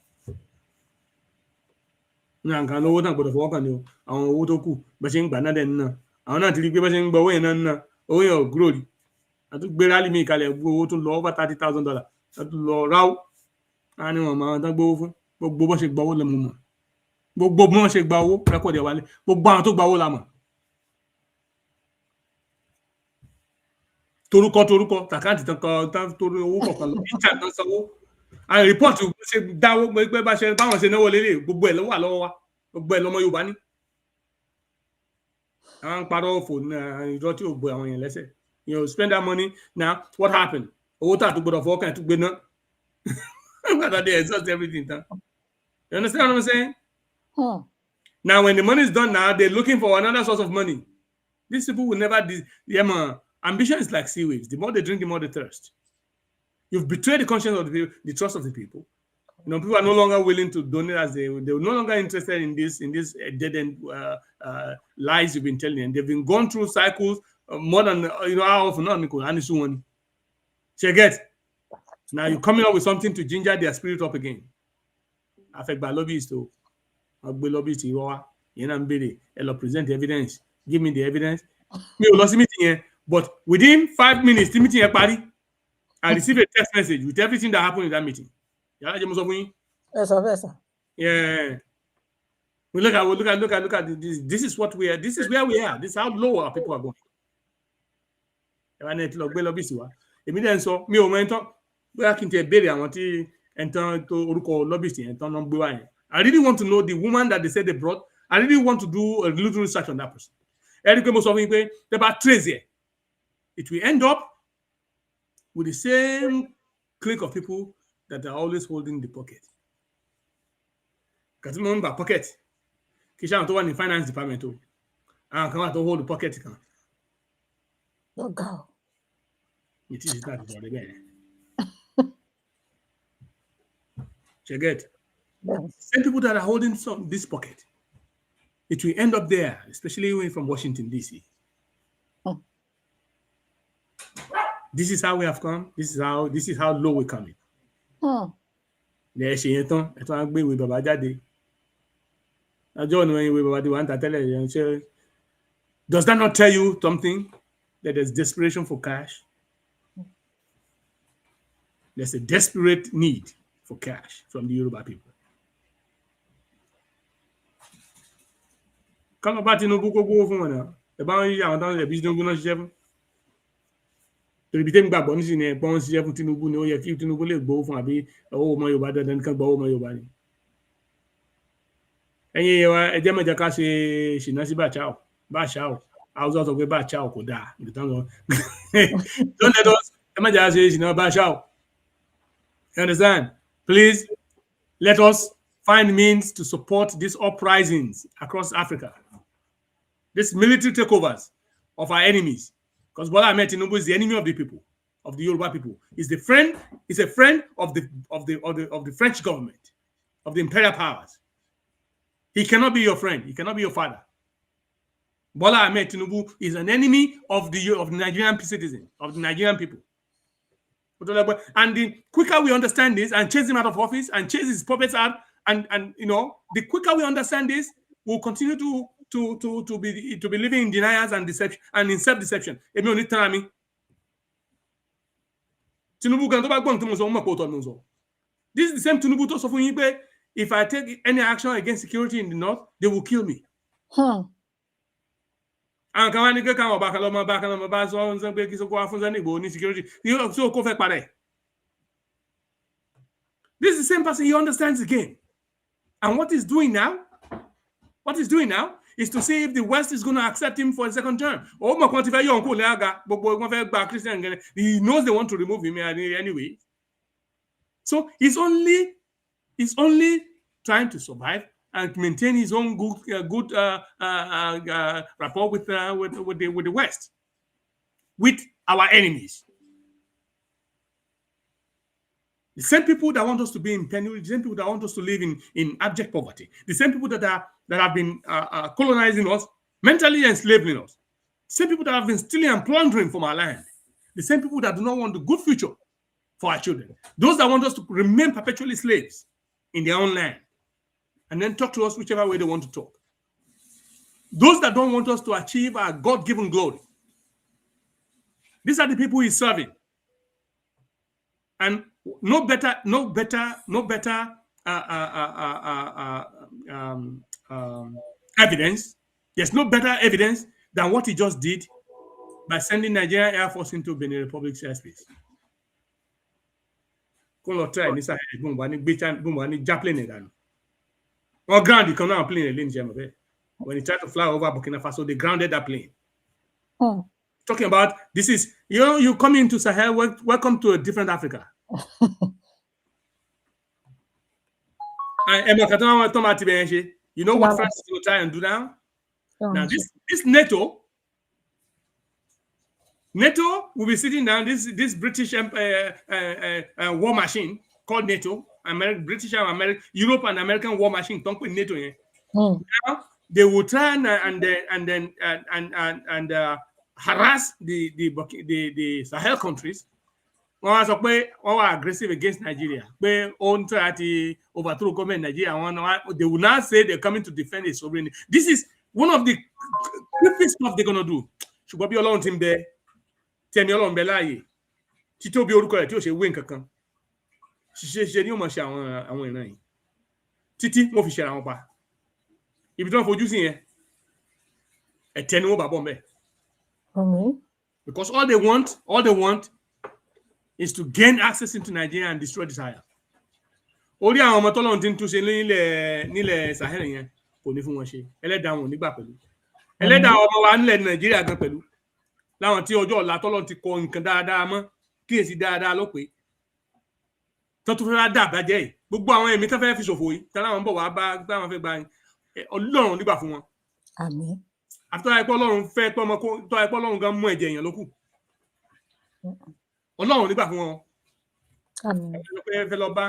Ní àǹkan lówó náà gbọdọ̀ fọwọ́ kàn ní o àwọn owó tó kù bá ṣe ń gbà náà dẹ̀ ń ná àwọn náà ti rí pé bá ṣe ń gbọ́ owó yẹn náà ń ná owó yẹn ò gúrò rí àti gbé rálì mi ìkàlẹ̀ owó tó lọ over $30,000 àti lọ ráú á ní wọn máa tán gbówó fún gbogbo bó ṣe gba owó lẹ́mu mọ̀ gbogbo bí wọ́n ṣe gba owó rẹ́kọ̀dì ẹ̀ wálé gbogbo àwọn tó gba owó la mọ̀ torúkọ tàkáǹtì tán torí owó kọ̀ọ̀kan lọ ìjà tán sanwó àwọn rìpọ́ọ̀tì ṣe dáwó pé báwọn ṣe náwó lélẹ̀ gbogbo ẹ̀ ló wà lọ́wọ́ wa gbogbo ẹ̀ lọ́mọ Yorùbá ní. Àwọn parọ́ òfò ìjọ tí ò gbé àwọn èèyàn lẹ́sẹ̀. You know, spend that money now what happened? Owó tà tó gbọdọ̀ fọwọ́ kàn tó gbé ná. But they exhaust everything. Huh? You understand what I'm saying? Now when the money is done now, they're looking for another source of money. These people will never ambition is like sea waves. The more they drink, the more they thirst. You've betrayed the conscience of the people, the trust of the people. You know, people are no longer willing to donate as they were no longer interested in this dead-end lies you've been telling them. They've been gone through cycles more than how often not. Now you're coming up with something to ginger their spirit up again. Affect by lobbyists to lobbyists present evidence. Give me the evidence. But within 5 minutes, the meeting party. I received a text message with everything that happened in that meeting. Yes, sir. Yeah. We look at this. This is what we are. This is where we are. This is how low our people are going. I really want to know the woman that they said they brought. I really want to do a little research on that person. It will end up with the same clique of people that are always holding the pocket. Because remember, pocket. Kisha to one in finance department too. And come out to hold the pocket. Oh God. It is not for the man. You get? Yes. Same people that are holding this pocket. It will end up there, especially when from Washington, D.C. This is how we have come. This is how low we're coming. Lẹ ṣe yẹn tán, ẹ tún á gbé ìwé bàbá jáde. Ọjọ́ ni ìwé bàbá ti wà ń ta tẹ́lẹ̀ yẹn ṣe. Does that not tell you something? That there's desperation for cash. There's a desperate need for cash from the Yoruba people. Kọ́nà bá Tinubu kó gbówó fún wọn náà, ẹ bá wọn yí àwọn táwọn ẹbí Tinubu náà ṣiṣẹ́ fún. Torí bí tèmi gbàgbọ́ nísìnyí ẹ̀ pọ́n ṣiṣẹ́ fún Tinubu ni ó yẹ kí Tinubu lè gbówó fún àbí owó ọmọ Yorùbá dandan nìkan gbọ́ owó ọmọ Yorùbá ni. Ẹ̀yin ẹ jẹ́ mọ̀jẹ̀ ká ṣe ṣìnà sí Bàṣáò. Hausa sọ pé Bàṣáò kò dáa. Don't let us ẹ má jẹ́ ká ṣe ṣìnà Bàṣáò. You understand? Please let us find means to support these uprisings across Africa. These military takeovers of our enemies. Because Bola Ahmed Tinubu is the enemy of the people, of the Yoruba people. He's a friend of the French government, of the imperial powers. He cannot be your friend. He cannot be your father. Bola Ahmed Tinubu is an enemy of the Nigerian citizens, of the Nigerian people. And the quicker we understand this and chase him out of office and chase his puppets out, and you know, the quicker we understand this, we'll continue to be living in denials and deception and in self-deception. Tinubu gan tó bá gbọ́n tí mo sọ mọ̀ pé ó tọ́ ni mo sọ. This is the same Tinubu tó sọ fún yín pé if I take any action against security in the north, they will kill me. And kan wá ní kékeré ọba kan lọ́mọ bá sọ ń sọ pé kí sọ kó wá fún Sunday Igboho ní security. So kó fẹ́ parẹ́. This is the same person. He understands the game. And what he's doing now is to see if the West is going to accept him for a second term. He knows they want to remove him anyway. So he's only trying to survive and maintain his own good rapport with the West, with our enemies. The same people that want us to be in penury, the same people that want us to live in abject poverty, the same people that have been colonizing us, mentally enslaving us, the same people that have been stealing and plundering from our land, the same people that do not want the good future for our children, those that want us to remain perpetually slaves in their own land, and then talk to us whichever way they want to talk. Those that don't want us to achieve our God-given glory. These are the people he's serving. And no better evidence. There's no better evidence than what he just did by sending Nigerian Air Force into Benin Republic's airspace. Or ground, you cannot plane a plane. When he tried to fly over Burkina Faso, they grounded that plane. Talking about this is you come into Sahel, welcome to a different Africa. You know what France will try and do now? Now this NATO will be sitting down, this British war machine called NATO, British and American, Europe and American war machine, don't put NATO in. Now they will try and harass the Sahel countries. They were aggressive against Nigeria. They try to overthrow government Nigeria. They will not say they're coming to defend its sovereignty. This is one of the quickest stuff they're gonna do. Should be alone team there. Tell me alone Belaye. Tito be oruko ti o se win kankan. Ṣe ni o mo ṣe àwọn ìran yìí. Títí mo fi ṣe ra wọn pa. Ibi tó fojú sí yẹn. Ẹ̀tẹ̀ ni wọ́n bá bọ́ ńbẹ̀. Because all they want is to gain access into Nigeria and destroy the Sahel. Orí àwọn ọmọ tọ́lọ́run ti ń túnṣe nílẹ̀ Sahel yẹn kò ní fún wọn ṣe. Ẹlẹ́dàá wọn ò ní gbà pẹ̀lú. Ẹlẹ́dàá ọmọ wa nílẹ̀ Nàìjíríà gan pẹ̀lú. Láwọn tí ọjọ́ ọ̀la tọ́lọ́run ti kọ nǹkan dáadáa mọ́ kíyèsí dáadáa ló pé. Tó tún fẹ́ dà bàjẹ́ yìí. Gbogbo àwọn ẹ̀mí tó fẹ́ fi ṣòfò yìí. Tẹ́lá wọn bọ̀ wá bá wọn fẹ́ gba Ọlọ́run nígbà fún wọn. Àmín. Àfi tọ́lá ẹ̀pọ̀ Ọlọ́run fẹ́ pọ́ ọmọ tọ́lá ẹ̀pọ̀ Ọlọ́run gan mú ẹ̀jẹ̀ èèyàn lókù. Ọlọ́run nígbà fún wọn. Fẹ́ lọ bá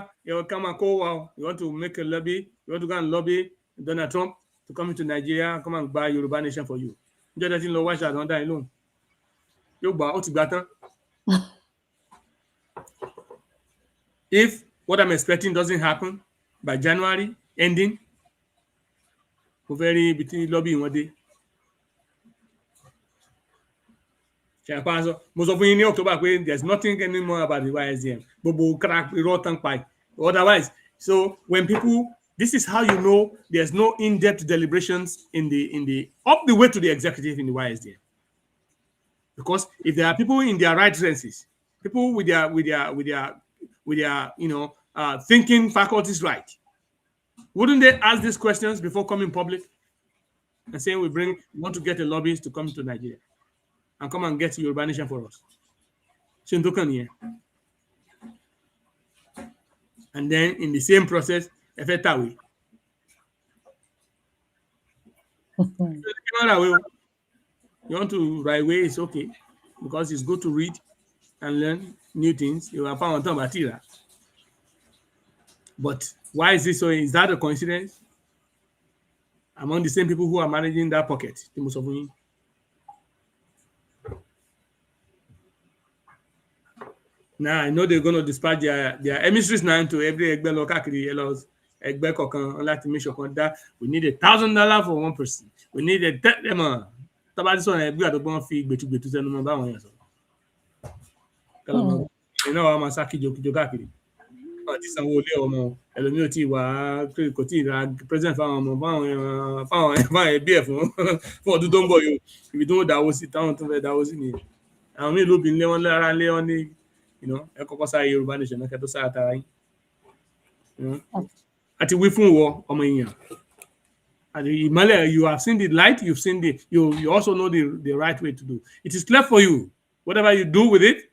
come and call wow. You want to make a lobby, you want to go and lobby Donald Trump to come into Nigeria, come and buy Yoruba nation for you. Ǹjẹ́ tí ń lọ wáṣà àdán dá yín lóhùn. Yóò gbà ó ti gbà tán. If what I'm expecting doesn't happen by January ending, very between lobby one day. October, there's nothing anymore about the YSDM. Otherwise, so when people, this is how you know there's no in-depth deliberations in the up the way to the executive in the YSDM. Because if there are people in their right senses, people with their thinking faculties right, wouldn't they ask these questions before coming public and saying we want to get a lobbyist to come to Nigeria and come and get Yoruba Nation for us? And then in the same process, you want to write away, it's okay, because it's good to read and learn new things. You are found on material. But why is this so? Is that a coincidence? Among the same people who are managing that pocket, now I know they're going to dispatch their emissaries now to every EGBE local EGBE kokan láti make sure that we need $1,000 for one person. We need a tabadi so EGBE àdọ́gbọ́n fi gbẹ̀tugbẹ̀tu sẹ́nu mọ́ báwọn yẹn sọ. Iná wa máa sá kíjokíjo káàkiri. Ti sanwó ilé ọmọ ẹlòmí ò tí wà kò tí ra present fáwọn ọmọ fáwọn ẹbí ẹ̀ fún ọdún tó ń bọ̀ yìí ibi tó ń dáwó sí táwọn tó fẹ́ dáwó sí nìyẹn. Àwọn míì lóbi ńlé wọn lára ńlé wọn ní ẹ kọ́kọ́ sáré Yorùbá Nation náà kẹ́ tó sára tara yín. Àti wí fún ìwọ ọmọ èèyàn. Ìmọ́lẹ̀, you have seen the light, you've seen you also know the right way to do. It is clear for you. Whatever you do with it,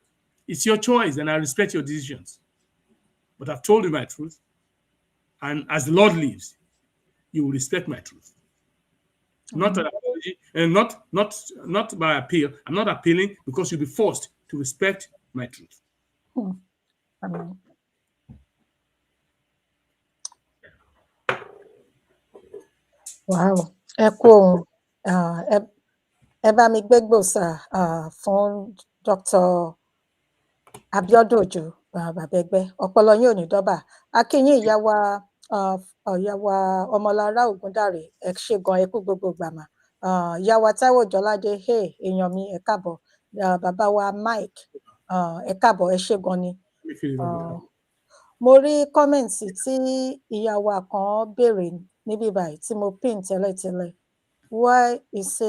it's your choice, and I respect your decisions. But I've told you my truth, and as the Lord lives, you will respect my truth. Not an apology, and not by appeal. I'm not appealing because you'll be forced to respect my truth. Amen. Wow. Ẹ bá mi gbégbòsà fún Dr. Abiodun Ojo bàbá ẹgbẹ́, ọpọlọ yín ò ní dọ́bà. Akínyìn ìyá wa Ọmọlára Ògúndàrè, ẹ ṣé gan, ẹ kú gbogbo gbàmà. Ìyá wa Táíwò Jọládé, èèyàn mi, ẹ káàbọ̀. Bàbá wa Mike, ẹ káàbọ̀, ẹ ṣé gan ni. Mo rí kọ́mẹ̀ǹtì tí ìyá wa kan béèrè níbí báyìí tí mo pin tẹ́lẹ̀tẹ́lẹ̀. Why is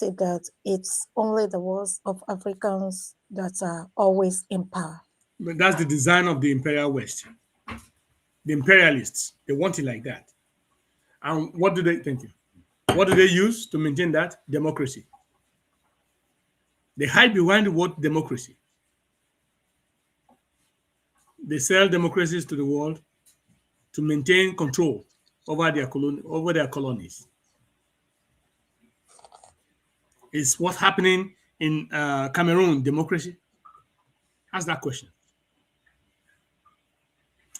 it that it's only the worst of Africans that are always in power? But that's the design of the Imperial West. The imperialists, they want it like that. And what do they think? What do they use to maintain that? Democracy. They hide behind the word democracy. They sell democracies to the world to maintain control over their colonies. Is what's happening in Cameroon democracy? Ask that question.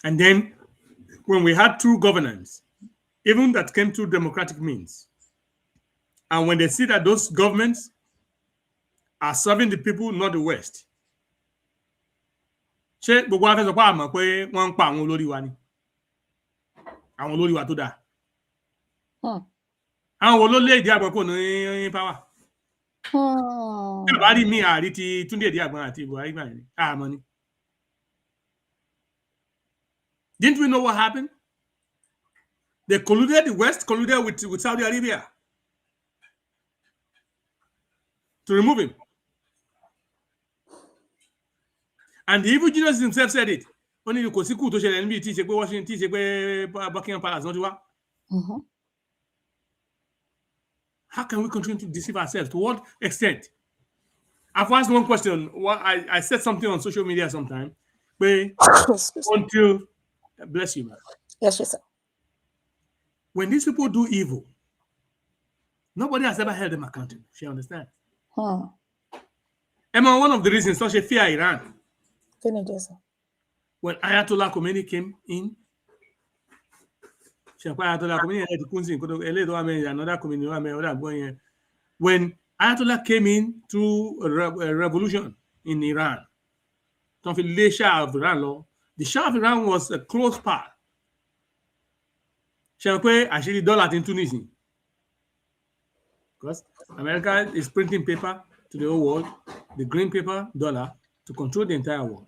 And then when we had true governance, even that came through democratic means, and when they see that those governments are serving the people, not the West, ṣé gbogbo wa fẹ́ sọ pé àmọ́ pé wọ́n ń pa àwọn olórí wa ni? Àwọn olórí wa tó dáa. Àwọn olórí èdè àgbọ̀pọ̀ ní power. Bàbá rí mi àrí ti Túndé èdè àgbọ̀n àti Buhari gbà ní àmọ́ ni. Didn't we know what happened? They colluded, the West colluded with Saudi Arabia to remove him. And the evil genius himself said it. Only you could see to share NB, teach Washington, teach Buckingham Palace, not you. How can we continue to deceive ourselves? To what extent? I've asked one question. I said something on social media sometime. But until, bless you, man. Yes, sir. When these people do evil, nobody has ever held them accountable. She understands. Emma, one of the reasons such a fear Iran. When Ayatollah Khomeini came in, when Ayatollah came in through a revolution in Iran. The Shah of Iran law. The Shah of Iran was a close pal. Actually, dollar in Tunisia. Because America is printing paper to the whole world, the green paper, dollar, to control the entire world.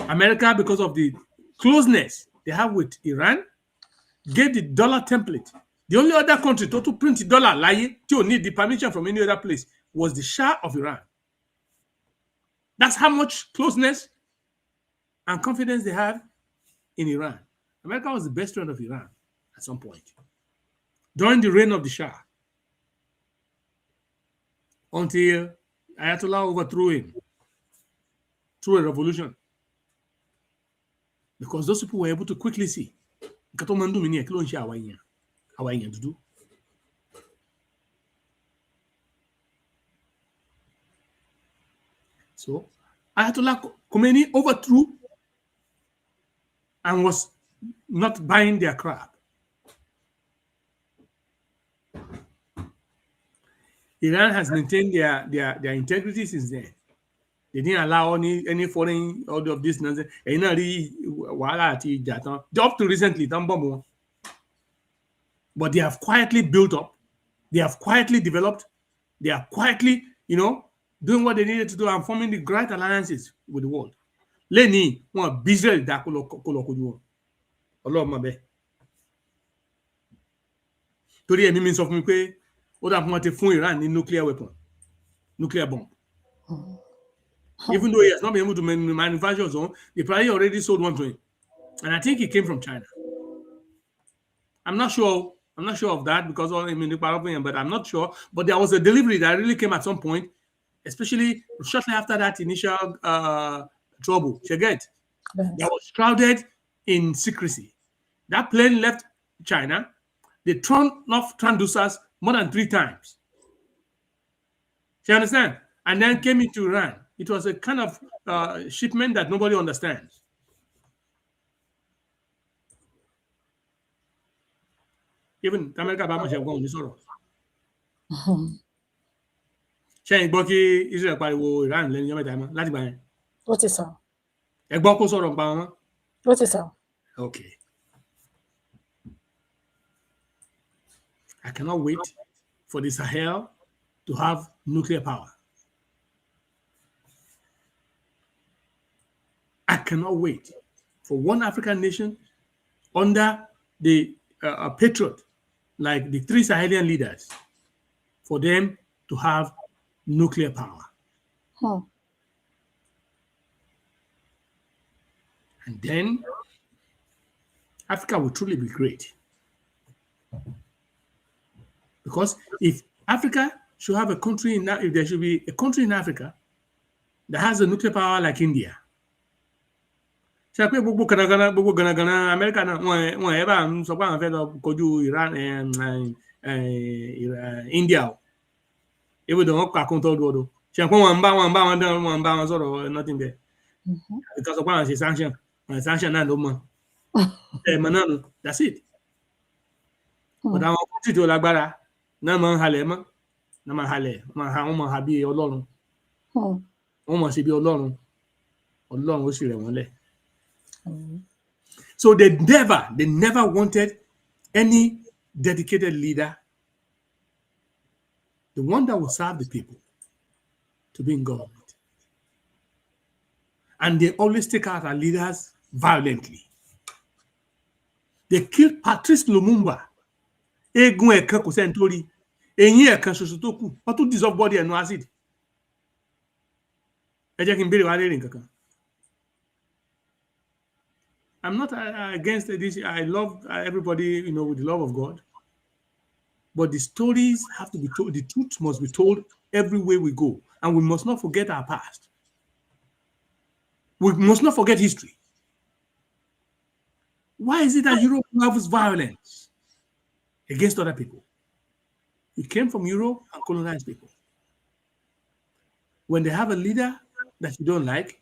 America, because of the closeness they have with Iran, gave the dollar template. The only other country to print the dollar to need the permission from any other place was the Shah of Iran. That's how much closeness and confidence they have in Iran. America was the best friend of Iran at some point during the reign of the Shah, until Ayatollah overthrew him through a revolution. Because those people were able to quickly see. So Ayatollah Khomeini overthrew and was not buying their crap. Iran has maintained their integrity since then. They didn't allow any foreign order of this nonsense. Up to recently, but they have quietly built up. They have quietly developed. They are quietly, doing what they needed to do and forming the great alliances with the world. Leni, one Israel da kolo. Allah mabe. Torí ẹ̀mí mi sọ fún mi pé ó dà fún wọn ti fún Iran ní nuclear weapon, nuclear bomb. Even though he has not been able to manufacture his own, they probably already sold one to him. And I think he came from China. I'm not sure of that because but I'm not sure. But there was a delivery that really came at some point, especially shortly after that initial trouble. That was shrouded in secrecy. That plane left China. They turned off transducers more than 3 times. You understand? And then came into Iran. It was a kind of shipment that nobody understands. Even America have gone this sort of. Ṣé gbọ́ kí Israel pariwo Iran lẹ́nu ọjọ́ mẹ́ta láti gbà yẹn? Ó ti sọ. Ẹ gbọ́ kó sọ̀rọ̀ pa wọn? Ó ti sọ. Okay. I cannot wait for the Sahel to have nuclear power. I cannot wait for one African nation under the patriot, like the 3 Sahelian leaders, for them to have nuclear power. And then Africa will truly be great. Because if Africa should have a country if there should be a country in Africa that has a nuclear power like India. Ṣé pé gbogbo gana America náà wọ́n ẹ bá ń sọ pé àwọn fẹ́ lọ kojú Iran India o. Even though wọ́n kọ àkóńtọ́ ọdún ṣe pé wọ́n ń bá wọn sọ̀rọ̀ nothing there. Because of wọ́n ṣe sanction náà ló mọ̀. Ẹ̀mọ̀ náà nù, that's it. But àwọn country tó lágbára náà máa ń halẹ̀ mọ́, náà máa halẹ̀, wọ́n máa ha bí Ọlọ́run. Wọ́n máa ṣe bí Ọlọ́run ó sì rẹ̀ wọ́n lẹ̀. So they never wanted any dedicated leader, the one that will serve the people, to be in government. And they always take out our leaders violently. They killed Patrice Lumumba. Egun ẹ̀kan kò sẹ́ni tó rí. Eyín ẹ̀kan ṣoṣo tó kù. Wọ́n tún dissolve body ẹnu acid. Ẹ jẹ́ kí n béèrè wá léèrè nǹkan kan. I'm not against this. I love everybody, with the love of God. But the stories have to be told. The truth must be told every way we go. And we must not forget our past. We must not forget history. Why is it that Europe loves violence against other people? It came from Europe and colonized people. When they have a leader that you don't like,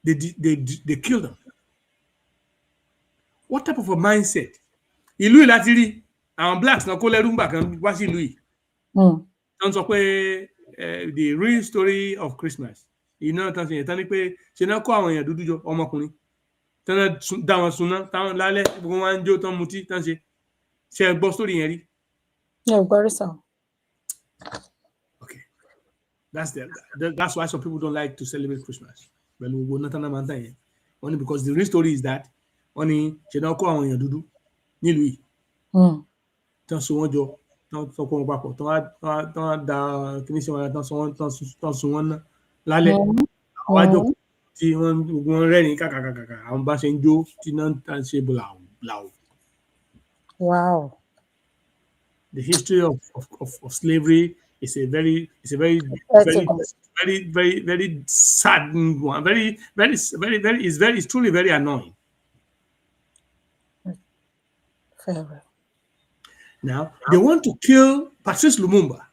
they kill them. What type of a mindset? Ìlú ìlàtìrí àwọn blacks náà kó lẹ́rú ńgbà kan wá sí ìlú yìí. Tán sọ pé the real story of Christmas. Iná tán ṣe yẹn tán ní pé ṣe náà kó àwọn èèyàn dúdú jọ ọmọkùnrin. Tán dá wọn sunná táwọn lálẹ́ gbogbo wọn ń jó tán mutí tán ṣe. Ṣé ẹ gbọ́ story yẹn rí? No, very so. Okay. That's why some people don't like to celebrate Christmas. Pẹ̀lú gbogbo Nathan Amanta yẹn. Only because the real story is that wọ́n ní ṣe náà kó àwọn èèyàn dúdú nílùú yìí. Tán so wọ́n jọ. Tán sọ pé wọn papọ̀ tán da kíní sí wọn tán sun wọn ná lálẹ́ àwọn àjọ tí wọ́n rẹ́rìn kàkàkàkà àwọn bá ṣe ń jó tí náà tán ṣe bùlàwò. Wow. The history of slavery is a very sad one. It's truly very annoying. Very. Now, they want to kill Patrice Lumumba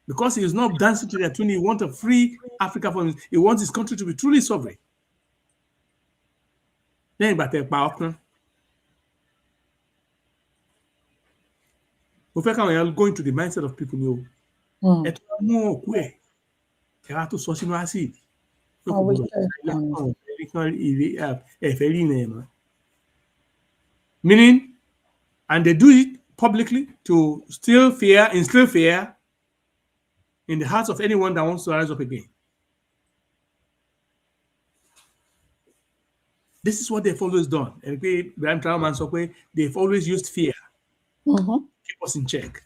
because he is not dancing to their tune. He wants a free Africa for him. He wants his country to be truly sovereign. Then, but they're powerful. We are going to the mindset of people new. It's more quick. They have to social acid. Meaning, and they do it publicly to instill fear in the hearts of anyone that wants to rise up again. This is what they've always done. And Brian Trautmann said they've always used fear. Keep us in check.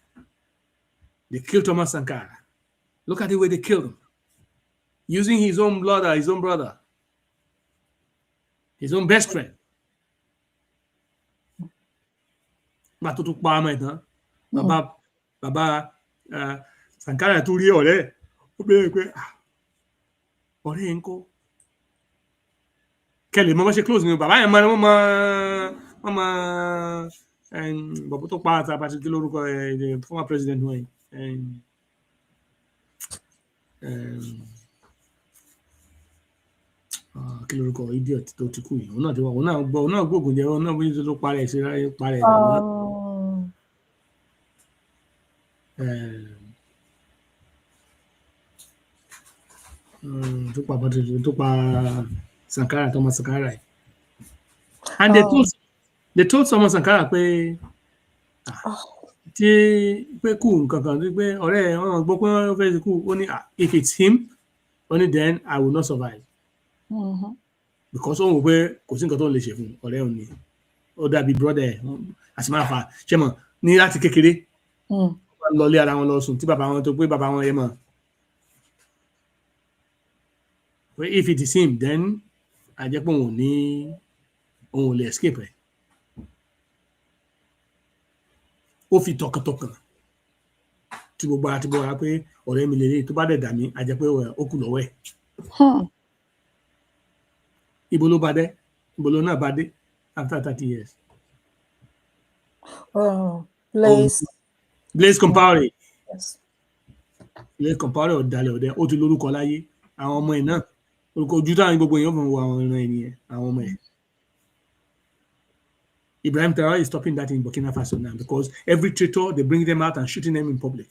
They killed Thomas Sankara. Look at the way they killed him. Using his own brother, his own best friend. Matutuk pa maintenant. Baba Sankara tout rí ọ̀rẹ́. Ó bẹ̀rẹ̀ pé ọ̀rẹ́ ńkọ́. Kẹ́lẹ̀ mọ́ bá ṣe close ni bàbá yẹn mama bàbá tó pa àtàbà tí lórúkọ the former president wọ̀nyí. Kí lórúkọ idiot tó ti kú yìí. Òun náà gbógun jẹ́ òun náà bí tó parẹ́ sí parẹ́ tó pa Sankara, Thomas Sankara. And they told Thomas Sankara pé tí pé kú nǹkan kan pé ọ̀rẹ́ wọn gbọ́ pé wọ́n fẹ́ kú ó ní if it's him only then I will not survive. Because ó wò pé kò sí nǹkan tó lè ṣe fún ọ̀rẹ́ òun ni ó dàbí brother àti máa fà ṣe mọ̀ ní láti kékeré lọ lé ara wọn lọ sùn tí bàbá wọn tó pé bàbá wọn yẹ mọ̀ pé if it is him then àjẹpọ̀ òun ò lè escape ẹ̀. Ó fi tọkàntọkàn tí gbogbo àti bọ́ra pé ọ̀rẹ́ mi lélẹ̀ tó bá dẹ̀ dà mí àjẹpẹ́ ó kù lọ́wọ́ ẹ̀. Ibo ló bá dé ibo ló náà bá dé after 30 years. Blaise Compaoré. Blaise Compaoré ọ̀dàlẹ̀ ọ̀dẹ ó ti lórúkọ láyé àwọn ọmọ ẹ̀ náà orúkọ ojú táwọn gbogbo èèyàn fún àwọn ìran ènìyàn àwọn ọmọ ẹ̀. Ibrahim Traoré is stopping that in Burkina Faso now because every traitor they bring them out and shooting them in public.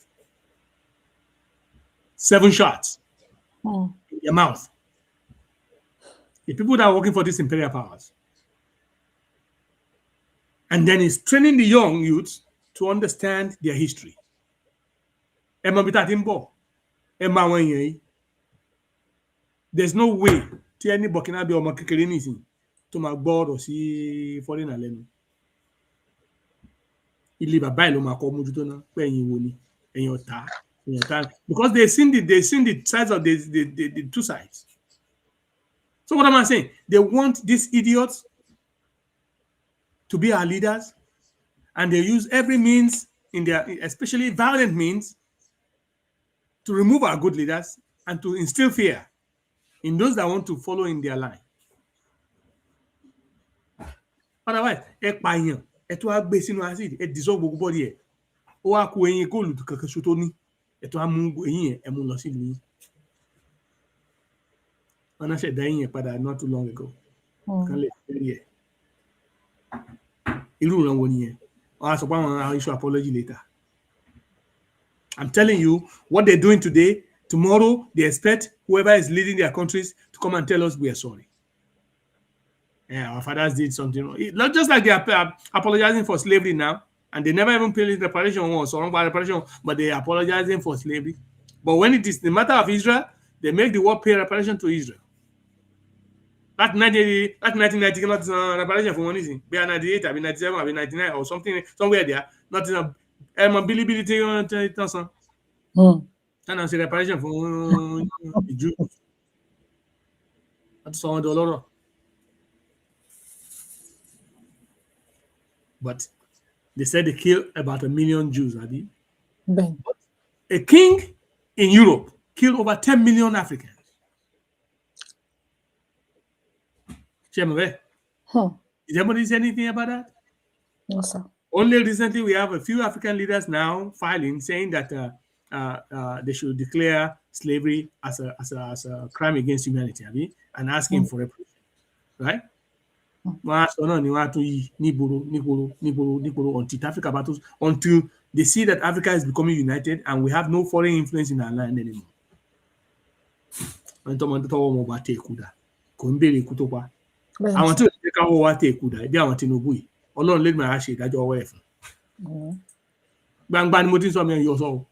7 shots in their mouth. The people that are working for these imperial powers. And then he's training the young youths to understand their history. There's no way to any Burkina Faso or kékeré nísìn tó máa gbọ́ ọ̀rọ̀ sí foreigner lẹ́nu. Ilé bàbá ẹ̀ ló máa kọ́ mójútó náà pé ẹ̀yin wo ni ẹ̀yin ọ̀tá because they've seen the sides of the two sides. So what am I saying? They want these idiots to be our leaders, and they use every means in their, especially violent means, to remove our good leaders and to instill fear in those that want to follow in their line. Otherwise, pààyàn tó wá gbé sínú acid dissolve gbogbo body ẹ̀ ó wá kó eyín góòlù kankan ṣo tó ní tó wá mú eyín ẹ̀ mú lọ sí ìlú yín. Wọ́n náà ṣẹ̀dá eyín ẹ̀ padà not too long ago. Kan lè fẹ́rí ẹ̀. Irú ìran wo nìyẹn? Wọ́n á sọ pé àwọn issue apology later. I'm telling you, what they're doing today, tomorrow, they expect whoever is leading their countries to come and tell us we are sorry. Yeah, our fathers did something wrong. Not just like they are apologizing for slavery now, and they never even paid reparation once or reparation, but they are apologizing for slavery. But when it is the matter of Israel, they make the world pay reparation to Israel. That 1990 not reparation for one reason. Be 98, I mean 97, I mean 99 or something somewhere there. Not in a ability and say reparation for the Jews. That's all the lot. But they said they killed about 1 million Jews, Adi. A king in Europe killed over 10 million Africans. Did anybody say anything about that? No, sir. Only recently we have a few African leaders now filing saying that they should declare slavery as a crime against humanity, Abi, and asking for reparation, right? Until they see that Africa is becoming united and we have no foreign influence in our land anymore. Àwọn tí ò ní jẹ́ káwọ́ wá tẹ̀ kúdà bí àwọn Tinubu yìí Ọlọ́run lè máa ṣe ìdájọ́ ọwọ́ ẹ̀ fún. Gbangba ni mo ti ń sọ mi ẹ̀yọ́ sọ.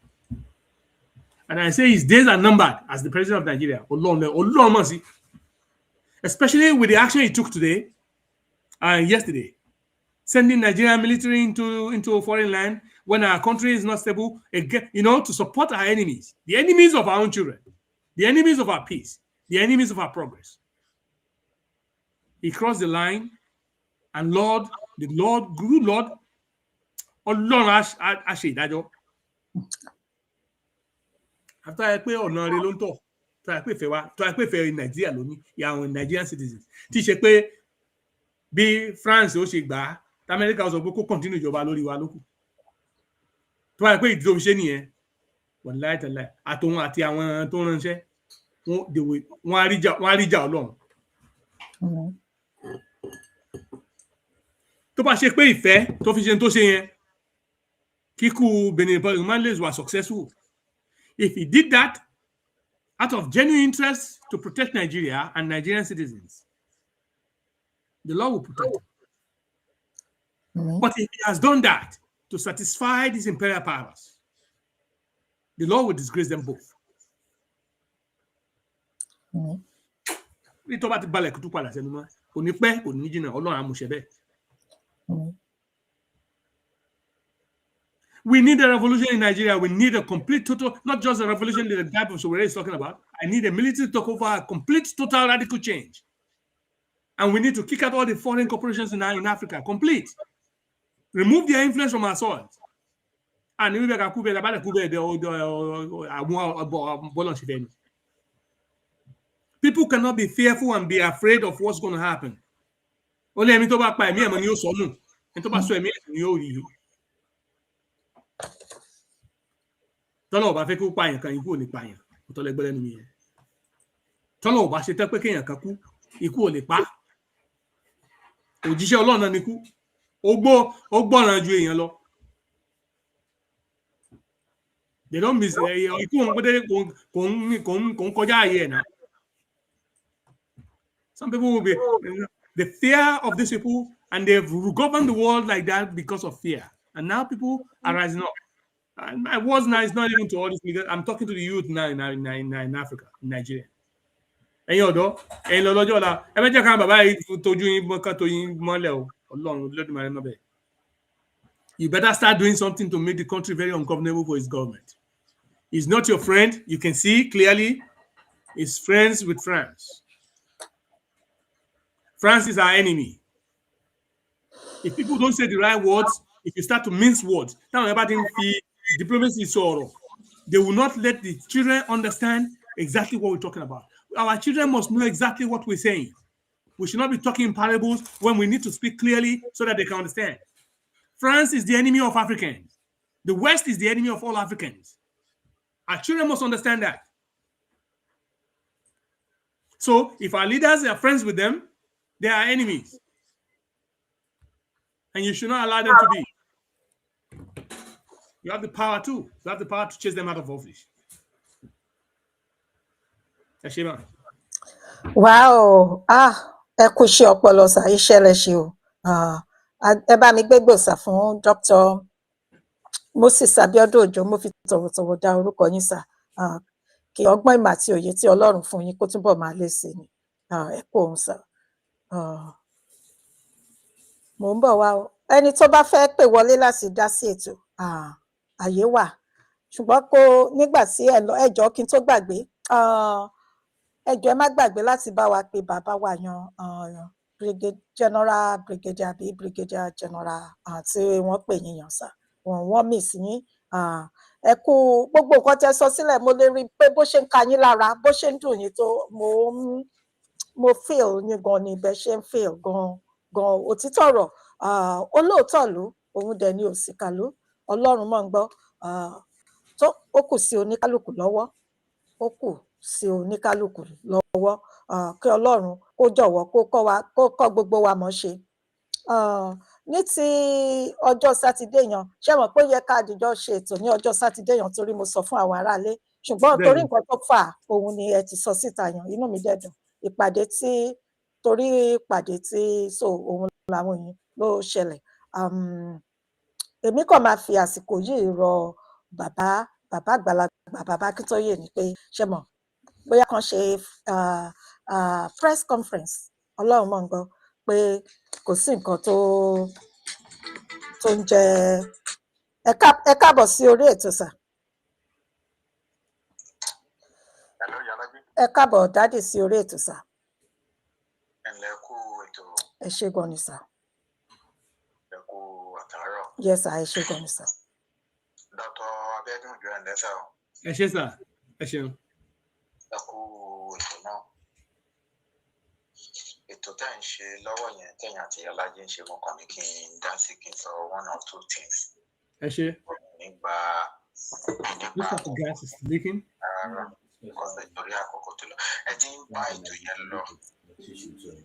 And I say his days are numbered as the president of Nigeria. Ọlọ́run mọ̀ sí. Especially with the action he took today and yesterday, sending Nigerian military into a foreign land when our country is not stable, again, to support our enemies, the enemies of our own children, the enemies of our peace, the enemies of our progress. He crossed the line, and good Lord, Ọlọ́run á ṣe ìdájọ́. After I pay ọ̀nà rẹ̀ ló ń tọ̀, tó I pay fẹ́ Nàìjíríà lónìí, àwọn Nigerian citizens. Tí ṣe pé bí France ó ṣe gbà á, tí Amẹ́ríkà ó sọ pé kó continue ìjọba lórí wa lókù. Tó I pé ìdílé òṣìṣẹ́ nìyẹn, wàláhì tàláhì, àtòun àti àwọn tó ránṣẹ́, wọ́n á rí jà Ọlọ́run. Tó bá ṣe pé ìfẹ́ tó fi ṣe tó ṣe yẹn, kíkú Benin Republic was successful. If he did that out of genuine interest to protect Nigeria and Nigerian citizens, the law will protect him. But if he has done that to satisfy these imperial powers, the law will disgrace them both. We need a revolution in Nigeria. We need a complete, total, not just a revolution that the type of Sowore is talking about. I need a military to take over, a complete, total, radical change. And we need to kick out all the foreign corporations in Africa. Complete. Remove their influence from our soil. And people cannot be fearful and be afraid of what's going to happen. Only ẹ̀mí tó bá pa ẹ̀mí ẹ̀mọ́ ni yóò sọnù. Ẹni tó bá sọ ẹ̀mí ẹ̀mọ́ ni yóò rí. Tọ́lọ̀ ò bá fẹ́ kí ó pààyàn kan, ikú ò lè pààyàn. Ó tọ́lẹ̀ gbẹ́lẹ́ nínú yẹn. Tọ́lọ̀ ò bá ṣe tẹ́ pé kéèyàn kan kú, ikú ò lè pa. Òjíṣẹ́ Ọlọ́run náà ni kú. Ó gbọ́ràn ju èèyàn lọ. They don't miss ikú òun pété kò ń kọjá ààyè ẹ̀ náà. Some people will be the fear of these people, and they've governed the world like that because of fear. And now people are rising up. And my words now is not even to all these niggas. I'm talking to the youth now in Africa, in Nigeria. You better start doing something to make the country very ungovernable for its government. He's not your friend. You can see clearly he's friends with France. France is our enemy. If people don't say the right words, if you start to mince words, diplomacy is so they will not let the children understand exactly what we're talking about. Our children must know exactly what we're saying. We should not be talking in parables when we need to speak clearly so that they can understand. France is the enemy of Africans. The West is the enemy of all Africans. Our children must understand that. So if our leaders are friends with them, they are enemies. And you should not allow them to be. You have the power too. You have the power to chase them out of office. Wow. Ẹ kú iṣẹ́ ọpọlọ sà, iṣẹ́ lẹ ṣe o. Ẹ bá mi gbégbò sà fún Dr. Moses Abiodun Ojo, mo fi tọ̀wọ̀tọ̀wọ̀ dá orúkọ yín sà. Kí ọgbọ́n ìmọ̀ àti òye tí Ọlọ́run fún yín kó túbọ̀ máa lé sí ni. Ẹ kú òun sà. Mò ń bọ̀ wá o. Ẹni tó bá fẹ́ pè wọlé láti dá sí ètò, àyè wà. Ṣùgbọ́n nígbà tí ẹ jọ̀ọ́ kí n tó gbàgbé, ẹ jọ̀ọ́ ẹ má gbàgbé láti bá wa pe bàbá wa yan General Brigadier àbí Brigadier General tí wọ́n pè yín yàn sà. Wọ́n mì sí yín. Ẹ kú gbogbo nǹkan tẹ́ sọ sílẹ̀, mo lè rí pé bó ṣe ń ka yín lára, bó ṣe ń dùn yín tó, mo feel yín gan ni bẹ́ẹ̀ ṣe ń feel gan òtítọ́ ọ̀rọ̀. Olóòótọ́ ló, òun dẹ̀ ni òṣìkà ló, Ọlọ́run mọ̀ ń gbọ́. Tó ó kù sí oníkálùkù lọ́wọ́, ó kù sí oníkálùkù lọ́wọ́. Kí Ọlọ́run kó jọ̀wọ́ kó kọ́ gbogbo wa mọ̀ ṣe. Ní ti ọjọ́ sátidé yẹn, ṣé mọ̀ pé ó yẹ ká dìjọ ṣe ètò ní ọjọ́ sátidé yẹn torí mo sọ fún àwọn aráalé, ṣùgbọ́n torí nǹkan tó fà òun ni ẹ ti sọ síta yẹn, inú mi dẹ̀ dùn. Ìpàdé tí so òun làwọn yìí ló ṣẹlẹ̀. Èmi kàn máa fi àsìkò yìí rọ bàbá àgbàlagbà, bàbá Akíntóyè ni pé ṣé mọ̀ bóyá kan ṣe press conference, Ọlọ́run mọ̀ ń gbọ́, pé kò sí nǹkan tó ń jẹ́. Ẹ káàbọ̀ sí orí ètò sà. Ẹ káàbọ̀ dádì sí orí ètò sà. Ẹ̀lẹ́ kú ètò. Ẹ ṣé gan ni sà. Ẹ kú àtàárọ̀. Yes sà, ẹ ṣé gan ni sà. Dr. Abiodun Ojo ẹ̀ lẹ́sà o. Ẹ ṣé sà, ẹ ṣeun. Ẹ kú ètò náà. Ètò tẹ́ ń ṣe lọ́wọ́ yẹn tẹ̀yìn àti Ọlájí ń ṣe kankan ní kí n dá sí kí n sọ one or two things. Ẹ ṣé. Nígbà rárá because ìtorí àkókò tó lọ. Ẹ ti ń bá ètò yẹn lọ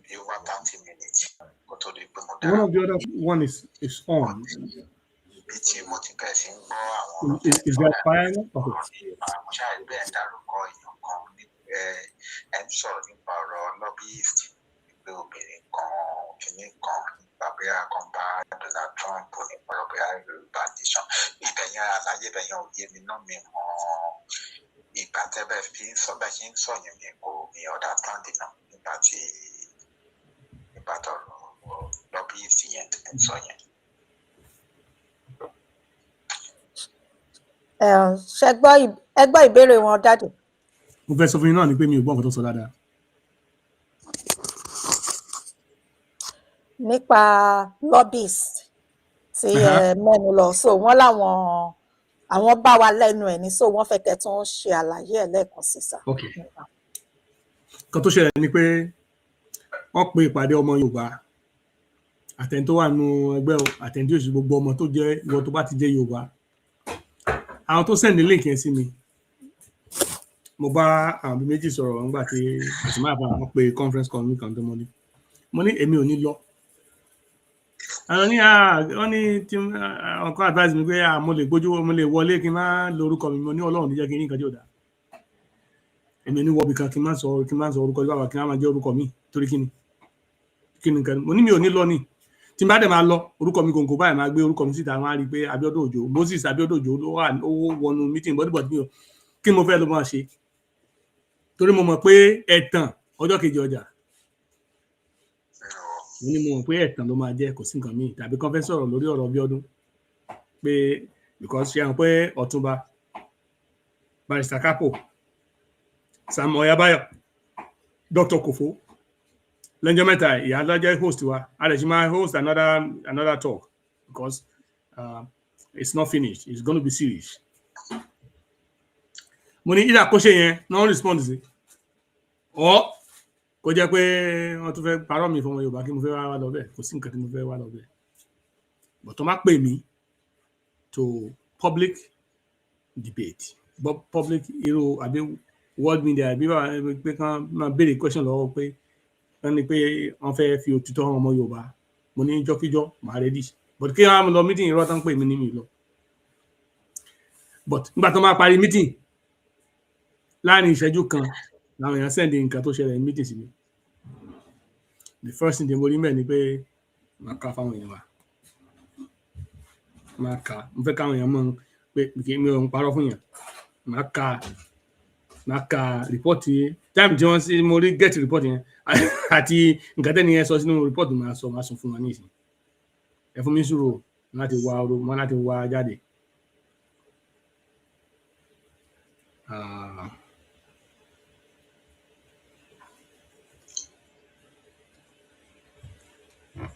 bí over 30 minutes kó tó di pé mo dá. One of the other one is on. Bí tí mo ti bẹ̀rẹ̀ sí ń gbọ́ àwọn Is that fire? Mo ṣáà rí bẹ́ẹ̀ dárúkọ èèyàn kan ẹ ń sọ̀rọ̀ nípa ọ̀rọ̀ lobbyist pé obìnrin kan kìíní kan nípa bí a kan bá Donald Trump nípa ọ̀rọ̀ bí a Yorùbá nation. Ìbẹ̀yẹn àlàyé bẹ̀yẹn òye mi náà mi mọ̀ ìgbà tẹ́bẹ̀ fi ń sọ bẹ́ẹ̀ ṣe ń sọ yẹn mi kò ní ọ̀dà tàǹdì náà nígbà tọ̀rọ̀ lobbyist yẹn ń sọ yẹn. Ṣé ẹ gbọ́ ìbéèrè wọn dáàdì? Mo fẹ́ sọ fún yín náà ni pé mi ò gbọ́ nǹkan tó sọ dáadáa. Nípa lobbyist tí mẹ́nu lọ, so wọ́n àwọn bá wa lẹ́nu ẹ̀ ní, so wọ́n fẹ́ kẹ́ tún ṣe àlàyé ẹ̀ lẹ́ẹ̀kan sí sà. Okay. Nǹkan tó ṣẹlẹ̀ ni pé wọ́n pe ìpàdé ọmọ Yorùbá, àtẹni tó wà nínú ẹgbẹ́ àtẹni tí ó sì gbogbo ọmọ tó jẹ́ ìwọ tó bá ti jẹ́ Yorùbá. Àwọn tó send link yẹn sí mi, mo bá àwọn bíi méjì sọ̀rọ̀ nígbà tí àti máa bá wọn pe conference call mi kan tó mọ́ ní. Mo ní èmi ò ní lọ. Àwọn ní wọ́n ní tí àwọn kan advise mi pé mo lè wọlé kí n má lo orúkọ mi. Mo ní Ọlọ́run ní jẹ́ kí n ní nǹkan tí ò dáa. Èmi ní wọ́ọ̀bì kan kí n má sọ orúkọ tí bàbá kí n má jẹ́ orúkọ mi torí kí ni nǹkan. Mo ní mi ò ní lọ ni. Tí n bá dẹ̀ máa lọ orúkọ mi gòǹgò báyìí máa gbé orúkọ mi síta, wọ́n á rí i pé Abiodun Ojo, Moses Abiodun Ojo ló wọnú meeting bọ́dìbọ̀dì mi ò kí mo fẹ́ ló máa ṣe torí mo mọ̀ pé ẹ̀tàn ọjọ́ kejì ọjà. Mo ní mo mọ̀ pé ẹ̀tàn ló máa jẹ́, kò sí nǹkan míì tàbí kan fẹ́ sọ̀rọ̀ lórí ọ̀rọ̀ Abiodun pé because ṣe hàn pé Ọ̀túnba Barrister Capo Sam Oyabayo Dr. Kofo lẹ́jọ́ mẹ́ta ìyá lọ́jọ́ host wa Alejima host another talk because it's not finished, it's going to be serious. Mo ní ìdá kó ṣe yẹn no respond sí ọ kó jẹ́ pé wọ́n tún fẹ́ parọ́ mi fún ọmọ Yorùbá kí mo fẹ́ wá lọ bẹ́ẹ̀, kò sí nǹkan tí mo fẹ́ wá lọ bẹ́ẹ̀. But tó má pè mí to public debate, public irú àbí world media àbí pé kán máa béèrè question lọ́wọ́ pé wọ́n ní pé wọ́n fẹ́ fi òtítọ́ hàn ọmọ Yorùbá. Mo ní jọ́kíjọ́ màá ready, but kí wọ́n á lọ meeting irọ́ tán pè mí ní mi lọ. but nígbà tó máa parí meeting láàrin ìṣẹ́jú kan làwọn èèyàn send nǹkan tó ṣẹlẹ̀ ní meeting sí mi. The first thing mo rí mẹ́ ni pé máa kà fáwọn èèyàn wa, máa kà, mo fẹ́ káwọn èèyàn mọ̀ pé mi ò ń parọ́ fún yàn, máa kà report yẹn time tí wọ́n sí mo rí get report yẹn àti nǹkan tẹ́ni yẹn sọ sínú report máa sọ fún wọn ní ìsìn. Ẹ fún mi sùúrù láti wá jáde.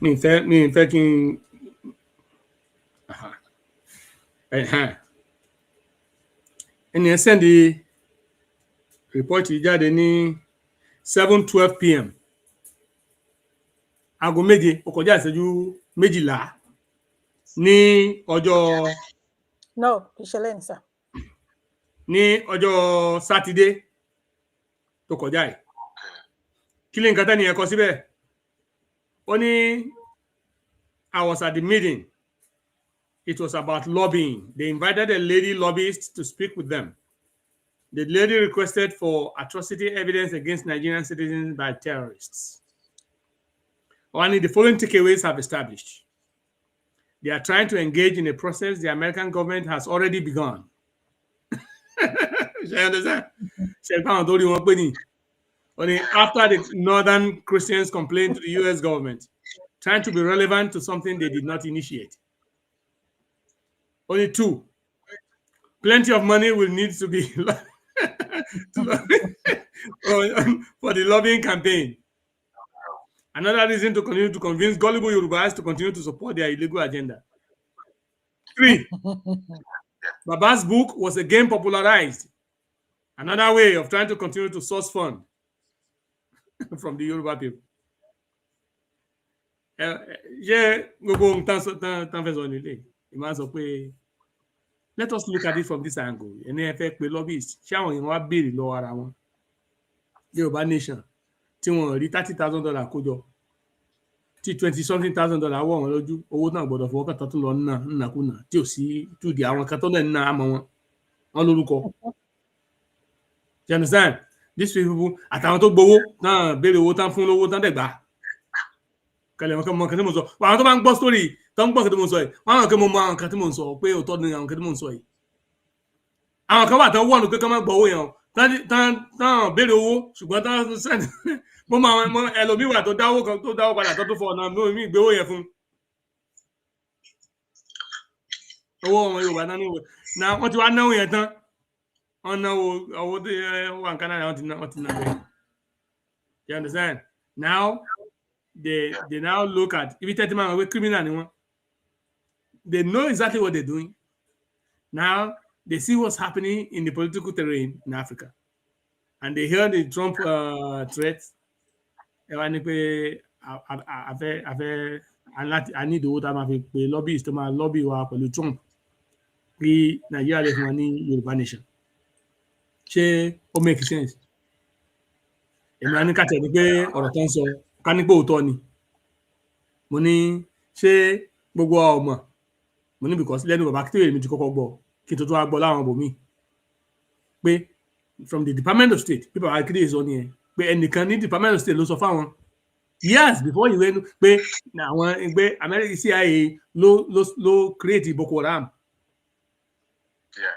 Mi fẹ́ kí n ẹni ẹ send report yìí jáde ní 7:12 p.m. aago 7 ó kọjá ìṣẹ́jú 12 ní ọjọ́ no ìṣẹ̀lẹ̀ ní sà ní ọjọ́ sátidé tó kọjá yìí. Kí lè nǹkan tẹ́ni ẹ kọ síbẹ̀? Ó ní I was at the meeting. It was about lobbying. They invited a lady lobbyist to speak with them. The lady requested for atrocity evidence against Nigerian citizens by terrorists. Only the following takeaways have established. They are trying to engage in a process the American government has already begun. You understand? Only after the Northern Christians complained to the US government, trying to be relevant to something they did not initiate. Only 2. Plenty of money will need to be for the lobbying campaign. Another reason to continue to convince gullible Yorubas to continue to support their illegal agenda. 3. Baba's book was again popularized. Another way of trying to continue to source funds from the Yoruba people. Let us look at it from this angle. Ẹni ẹ fẹ́ pe lobbyist, ṣé àwọn èèyàn wá béèrè lọ́wọ́ ara wọn? Yorùbá nation tí wọ́n rí $30,000 kójọ, tí $20-something thousand wọ̀ wọ́n lójú, owó náà gbọ́dọ̀ fọwọ́ kàtà tó lọ nàkúnà tí ò sí túdì àwọn kan tó náà ń ná àmọ́ wọn lórúkọ. You understand? These people àtàwọn tó gbowó náà béèrè owó tán fún lówó tán dẹ̀gbà. Kẹlẹ̀ wọn kẹ́ mọ nǹkan tí mo sọ. Àwọn tó bá ń gbọ́ story tó ń gbọ́ nǹkan tí mo sọ yìí, wọ́n á kẹ́ mo mọ àwọn nǹkan tí mo sọ pé òótọ́ ni àwọn nǹkan tí mo sọ yìí. Àwọn kan wà tán wọ̀nù pé kán má gbọ́ owó yẹn o. Tán béèrè owó ṣùgbọ́n tán sẹ́ni mo mọ ẹlòmíì wà tó dáwó padà tó fọ ọ̀nà mi ìgbé owó yẹn fún. Owó ọmọ Yorùbá náà níwò. Náà wọ́n ti wá náwó yẹn tán. Wọ́n náwó owó tó wà nǹkan náà wọ́n ti ná bẹ́ẹ̀. You understand? Now they now look at if you man we criminal ni wọ́n. They know exactly what they're doing. Now they see what's happening in the political terrain in Africa, and they hear the Trump threats. I need the water ma fi pe lobbyist to ma lobby wa pẹ̀lú Trump kí Nigeria lè fún wa ní Yorùbá nation. Ṣé ó make sense? Èmi á ní ká tẹ̀ ní pé ọ̀rọ̀ tó ń sọ ká ní pé òótọ́ ni. Mo ní ṣé gbogbo ọmọ mo ní because lẹ́nu bàbá Akíntóyè mi ti kọ́kọ́ gbọ́ kí tó wá gbọ́ láwọn bòmí pé from the Department of State people are Akíntóyè sọ nìyẹn pé ẹnìkan ní Department of State ló sọ fáwọn years before ìwé nu pé àwọn ẹgbẹ́ American CIA ló create Boko Haram. Yeah.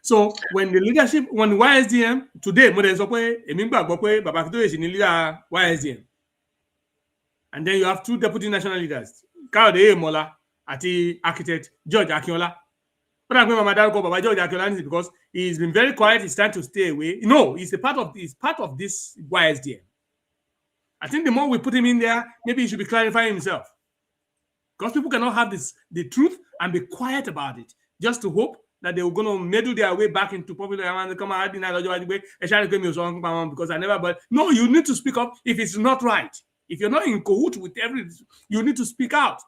So when the leadership, when YSDM today, mo dẹ̀ sọ pé èmi gbàgbọ́ pé bàbá Akíntóyè sì ní leader YSDM, and then you have 2 deputy national leaders, Káyọ̀dé Èmọ́lá àti architect George Akínọlá. But I'm going to dárúkọ bàbá George Akínọlá because he's been very quiet. He's trying to stay away. No, he's part of this YSDM. I think the more we put him in there, maybe he should be clarifying himself, because people cannot have the truth and be quiet about it just to hope that they were going to meddle their way back into popular and come out because I never. But no, you need to speak up if it's not right. If you're not in cahoots with you need to speak out.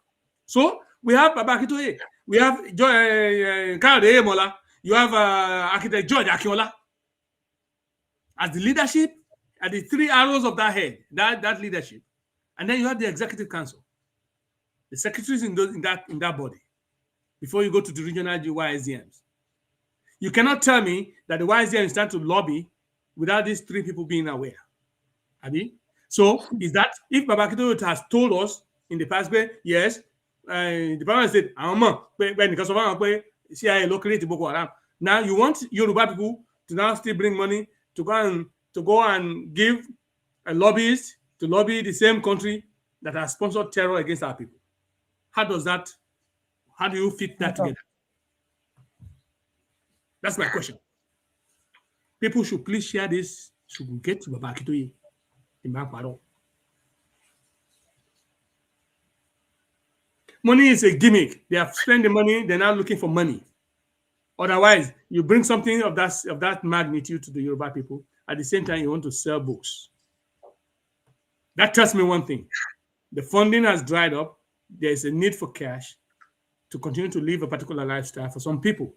So we have Baba Akíntóyè, we have Káyọ̀dé Èmọ́lá, you have architect George Akínọlá as the leadership, at the 3 arrows of that head, that leadership, and then you have the executive council, the secretaries in that body, before you go to the regional YSDMs. You cannot tell me that the YSDM is trying to lobby without these 3 people being aware. Abi? So is that if Babakito has told us in the past, yes, the Department of State, when CIA locate Boko Haram. Now you want Yoruba people to now still bring money to go and give a lobbyist to lobby the same country that has sponsored terror against our people. How do you fit that together? That's my question. People should please share this. Should get to Babakito in Bankparo. Money is a gimmick. They have spent the money, they're now looking for money. Otherwise, you bring something of that magnitude to the Yoruba people, at the same time you want to sell books. That tells me one thing. The funding has dried up. There is a need for cash to continue to live a particular lifestyle for some people.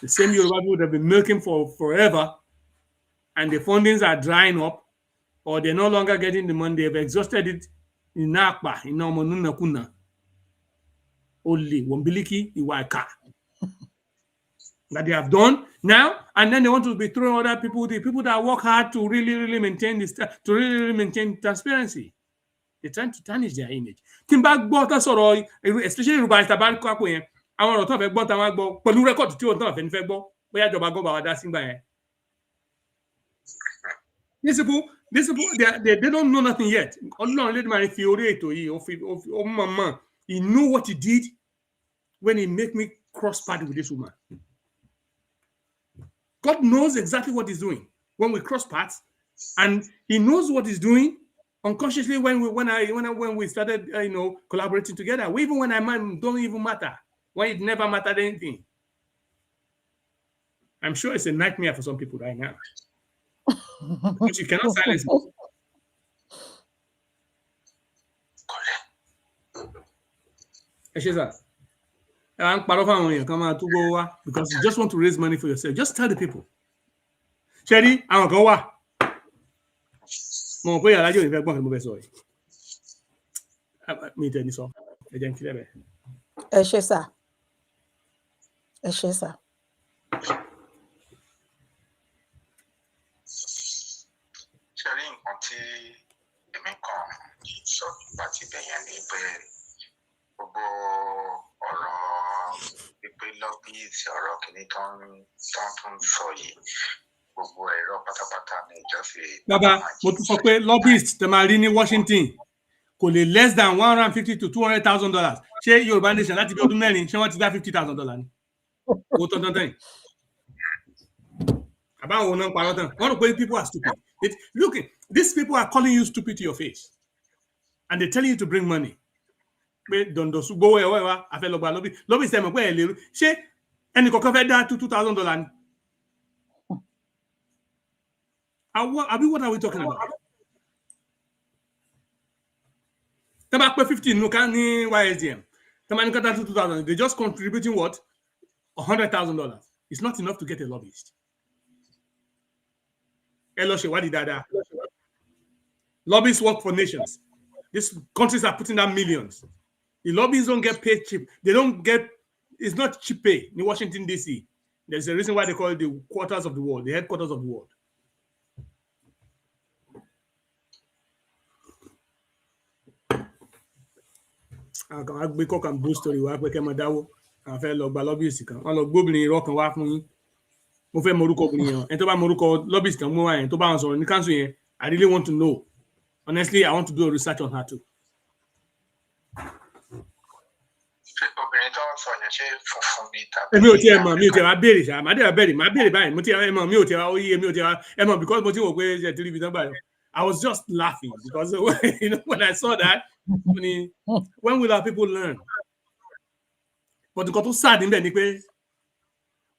The same Yoruba people that have been milking for forever, and the fundings are drying up, or they're no longer getting the money. They've exhausted it in Nakba, in Nomonunakuna. Only Wombiliki, Iwaika. That they have done now, and then they want to be throwing other people, the people that work hard to really maintain this, to really maintain transparency. They're trying to tarnish their image. Timba gbota sọ̀rọ̀, especially Yoruba Tabari Kwapo yẹn, àwọn ọ̀rọ̀ tó fẹ́ gbọ́ táwọn gbọ́ pẹ̀lú record tí wọ́n tó fẹ́ fẹ́ gbọ́, bóyá ìjọba gbọ́ bá wa dá sí gbà yẹn. These people, they don't know nothing yet. Ọlọ́run lè máa fi orí ètò yìí, he knew what he did when he make me cross party with this woman. God knows exactly what he's doing when we cross paths, and he knows what he's doing unconsciously when we started, collaborating together. Even when I don't even matter, when it never mattered anything. I'm sure it's a nightmare for some people right now, but you cannot silence me. Because you just want to raise money for yourself. Just tell the people. Sherry, I'm going to go. Sherry, nǹkan tí èmi kàn sọ nípa ti bẹ̀yẹn ni pé gbogbo ọ̀rọ̀ pípé lọ́bíìsì ọ̀rọ̀ kìíní tó ń sọ yìí gbogbo ẹ̀rọ pátápátá ní ìjọsìn. Bàbá, mo tún sọ pé lobbyist tẹ máa rí ní Washington kò lè less than $150,000 to $200,000. Ṣé Yorùbá Nation láti bí ọdún mẹ́rin ṣé wọ́n ti dá $50,000 ni? Owó tán tán. Àbáwọn òun náà parọ́ tán. Wọ́n rò pé people are stupid. Look, these people are calling you stupid to your face, and they're telling you to bring money. Pé dọ̀ndọ̀sù gbówó ẹ̀wọ́ ẹ̀wá àfẹ́lọ́gba lobby sẹ́mi pé ẹ̀ lérò. Ṣé ẹnì kọ̀ọ̀kan fẹ́ dá $2,000 ni? What are we talking about? Tẹ́ bá pé 15 nù ká ní YSDM. Tẹ́ bá ní ká dá $2,000. They're just contributing what? $100,000. It's not enough to get a lobbyist. Lobbyists work for nations. These countries are putting down millions. The lobbyists don't get paid cheap. It's not cheap pay in Washington, D.C. There's a reason why they call it the quarters of the world, the headquarters of the world. I gbé cock and bull story wá pé kẹ́ máa dáwó. A fẹ́ lọ gba lobbyist kan. Wọ́n lọ gbóbìnrin irọ́ kan wá fún yín. Mo fẹ́ mọ orúkọ obìnrin yẹn. Ẹni tó bá mọ orúkọ lobbyist kan mú wá yẹn tó bá wọn sọ̀rọ̀ ní council yẹn. I really want to know. Honestly, I want to do a research on her too. Obìnrin tó ń sọ yẹn ṣe funfun ní tàbí. Mi ò tiẹ̀ mọ̀, mi ò tiẹ̀ wá béèrè ṣá. Màá béèrè báyìí. Mo tiẹ̀ wá mọ̀, mi ò tiẹ̀ wá oyè, mi ò tiẹ̀ wá ẹ mọ̀ because mo ti wò pé ṣe ti rí ibi tán báyìí. I was just laughing because when I saw that, when will our people learn? But nǹkan tó sad níbẹ̀ ni pé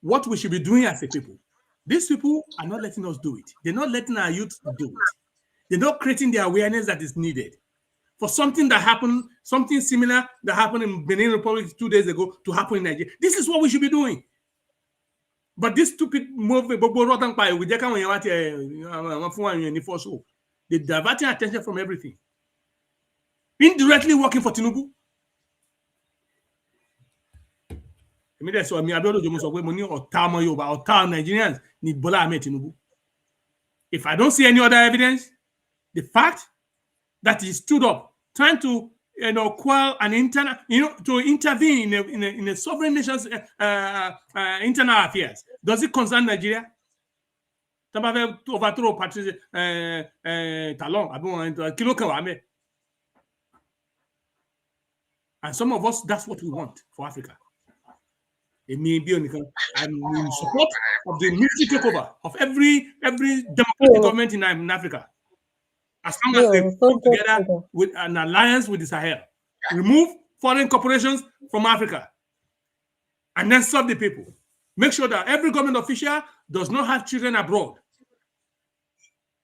what we should be doing as a people, these people are not letting us do it. They're not letting our youth do it. They're not creating the awareness that is needed for something that happened, something similar that happened in Benin Republic 2 days ago to happen in Nigeria. This is what we should be doing. But this stupid move, they're diverting attention from everything. Indirectly working for Tinubu. èmi dẹ̀ sọ mi Abíọ́dún Òjó mo sọ pé mo ní ọ̀tá ọmọ Yorùbá ọ̀tá Nigerians ní Bọ́lá Ahmed Tinubu. If I don't see any other evidence, the fact that he stood up trying to quell an internal, to intervene in a sovereign nation's internal affairs, does it concern Nigeria? Overthrow Patrice Talon, and some of us, that's what we want for Africa. I'm in support of the military takeover of every democratic government in Africa. As long as they come together with an alliance with the Sahel, remove foreign corporations from Africa, and then serve the people. Make sure that every government official does not have children abroad,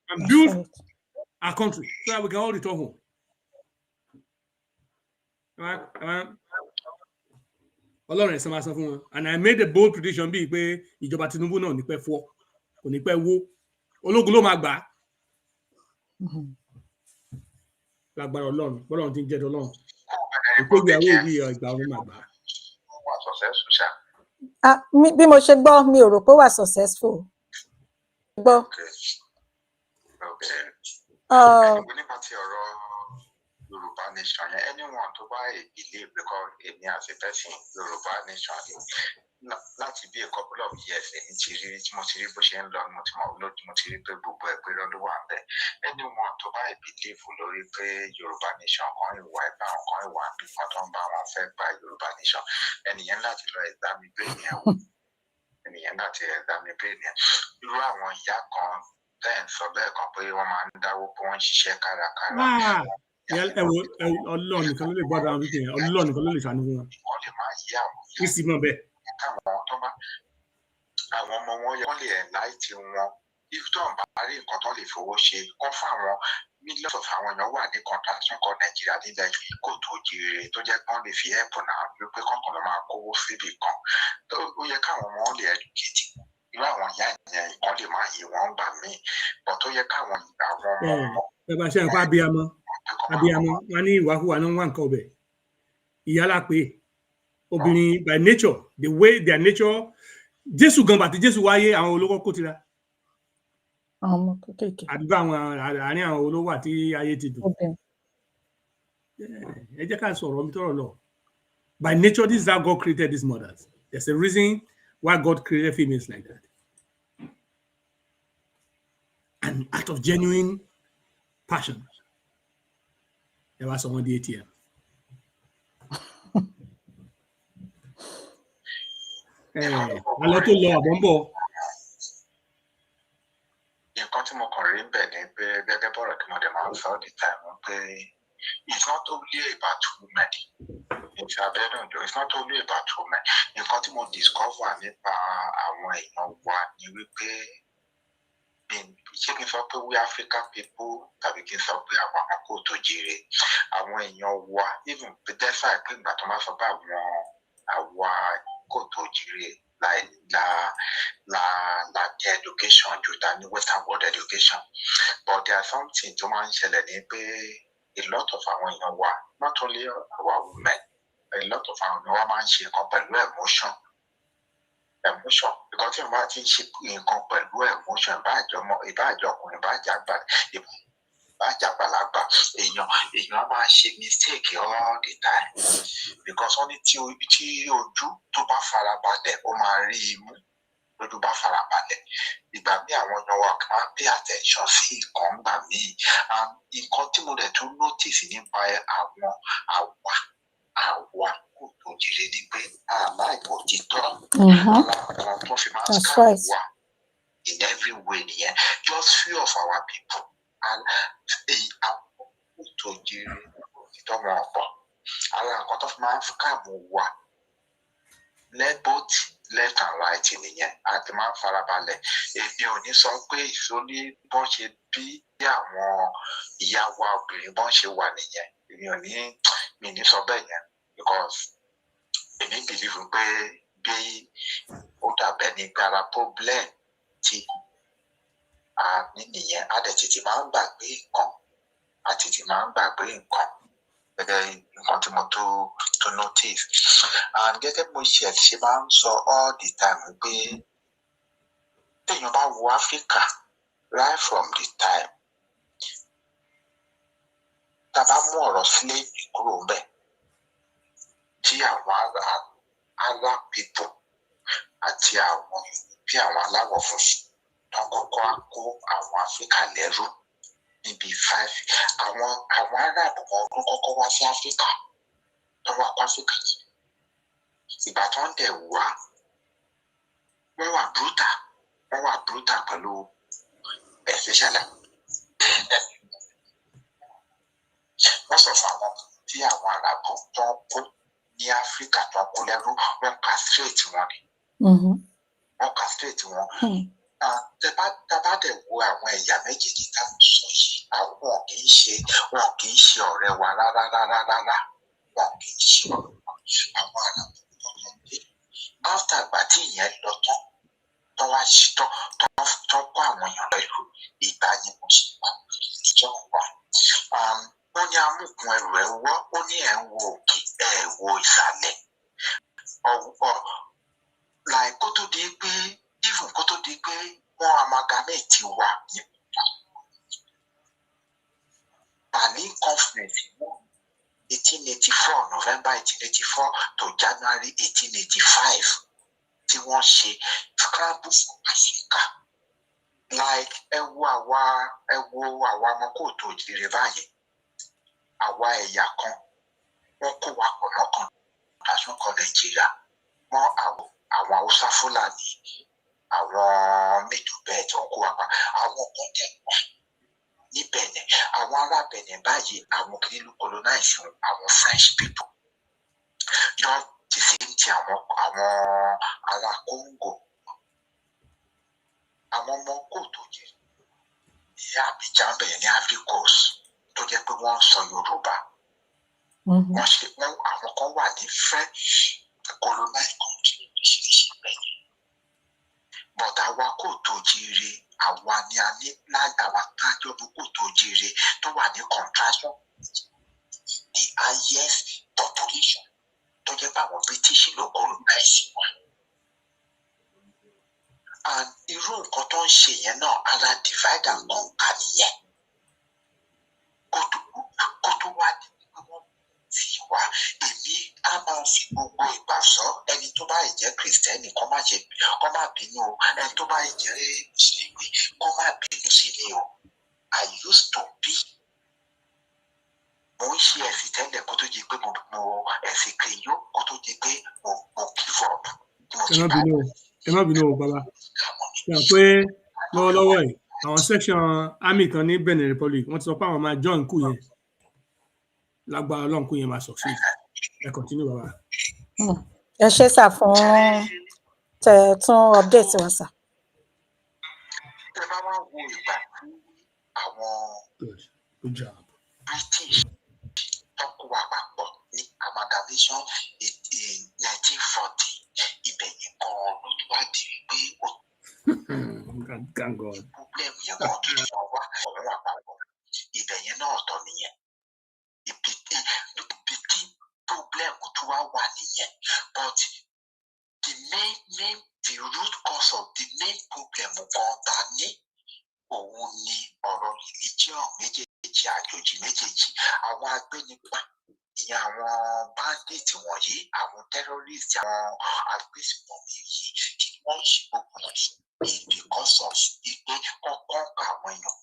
and build our country so that we can all return home. And I made a bold prediction bíi pé ìjọba Tinubu náà ní pẹ́ fọ́, kò ní pẹ́ wó, ológun ló máa gbà. Lágbára Ọlọ́run, bọ́lọ́run ti ń jẹ́ Ọlọ́run. Ìpégbé àwọn ìwé ìgbà ọ̀run máa gbà. Bí mo ṣe gbọ́, mi ò rò pé wà successful. Gbọ́. Nípa ti ọ̀rọ̀ Yorùbá nation yẹn, anyone tó bá believe because èmi as a person Yorùbá nation láti bí a couple of years èmi ti rí tí mo ti rí bó ṣe ń lọ mo ti rí pé gbogbo ẹ̀ pé lọ́dún wà bẹ́ẹ̀. Anyone tó bá believe lórí pé Yorùbá nation kan ìwà ẹ̀bá kan ìwà bí kan tó ń bá wọn fẹ́ gba Yorùbá nation ẹnìyẹn láti lọ examine brain yẹn o ẹnìyẹn láti examine brain yẹn. Irú àwọn ìyá kan tẹ́ẹ̀ sọ bẹ́ẹ̀ kan pé wọ́n máa ń dáwó pé wọ́n ń ṣiṣẹ́ kárakára. Ọlọ́run nìkan ló lè gbọ́dọ̀ àwọn wíkẹ̀ yẹn, Ọlọ́run nìkan ló lè ṣàánú wọn. Wọ́n lè máa yí àwọn kí sì mọ̀ bẹ́ẹ̀. Àwọn ọmọ wọn yẹ wọ́n lè ẹ̀ láìtì wọn if tó ń bá rí nǹkan tó lè fowó ṣe kọ́ fún àwọn millions of àwọn èèyàn wà ní contraction kan Nàìjíríà nílẹ̀ yìí kò tó jíire tó jẹ́ pé wọ́n lè fi ẹ̀pù náà wípé kọ́kàn ló máa kówó síbì kan ó yẹ káwọn ọmọ wọn lè educate irú àwọn ìyá ìyẹn nǹkan lè máa yí wọn gbà míì bọ̀ tó yẹ káwọn ọmọ ẹ bá ṣe àpá abiyamọ wọn ní ìwàhùwà náà wà nǹkan ọbẹ̀ ìyálà pé obìnrin by nature the way their nature Jésù gan bàtí Jésù wáyé àwọn olówó kó tira àdúgbò àwọn àárín àwọn olówó àti ayé ti dùn ẹ jẹ́ ká sọ̀rọ̀ mi tọrọ lọ by nature this is how God created these mothers. There's a reason why God created females like that, and out of genuine passion ẹ wá sọ wọn di ATM. Alẹ́ tó lọ àbọ̀ ń bọ̀. Nǹkan tí mo kàn rí bẹ̀ ni pé gẹ́gẹ́ bọ́rọ̀ tí mo dẹ̀ máa ń sọ the time pé it's not only about women. It's not only about women. Nǹkan tí mo discover nípa àwọn èèyàn wa ni wípé ṣé kí n sọ pé we African people tàbí kí n sọ pé àwọn àkókò tó jíire àwọn èèyàn wa even dẹ́fà pé ìgbà tó máa sọ pé àwa kò tó jíire la education ju ta ní Western world education but there are something tó máa ń ṣẹlẹ̀ ní pé a lot of àwọn èèyàn wa not only our women a lot of àwọn èèyàn wa máa ń ṣe nǹkan pẹ̀lú emotion because tí wọ́n bá ti ń ṣe nǹkan pẹ̀lú emotion ìbáàjọ́ ọkùnrin ìbáàjọ́ àgbàlagbà èèyàn máa ṣe mistake all the time because wọ́n ní tí ojú tó bá farabalẹ̀ ó máa rí imú lójú bá farabalẹ̀ ìgbà míì àwọn èèyàn wa kì máa pay attention sí nǹkan gbà míì nǹkan tí mo dẹ̀ tún notice nípa àwa kò tó jíire ni pé àláìpọ̀ títọ́ àwọn tó fi máa ń ká wà in every way nìyẹn just few of our people and àwọn kò tó jíire títọ́ wọn ọ̀pọ̀ àwọn nǹkan tó fi máa ń ká wà both left and right nìyẹn àti máa ń farabalẹ̀ èmi ò ní sọ pé ìsóní bọ́n ṣe bí àwọn ìyá wa obìnrin bọ́n ṣe wà nìyẹn mi ní sọ bẹ́ẹ̀ yẹn because èmi believe pé bí ó dàbẹ̀ ní gbára problem tí a ní nìyẹn a dẹ̀ tètè máa ń gbàgbé nǹkan to notice. And gẹ́gẹ́ bí mo ṣe máa ń sọ all the time pé téèyàn bá wo Africa right from the time tá a bá mú ọ̀rọ̀ slavery kúrò ń bẹ̀ tí àwọn Arab people àti àwọn bí àwọn aláwọ̀ funfun tó kọ́kọ́ kó àwọn Africa lẹ́rú níbi 5 àwọn Arab wọn ló kọ́kọ́ wá sí Africa tó wá pa Africa ìgbà tó ń dẹ̀ wá wọ́n wà brutal pẹ̀lú especially wọ́n sọ fún àwọn tí àwọn Arab tó kó ní Africa tó kó lẹ́rú wọ́n castrate wọn ni wọ́n castrate wọn. Tẹ́bá dẹ̀ wo àwọn ẹ̀yà méjèèjì tá a sọ yìí àwọn kì í ṣe ọ̀rẹ́ wa rárá wọn kì í ṣe ọ̀rẹ́ wa àwọn Arab tó ń dé after àgbà tí ìyẹn lọ tán tó wá sí tó kó àwọn èèyàn lẹ́rú ìgbà yẹn kò sí wà ìjọ wa. Wọ́n ní amúkun ẹrù ẹ̀ wọ́ ó ní ẹ̀ ń wo òkè ẹ̀ wo ìsàlẹ̀ láì kó tó di pé even kó tó di pé wọ́n amalgamate wa ní Berlin Conference 1884 November 1884 to January 1885 tí wọ́n ṣe scramble for Africa like ẹ wo àwa ọmọ kóòtù òjìrè báyìí àwa ẹ̀yà kan wọ́n kó wa pọ̀ lọ́kàn National College Nigeria mọ́ àwọn Haúsá Fúlàní àwọn Middle Belt wọ́n kó wa pa àwọn kan tẹ̀ wá ní Benin àwọn ará Benin báyìí àwọn kìlú colonize àwọn French people yọ the same ti àwọn ará Congo àwọn ọmọ kóòtù jẹ ní Abidjan bẹ̀rẹ̀ ní Ivory Coast tó jẹ́ pé wọ́n sọ Yorùbá àwọn kan wà ní French colonize country oríṣiríṣi bẹ́ẹ̀ but àwa kóòtù jíire àwa ni a ní àwa tájọ́ ní kóòtù jíire tó wà ní contraction the highest population tó jẹ́ báwọn British ló colonize wa and irú nǹkan tó ń ṣe yẹn náà ara divide and conquer nìyẹn kó tó wà ní wọ́n fi wá èmi á máa fi gbogbo ìgbà sọ ẹni tó bá jẹ́ Kristẹni kó má bínú o ẹni tó bá jẹ́ Mùsùlùmí kó má bínú sí mi o I used to be mo ń ṣe ẹ̀sìn tẹ́lẹ̀ kó tó di pé mo ẹ̀sìn kìyó kó tó di pé mo give up. ẹ má bínú o bàbá ṣe pé lọ́wọ́lọ́wọ́ yìí àwọn section army kan ní Benin Republic wọ́n ti sọ pé àwọn máa join kú yẹn lágbára Ọlọ́run kú yẹn máa succeed ẹ continue bàbá. ẹ ṣé sà fún tún update wa sà. ẹ bá wá wo ìgbà tí àwọn British tọ́kù wà papọ̀ ní amalgamation in 1940 ibẹ̀ yẹn kan lójú wá di pé ó problem yẹn kan tó yàn wá ọ̀rọ̀ àpapọ̀ ibẹ̀ yẹn náà ọ̀tọ̀ nìyẹn ibi tí problem tó wá wà nìyẹn but the root cause of the main problem kan ta ní òun ni ọ̀rọ̀ religion méjèèjì àjòjì méjèèjì àwọn agbénipa ìyẹn àwọn bandit wọ̀nyí àwọn terrorist àwọn agbésùnmọ̀mí yìí kí wọ́n ṣe gbogbo ẹ̀sùn because of ìgbé kọ́kọ́ àwọn èèyàn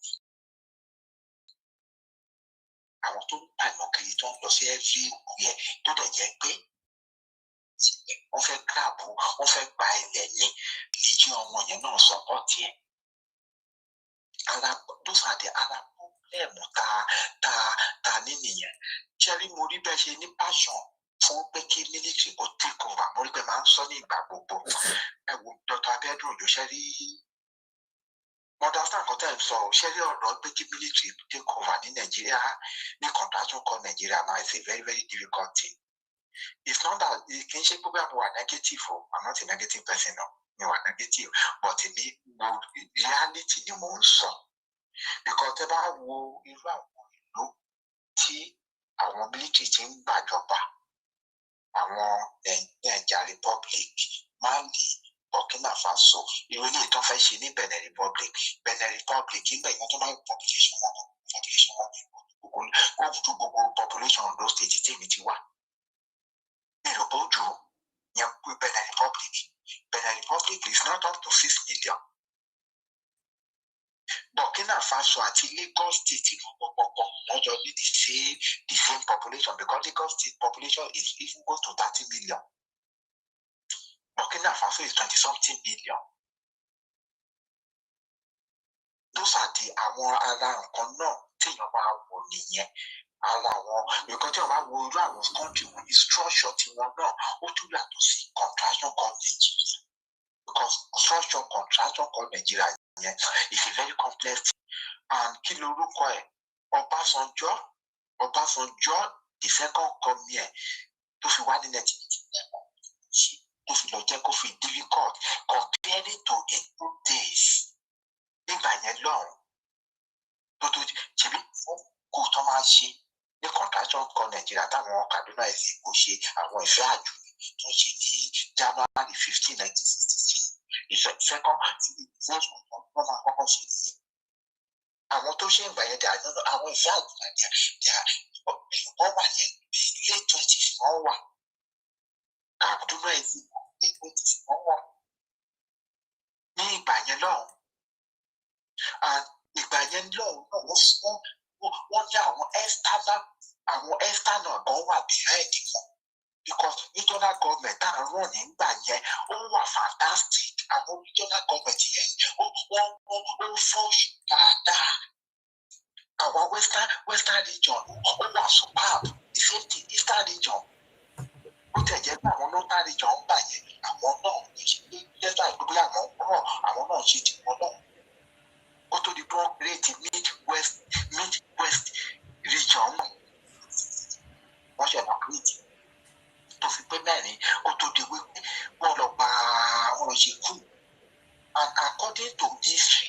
àwọn tó ń pààyàn kiri tó ń lọ sí everywhere tó dẹ̀ jẹ́ pé wọ́n fẹ́ gíráàbù wọ́n fẹ́ gba ilẹ̀ ní religion ọmọ yẹn náà support yẹn those are the other problem ta ní nìyẹn ṣẹ́rí mo rí bẹ́ẹ̀ ṣe ní passion fún pé kí military kó take over mo rí pé máa ń sọ ní ìgbà gbogbo ẹ wo Dr. Abiodun Ojo ṣẹ́rí understand nǹkan tẹ́ ẹ̀ sọ ṣẹ́rí ọ̀rọ̀ pé kí military take over ní Nàìjíríà ní contraction call Nàìjíríà now is a very very difficult thing it's not that kì í ṣe pé mo wà negative o I'm not a negative person o mi wà negative but reality ni mo ń sọ because tẹ́ bá wo irú àwọn ìlú tí àwọn military tí ń gbàjọba àwọn Niger Republic, Mali, Burkina Faso, ìròyìn ìtàn fẹ́ ṣe ní Benin Republic nígbà ìwọ́n tó máa ń population wọn gbogbo population Ondo state tí èmi ti wá. Èrò bó jù yẹn pé Benin Republic is not up to 6 million. Burkina Faso àti Lagos state pọ̀pọ̀pọ̀ wọ́n jọ ní the same population because Lagos state population is even close to 30 million. Burkina Faso is 20-something million. Those are the àwọn ara nǹkan náà téèyàn máa wò nìyẹn. Ara àwọn nǹkan tí wọ́n bá wo irú àwọn country wọn ní structure tiwọn náà ó tún yàtọ̀ sí contraction called Nigeria. Because structure contraction called Nigeria yẹn is a very complex thing. And kí lorúkọ ẹ̀ Ọbásanjọ́ the second come here tó fi wá ní nàìjíríà tó fi lọ jẹ́ kó fi difficult comparing to the 2 days nígbà yẹn lọ́hùn tó ṣebí kó tó máa ṣe ní contraction kan Nàìjíríà táwọn Kaduna ẹ̀sìn kò ṣe àwọn ìfẹ́ àjò tó ṣe ní January 15, 1966 ìfẹ́ second wọ́n máa kọ́kọ́ ṣe nìyẹn. Àwọn tó ṣe ìgbà yẹn dà àwọn ìfẹ́ àjò Nàìjíríà wọ́n wà ní late 20s wọ́n wà Kaduna ẹ̀sìn late 20s wọ́n wà ní ìgbà yẹn lọ́hùn. Ìgbà yẹn lọ́hùn náà wọ́n ní àwọn external kan wà behind wọn because regional government tá à ń run nígbà yẹn ó wà fantastic. Àwọn regional government yẹn wọ́n fọ́ọ̀ṣù dáadáa. Our western region ó wà superb. The same thing eastern region. Ó tẹ̀ jẹ́ pé àwọn northern region ń bà yẹn àwọn náà lẹ́tọ̀ àìgbé àwọn kúrò àwọn náà ṣe ti wọn náà. Ó tó di bọ́ create mid-west region wọ́n ṣe máa create tó fi pé mẹ́rin ó tó di wípé wọ́n lọ gba wọn ṣe kú. And according to history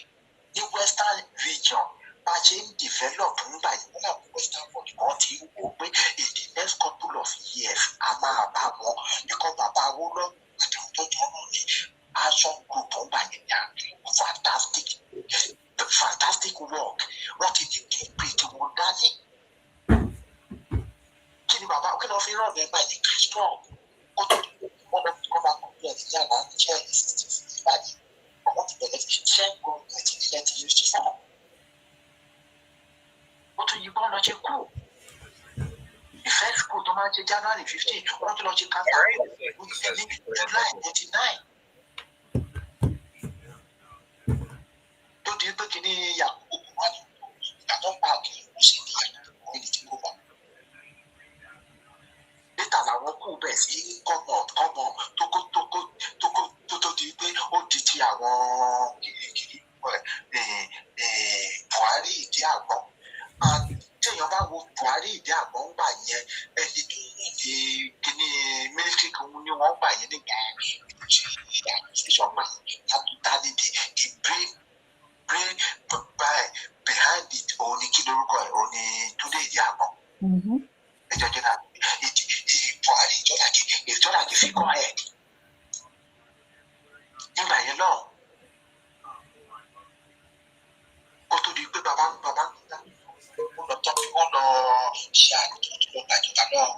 ní western region bá ṣe ń develop nígbà yìí wọ́n làwọn western world kan ti ń wò pé in the next couple of years a máa bá wọn nìkan bàbá owó lọ́wọ́ àtàwọn tó jọ náà ní action group ń gbà yẹn ní fantastic work wọ́n ti di kéèpé tí wọ́n dání. Kí ni bàbá kí ni wọ́n fi rán ọ̀nà ẹgbẹ́ yìí Christophe kó tó di wọ́n lọ kọ́ bá kọ́ bí ẹ̀ ti yàrá ní ṣẹ́ ìbàdí àwọn ti bẹ̀rẹ̀ ṣẹ́ gọ́ọ̀mẹ̀ntì nílẹ̀ ti yóò ṣe fún wọn. Ó tún yí bọ́ọ̀lù ṣe kú. Ìfẹ́ school tó máa ń ṣe January 15 wọ́n tún lọ ṣe káńtà ní July 29. Tó di pé kí ni Yakubu wà ní ìgbàdàn páàkì ó sì ní àwọn ẹni tí kò wà. Níta làwọn kù bẹ̀ sí kọ́mọ tó di pé ó di ti àwọn kìrìkìrì Buhari ìdí àgbọ̀n. Téèyàn bá wo Buhari ìdí àgbọ̀n gbà yẹn ẹni tó ní kíní military kan ní wọ́n gbà yẹn nígbà ìṣọ̀gbà yàtọ̀ dání the brain behind it òun ni kí lórúkọ ẹ̀ òun ni Túndé ìdí àgbọ̀n. Ẹjọ́ jẹ́ náà Buhari ìjọba kì í fi kọ́ ẹ̀ nígbà yẹn náà kó tó di pé bàbá ó lọ ṣe àdúgbò tó lọ gbàjọba náà.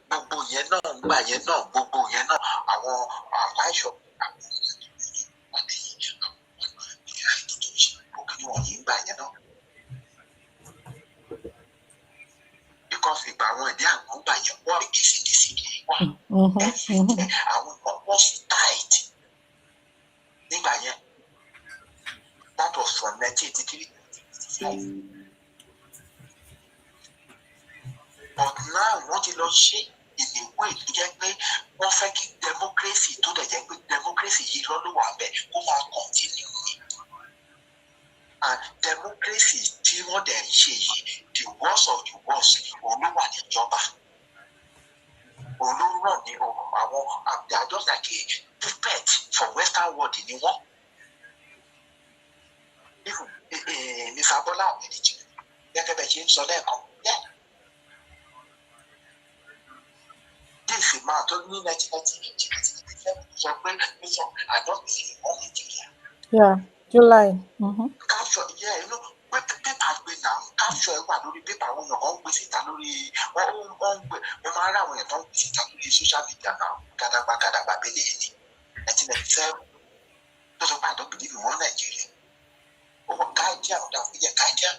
Gbogbo yẹn náà gbà yẹn náà gbogbo yẹn náà àwọn àbáṣọ àwọn àti òkè wọ̀nyí gbà yẹn náà. Because ìgbà àwọn ìdí àwọn gbà yẹn wọ́n rí kìsìkìsì wà àwọn wọ́n sì tight nígbà yẹn. That was from 1983. But now wọ́n ti lọ ṣe in a way tó jẹ́ pé wọ́n fẹ́ kí democracy tó dẹ̀ jẹ́ pé democracy yìí lọ́dún wà bẹ́ẹ̀ kó máa continue ní. And democracy tí wọ́n dẹ̀ ń ṣe yìí the worst of the worst òun ló wà níjọba. Òun ló rọ̀ ní àwọn they are just like a puppet for western world ni wọ́n. Mr. Bola Ahmed Tinubu gẹ́gẹ́ bẹ́ẹ̀ ṣe ṣe ń sọ lẹ́ẹ̀kan this man tó ní 1997 sọ pé I don't believe in all Nigeria. Yeah, July. Capture, yeah, you know, paper gbé náà capture ẹ wà lórí paper àwọn èèyàn kan ń gbé síta lórí wọ́n ń gbé wọ́n máa ń rà àwọn èèyàn tó ń gbé síta lórí social media náà gàdàgbà bẹ́lẹ̀ ní 1997 tó sọ pé I don't believe in all Nigeria. Owó káàdìá ọ̀dà fún yẹ káàdìá.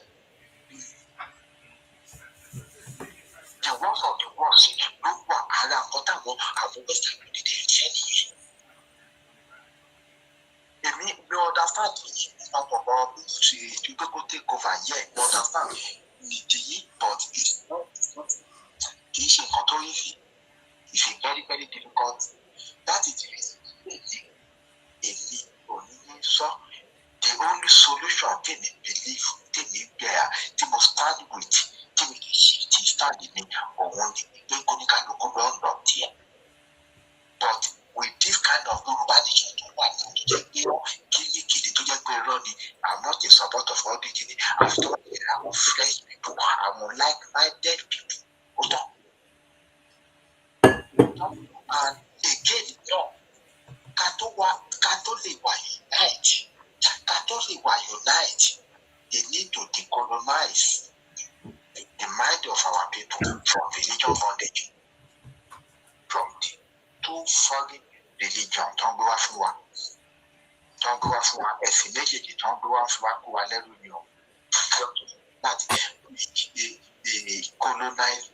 The worst of the worst ló wà ara nǹkan táwọn west african dédé ṣẹ́ nìyẹn. Èmi mi understand yìí nípa pọ̀pọ̀ bí ṣe ìdúgbò kó take over yẹ mi understand nìdíyí but it's not kì í ṣe nǹkan tó easy. It's a very very difficult that is the reason èmi ò ní sọ the only solution tèmi believe tèmi bẹ̀rẹ̀ tí mo stand with tèmi kì í ṣe tí stand ní òun ni pé kóníkálukú lọ ń lọ tiẹ̀ but with this kind of Yorùbá nation tó wà ní tó jẹ́ pé kíníkìní tó jẹ́ pé irọ́ ni I'm not a supporter of all the kíní àfi tó wà ní àwọn fresh people àwọn like-minded people ó tán and again no ká tó lè wà unite they need to decolonize the mind of our people from religion bondage from the two foreign religion tó ń gbé wá fún wa ẹ̀sìn méjèèjì tó ń gbé wá fún wa kó wa lẹ́rù ni o láti colonize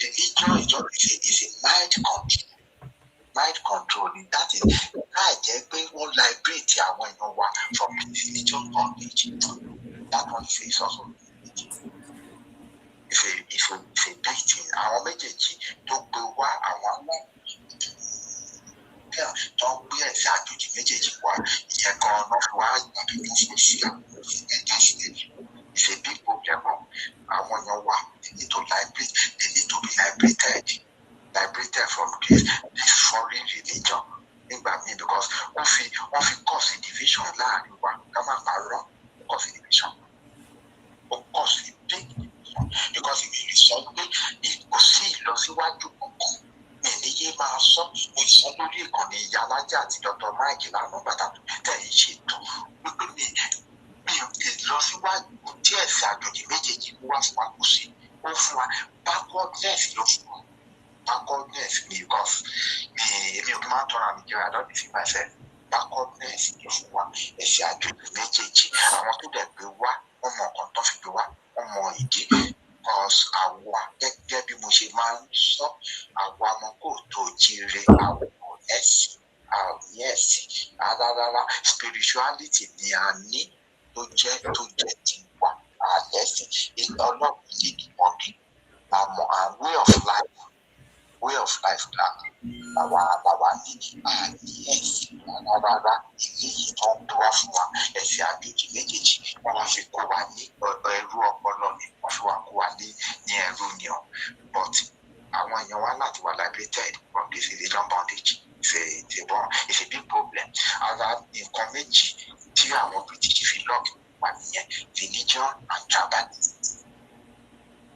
religion is a mind control that is láì jẹ́ pé wọ́n liberate àwọn èèyàn wa from religion bondage that one is also it's a big thing àwọn méjèèjì tó gbé wá àwọn tó ń gbé ẹ̀sìn àjòjì méjèèjì wá ìyẹn gan-an náà fi wá ìgbàdo tó fún sí àwọn ẹ̀dá sílẹ̀ it's a big problem àwọn èèyàn wa they need to be liberated from this foreign religion nígbà míì because wọ́n fi cause division láàrin wa ká má parọ́ cause division ó cause big division because ìbéèrè sọ pé kò sí ìlọsíwájú kankan mi níyé máa sọ mo sọ lórí ìkànnì ìyá alájà àti Dr. Mike lánàá bàtà tẹ̀ ń ṣètò wípé mi ìlọsíwájú tí ẹ̀sìn àjòjì méjèèjì wá fún wa kò sí ó fún wa backwardness ló fún wa backwardness because èmi ò kí máa tọ́ra mi jẹ́ I don't deceive myself backwardness ló fún wa ẹ̀sìn àjòjì méjèèjì àwọn tó dẹ̀ gbé wá wọ́n mọ nǹkan tó fi gbé wá wọ́n mọ ìdí because àwa gẹ́gẹ́ bí mo ṣe máa ń sọ àwa ọmọ kò tó jíire àwọn ẹ̀sìn rárá spirituality ni a ní tó jẹ́ tiwa àlẹ́sìn ọlọ́run ní ìmọ̀bí àmọ́ way of life náà àwa ní ẹ̀sìn rárá eléyìí tó ń tó wá fún wa ẹ̀sìn àjòjì méjèèjì wọ́n wá fi kó wa ní ẹrú ọpọlọ ni wọ́n fi wá kó wa ní ẹrú ni ọ but àwọn èèyàn wa láti wà liberated from this religion bondage it's a big problem ara nǹkan méjì tí àwọn British fi lọ́ọ̀kì wà nìyẹn religion and tribalism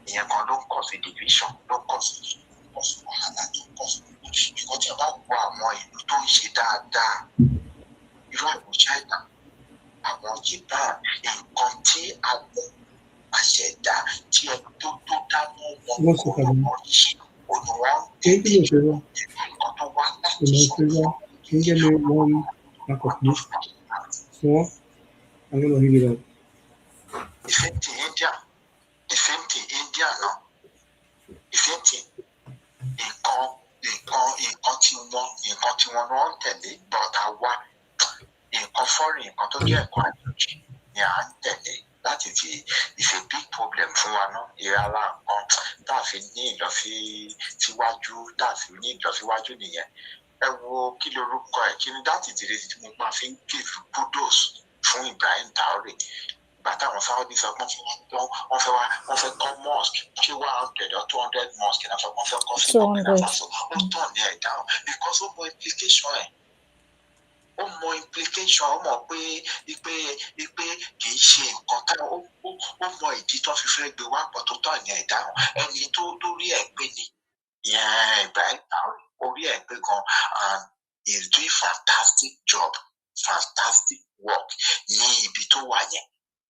ìyẹn kan ló ń kọ́ sí division ló ń kọ́ sí wàhálà tó ń kọ́ sí ìkọ́ tí a bá wọ àwọn ìlú tó ń ṣe dáadáa irú àwọn China àwọn Japan nǹkan tí àwọn àṣẹdá tí ẹ tó dáná wọn kò wọ́n ṣe òní wọn tẹ̀lé nǹkan tó wá láti sọ̀rọ̀ the same thing India náà the same thing nǹkan tí wọ́n náà ń tẹ̀lé bọ́tà wá nǹkan foreign nǹkan tó jẹ́ ẹ̀kọ́ àjòjì ni à ń tẹ̀lé láti fi it's a big problem fún wa náà ìrara nǹkan tá a fi ní ìlọsíwájú nìyẹn ẹ wo kí lorúkọ ẹ kí ni dáàtì tìrẹ tí mo máa fi ń give kudos fún Ibrahim Traore bàtà àwọn Saudi sọ pé wọ́n fẹ́ kọ́ mosque ṣé 100 or 200 mosque náà sọ pé wọ́n fẹ́ kọ́ sí Burkina Faso ó tàn ní ẹ̀ dáhùn because ó mọ implication ẹ̀ ó mọ implication, ó mọ̀ pé kì í ṣe nǹkan tá ó mọ ìdí tó fi fẹ́ gbé wá pọ̀ tó tọ̀ ní ẹ̀dáhùn ẹni tó rí ẹ̀ pé ni Ibrahim Traore orí ẹ̀ pé gan and he is doing fantastic job, fantastic work ní ibi tó wà yẹn.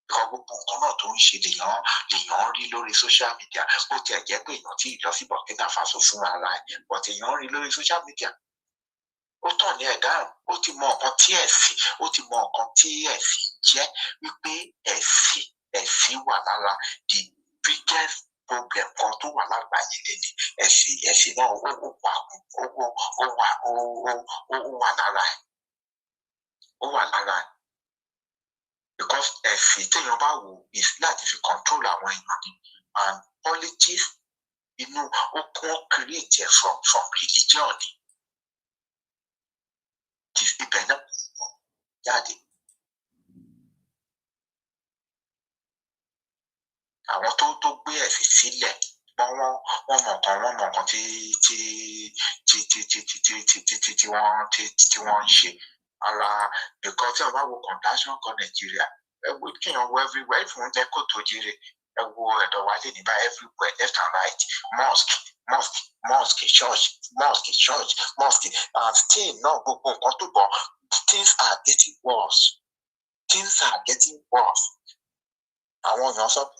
Gbogbo nǹkan náà tó ń ṣe lèèyàn rí lórí social media bó tiẹ̀ jẹ́ pé èèyàn tí ì lọ sí Burkina Faso fún ara ẹ̀ but èèyàn rí lórí social media. Ó tàn ní ẹ̀dá ó ti mọ nǹkan tí ẹ̀sìn jẹ́ wípé ẹ̀sìn wà lára the biggest problem kan tó wà lágbàáyé lẹ́ni ẹ̀sìn náà ó wà lára ẹ̀ because ẹ̀sìn téèyàn bá wò is láti fi control àwọn èèyàn ni and politics inú ó kún create ẹ̀ from religion ni ibẹ̀ náà jáde. Àwọn tó gbé ẹ̀sìn sílẹ̀ wọ́n mọ̀ nǹkan tí wọ́n ń ṣe ara because tí wọ́n bá wo compassion kan Nàìjíríà kí wọ́n wo everywhere fún lẹ́kọ̀ọ́ tó jíire ẹ wo ẹ̀dọ̀ wa lè níbà everywhere left and right mosque church and still náà gbogbo nǹkan tó bọ̀ things are getting worse. Àwọn èèyàn sọ pé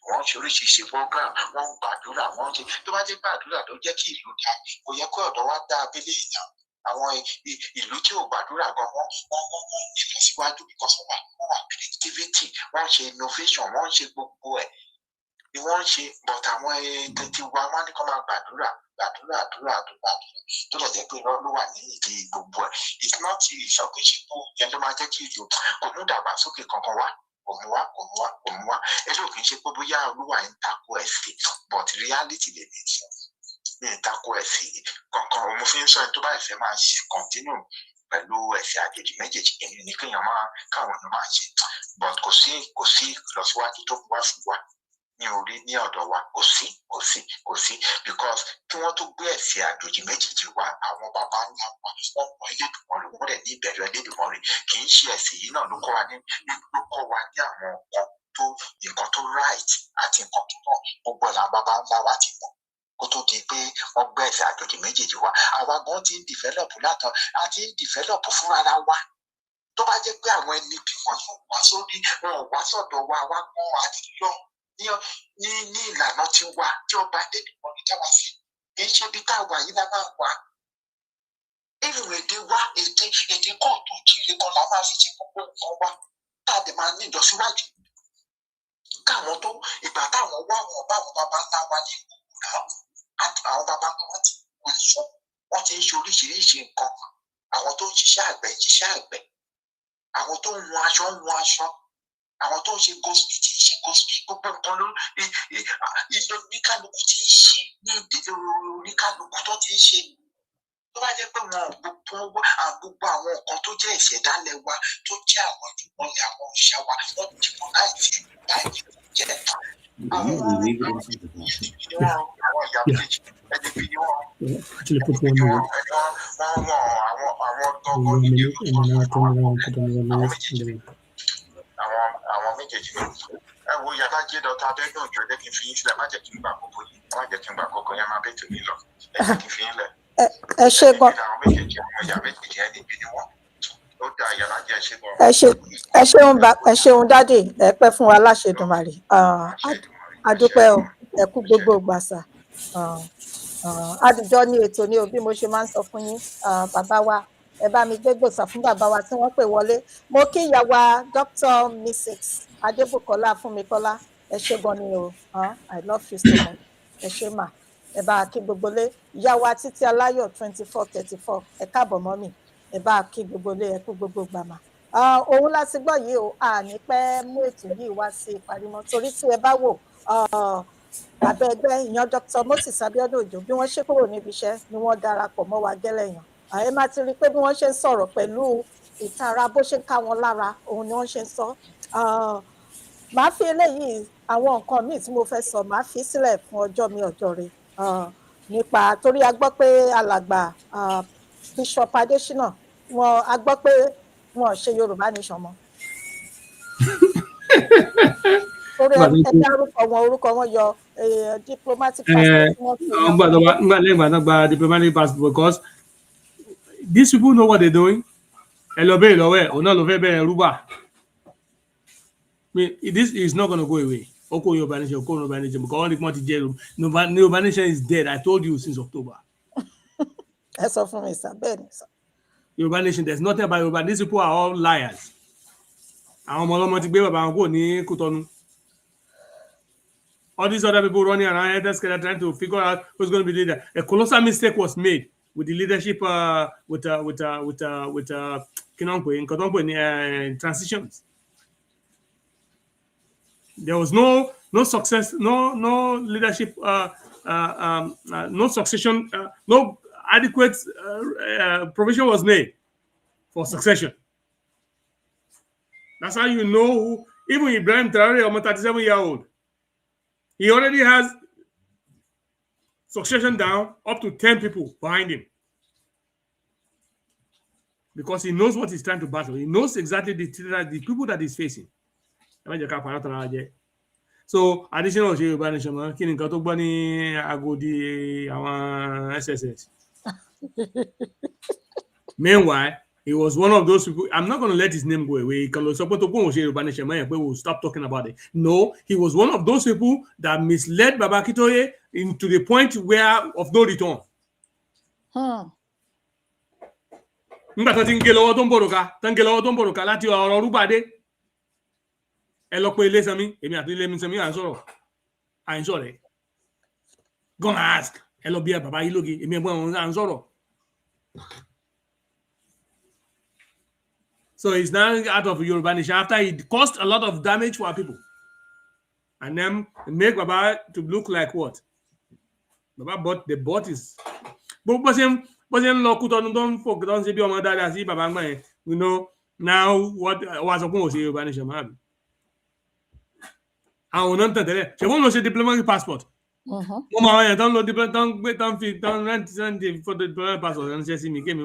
wọ́n ṣe oríṣiríṣi program wọ́n gbàdúrà wọ́n ṣe tó bá jẹ́ gbàdúrà ló jẹ́ kí ìlú dá kò yẹ kó ọ̀dọ̀ wa dá abẹ́lé ìyàn àwọn ìlú tí ò gbàdúrà gan wọ́n ní ìlọsíwájú because wọ́n wà creativity wọ́n ṣe innovation wọ́n ṣe gbogbo ẹ̀ ni wọ́n ṣe but àwọn tètè wa wọ́n ní kó máa gbàdúrà tó lọ jẹ́ pé ló wà ní ìdí gbogbo ẹ̀ it's not ìṣọ̀kẹ́ṣe yẹn ló máa jẹ́ kí ìlú kò mú dàgbàsókè kankan wá. Òmùwá ẹlò kì í ṣe pé bóyá olúwa ń takò ẹ̀sìn but reality lè ní sọ ní ìtakò ẹ̀sìn kankan òun fi ń sọ ẹni tó bá ìfẹ́ máa ṣe continue pẹ̀lú ẹ̀sìn àjèjì méjèèjì èyí ni káwọn èèyàn máa ṣe but kò sí ìlọsíwájú tó wá fún wa ní orí ní ọ̀dọ̀ wa kò sí because kí wọ́n tó gbé ẹ̀sìn àjòjì méjèèjì wá àwọn bàbá ńlá wa wọ́n mọ Elédùmarè wọ́n dẹ̀ ní ìbẹ̀rù Elédùmarè kì í ṣe ẹ̀sìn yìí náà ló kọ́ wa ní àwọn nǹkan tó right àti nǹkan tó náà gbogbo ẹ̀ làwọn bàbá ńlá wa ti mọ̀ kó tó di pé wọ́n gbé ẹ̀sìn àjòjì méjèèjì wá àwa gan ti ń develop àti ń develop fúnra wa tó bá jẹ́ pé àwọn ẹni bí wọ́n yóò wá sórí wọn ò wá sọ̀dọ̀ wa wá gan àti lọ ní ìlànà tí wà tí ọba Adédìmọ ní táwa sí kì í ṣe bí táwa yìí la máa wà irun èdè wa èdè kóòtù jíire kan la máa fi ṣe gbogbo nǹkan wa tá a dẹ̀ máa ní ìlọsíwájú káwọn tó ìgbà táwọn wá wọn báwọn bàbá ńlá wa ní ìgbòho náà àwọn bàbá ńlá wa ti wọ aṣọ wọn ti ń ṣe oríṣiríṣi nǹkan àwọn tó ń ṣiṣẹ́ àgbẹ̀ àwọn tó ń hun aṣọ àwọn tó ń ṣe gospel gbogbo nǹkan ló ìlú oníkálukú ti ń ṣe ní ìdílé oníkálukú tó ti ń ṣe tó bá jẹ́ pé wọn gbogbo àwọn nǹkan tó jẹ́ ìṣẹ̀dálẹ̀ wa tó jẹ́ àwọn ìmọ̀lẹ̀ àwọn òòṣà wa wọ́n ti mọ̀ láti jẹ́ àwọn ìyá méjì ẹni bí wọn àwọn méjèèjì ẹ wo yàrá jẹ́ dọ́tà abẹ́gbẹ́ òjò ẹ jẹ́ kí n fi yín sílẹ̀ má jẹ́ kí n gbà àkókò yìí má jẹ́ kí n gbà àkókò yẹn má bẹ́ẹ̀ tèmi lọ ẹ jẹ́ kí n fi yín lẹ̀. ẹ ṣe gan. àwọn méjèèjì àwọn ìyá méjèèjì ẹni bí ni wọn ó dá yàrá jẹ́ ṣe gan. ẹ ṣeun dádì ẹ pẹ́ fún wa láṣẹ Èdùmàrè adúpẹ́ o ẹ kú gbogbo gbàsà àdìjọ ní ètò ní o bí mo ṣe máa ń sọ fún yín bàbá wa ẹ bá mi gbé gbòòsà fún bàbá wa tí wọ́n pè wọlé mo kí ìyá wa Dr. Mrs. Adébùkọ́lá Fúnmikọ́lá ẹ ṣé gan ni o I love you so much ẹ ṣé mà ẹ bá kí gbogbo lé ìyá wa Títí Aláyọ̀ 2434 ẹ káàbọ̀ mọ́ mi ẹ bá kí gbogbo lé ẹ kú gbogbo gbàmà òun láti gbọ́ yìí o àní pẹ́ mú ètò yìí wá sí ìparí mọ́ torí tí ẹ bá wò bàbá ẹgbẹ́ ìyàn Dr. Moses Abiodun Ojo bí wọ́n ṣe kúrò níbi iṣẹ́ ni wọ́n darapọ̀ mọ́ wa gẹ́lẹ́ yàn ẹ máa ti rí i pé bí wọ́n ṣe ń sọ̀rọ̀ pẹ̀lú ìtara bó ṣe ń ká wọn lára òun ni wọ́n ṣe ń sọ màá fi eléyìí àwọn nǹkan míì tí mo fẹ́ sọ màá fi sílẹ̀ fún ọjọ́ mi ọjọ́ rẹ̀ nípa torí a gbọ́ pé alàgbà Bishop Adésínà wọn a gbọ́ pé wọn ò ṣe Yorùbá nation mọ́. Torí ẹ dárúkọ wọn, orúkọ wọn yọ diplomatic passport tí wọ́n fi yàn. Diplomatic passport because these people know what they're doing. Ẹ lọ bẹ́ẹ̀ lọ́wọ́ ẹ̀, òun náà ló fẹ́ bẹ́ẹ̀ rúbà. I mean, this is not going to go away. Oko Yoruba Nation, because all the money Yoruba Nation is dead. I told you since October. That's all from me, sir. Yoruba Nation, there's nothing about Yoruba. These people are all liars. All these other people running around trying to figure out who's going to be leader. A colossal mistake was made with the leadership with transitions. There was no success, no leadership, no succession, no adequate provision was made for succession. That's how you know who, even Ibrahim Traore, almost 37-year-old, he already has succession down up to 10 people behind him. Because he knows what he's trying to battle. He knows exactly the people that he's facing. So, additional Yoruba Nation, kí ni nǹkan tó gbọ́ ní Agodi àwọn SSS. Meanwhile, he was one of those people. I'm not going to let his name go away. We'll stop talking about it. No, he was one of those people that misled Baba Akintoye into the point where of no return. Nígbà tó ti ń gé lọ́wọ́ tó ń bòròkà láti ọ̀rọ̀ Rúbàdé. Ẹ lọ pé ilé Sanmi, èmi àti ilé mi Sanmi à ń sọ̀rọ̀. Gonna ask. Ẹ lọ bí ẹ bàbá yìí lóge, èmi ẹ̀gbọ́n à ń sọ̀rọ̀. So he's now out of Yoruba Nation after he caused a lot of damage for our people. And then make Baba to look like what? Baba bought his. But then don't forget, don't say be on that. See Baba man. You know now what was supposed to say Yoruba Nation man. I will not tell you. She won't say diplomatic passport. Don't rent for the diplomatic passport and say me give me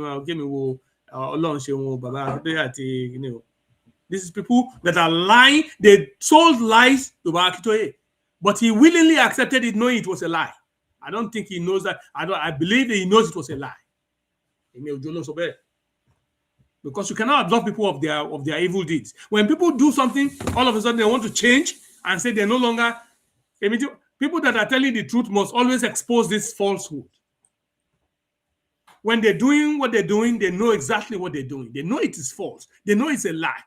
this is people that are lying. They sold lies to Baba Akintoye, but he willingly accepted it, knowing it was a lie. I don't think he knows that. I believe that he knows it was a lie. Because you cannot absolve people of their evil deeds. When people do something, all of a sudden they want to change and say they're no longer. People that are telling the truth must always expose this falsehood. When they're doing what they're doing, they know exactly what they're doing. They know it is false. They know it's a lie.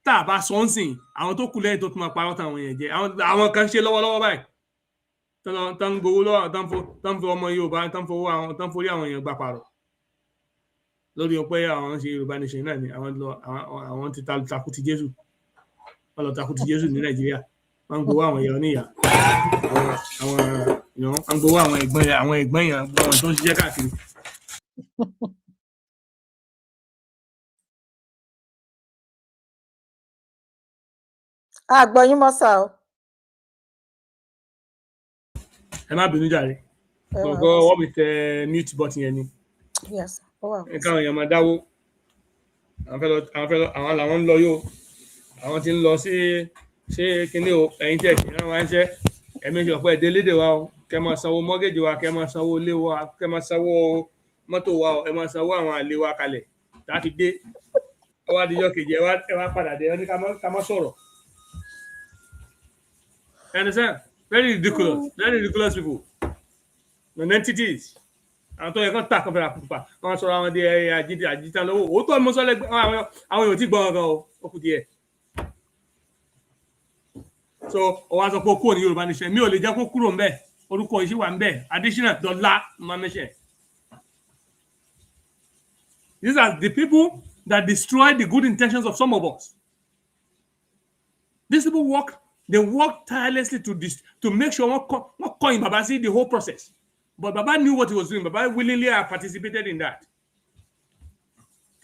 Tá bá sọ́nsìn, àwọn tó kù lẹ́yìn tó tún máa parọ́ táwọn yẹn jẹ́. Àwọn kan ṣe lọ́wọ́lọ́wọ́ báyìí. Tán gbowó lọ́wọ́, tán fi ọmọ Yorùbá, tán forí àwọn èèyàn gbà parọ́. Lórí ọpẹ́ àwọn ṣe Yorùbá Nation náà ni àwọn ti takú ti Jésù. Wọ́n lọ takú ti Jésù ní Nàìjíríà. Wọ́n gbowó àwọn èèyàn níyà. Wọ́n gbowó àwọn ẹ̀gbọ́n yẹn àwọn tó ń ṣiṣẹ́ káàkiri. Àgbọ̀yìn mọ́sà o. Ẹ má bínú jàre. Gbogbo ọwọ́ mi tẹ mute button yẹn ni. Yes. Ẹ káwọn èèyàn máa dáwó. Àwọn làwọn ń lọ yóò. Àwọn ti ń lọ sí kíní o. Ẹ̀yin tẹ̀ kí wọ́n wá ń ṣẹ́. Ẹ̀mí ṣe ọ̀pọ̀ ẹ̀dẹ́ lédè wa o. Kẹ́ máa sanwó mọ́gẹ́jì wa, kẹ́ máa sanwó ilé wa, kẹ́ máa sanwó mọ́tò wa o. Ẹ máa sanwó àwọn àlè wa kalẹ̀. Láti dé. Ẹ wá díjọ́ kejì ẹ wá padà dé. Ẹ ní ká má sọ̀rọ̀. You understand? Very ridiculous people. Non-entities. Àwọn tó yẹ kán tà kan fẹ́ra pupa. Wọ́n sọ̀rọ̀ àwọn di àjíta lọ́wọ́. Òótọ́ ni mo sọ lẹ́gbẹ̀ẹ́ àwọn èèyàn tí gbọ́ ọ̀gá o. Ó kù díẹ̀. So, ọwọ́ aṣọ pé ó kúrò ní Yorùbá Nation. Mi ò lè jẹ́ kó kúrò ńbẹ̀. Orúkọ ìṣí wà ńbẹ̀. Additional Dọ́là máa mẹ́ṣẹ̀. These are the people that destroy the good intentions of some of us. These people work tirelessly to make sure what coin Baba see the whole process. But Baba knew what he was doing. Baba willingly participated in that.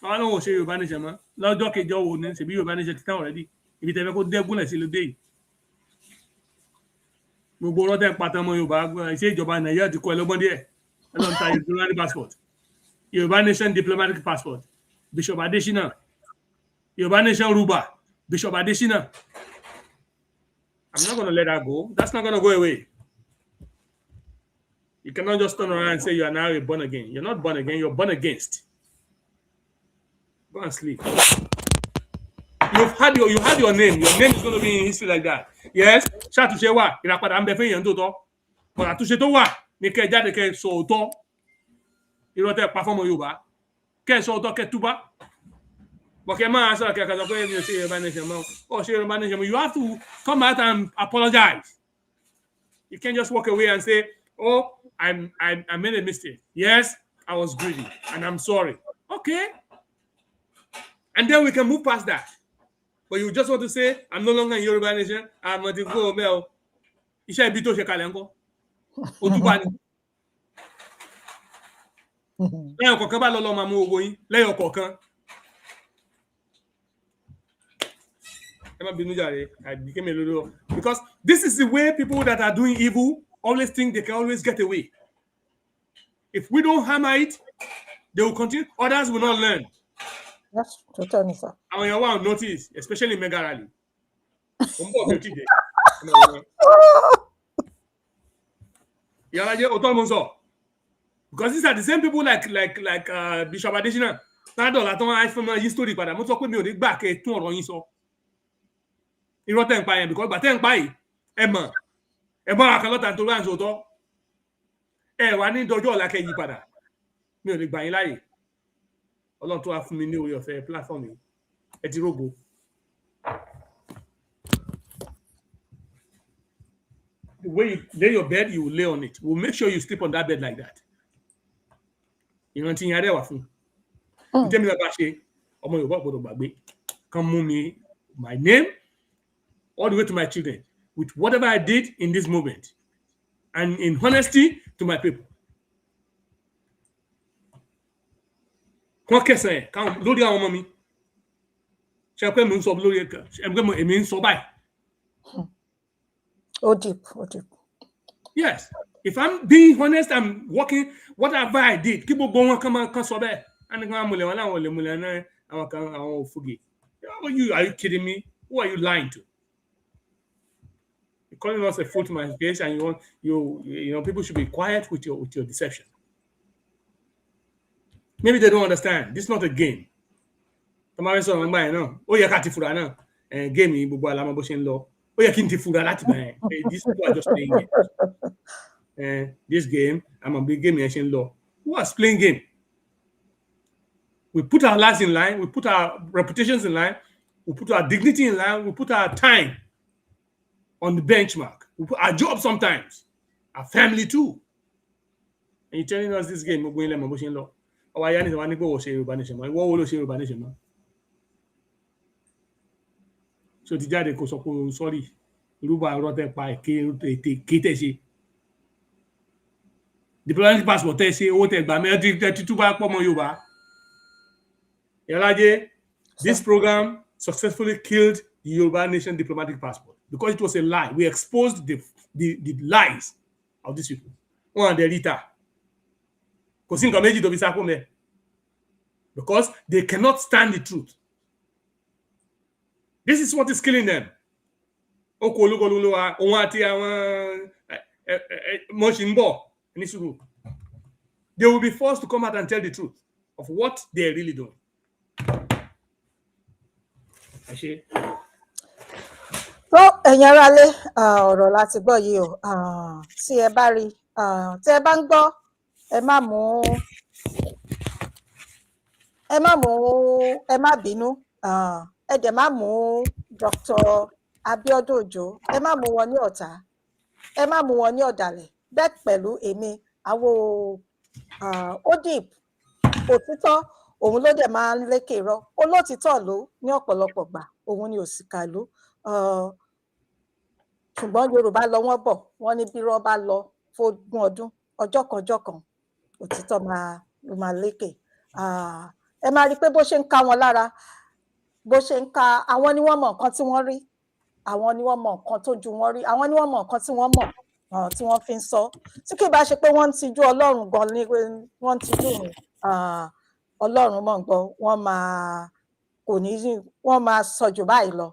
I don't know what Yoruba Nation, man. Lọ́jọ́ kejì wo ni ṣebí Yoruba Nation ti tán already. Ibi tẹ́ fẹ́ kó dẹ́gúnlẹ̀ sí lóde yìí. Gbogbo ọ̀rọ̀ tẹ́ pàtàkì ọmọ Yorùbá ṣé ìjọba Nàìjíríà ti kọ́ ẹ lọ́gbọ́n díẹ̀. Ẹ lọ́n ta diplomatic passport. Yoruba Nation diplomatic passport. Bishop Adesina. Yoruba Nation Ruba, Bishop Adesina. I'm not going to let that go. That's not going to go away. You cannot just turn around and say you are now born again. You're not born again. You're born against. Go and sleep. You had your name. Your name is going to be in history like that. Yes. Ṣàtúnṣe wà. Ìràpadà ń bẹ fún èèyàn tó tọ́. But àtúnṣe tó wà ní kẹ́ jáde kẹ́ sọ òótọ́. Irọ́ tẹ́ pa fọ́mọ Yorùbá. Kẹ́ sọ òótọ́ kẹ́ túbá. But you have to come out and apologize. You can't just walk away and say, "Oh, I made a mistake. Yes, I was greedy, and I'm sorry." Okay, and then we can move past that. But you just want to say, "I'm no longer in Yoruba Nation. I'm going to go Mel." Iṣẹ́ ibi tó ṣe kalẹ̀ ńkọ́. Ojúbà ni. Lẹ́yìn ọ̀kọ̀ọ̀kan bá lọ́lọ́ máa mú owó yín. Lẹ́yìn ọ̀kọ̀ọ̀kan. I became a little because this is the way people that are doing evil always think they can always get away. If we don't hammer it, they will continue. Others will not learn. That's totally sir. And when you want to notice, especially in Mega Rally, because these are the same people like Bishop Adesina. History, but I'm not talking about it back at 2 or 1 so. Irọ́ tẹ́ ń pa yẹn because bàtẹ́ ń pa yìí ẹ mọ̀ àkànlọ́ta tó bá ń sòótọ́ ẹ wà ní ìdọ́jọ́ ọ̀la kẹ́ yí padà mi ò lè gbà yín láàyè Ọlọ́run tó wá fún mi ní orí ọ̀fẹ́ platform yìí ẹ ti rógo. The way you lay your bed, you will lay on it. We'll make sure you sleep on that bed like that. Ìrántí yẹn adé wà fún. Ìtẹ́mi náà bá ṣe ọmọ Yorùbá gbọdọ̀ gbàgbé kan mú mi my name all the way to my children with whatever I did in this moment and in honesty to my people. Kọ́ kẹsàn-án káwọn lórí àwọn ọmọ mi ṣe pé mi ń sọ lórí èmi ń sọ báyìí. Oh deep. Yes, if I'm being honest, I'm working whatever I did. Kí gbogbo wọn kan sọ bẹ́ẹ̀. Ẹni kan amúlẹ̀ wọn láwọn olè múlẹ̀ náà àwọn kan àwọn òfúgè. Are you kidding me? Who are you lying to? You're calling us a fool to my face, and you know people should be quiet with your deception. Maybe they don't understand. This is not a game. Tomorrow so I'm buying no. Oh yeah, kati fura na. Game ni gbogbo alama bó ṣe ń lọ. Ó yẹ kí n ti fura láti bá. These people are just playing game. This game, I'm a big game yẹn ṣe ń lọ. Who is playing game? We put our lives in line. We put our reputations in line. We put our dignity in line. We put our time on the benchmark. We put our job sometimes. Our family too. And you're telling us this game, we're going to let my law. Oh, I need to go share Yoruba Nation. What will share Yoruba Nation? So the judge goes up, sorry. Yoruba wrote a pie, KTC. Diplomatic passport, they say, oh, take by me, 32 back from Yoruba. This program successfully killed the Yoruba Nation diplomatic passport because it was a lie. We exposed the lies of these people. Because they cannot stand the truth. This is what is killing them. They will be forced to come out and tell the truth of what they are really doing. tó ẹ̀yin aráalé ọ̀rọ̀ láti gbọ́ yìí o tí ẹ bá rí tí ẹ bá ń gbọ́ ẹ má bínú ẹ dẹ̀ má mú Dr. Abiodun Ojo ẹ má mú wọn ní ọ̀tá ẹ má mú wọn ní ọ̀dàlẹ̀ bẹ́ẹ̀ pẹ̀lú èmi àwọn odip òtítọ́ òun ló dẹ̀ máa ń lékè irọ́ olótìtọ́ ló ní ọ̀pọ̀lọpọ̀ gbà òun ni òṣìkà ló ṣùgbọ́n Yorùbá lọ wọ́n bọ̀ wọ́n ní bí irọ́ bá lọ fógún ọdún ọjọ́ kan òtítọ́ máa lékè ẹ máa rí i pé bó ṣe ń ká wọn lára bó ṣe ń ká àwọn ni wọ́n mọ̀ nǹkan tí wọ́n rí àwọn ni wọ́n mọ̀ nǹkan tó ju wọn rí àwọn ni wọ́n mọ̀ nǹkan tí wọ́n mọ̀ tí wọ́n fi ń sọ tí kì í bá ṣe pé wọ́n ń tijú Ọlọ́run gan ni wọ́n ń tijú mi Ọlọ́run mọ̀ ń gbọ́ wọ́n máa sọ jù báyìí lọ.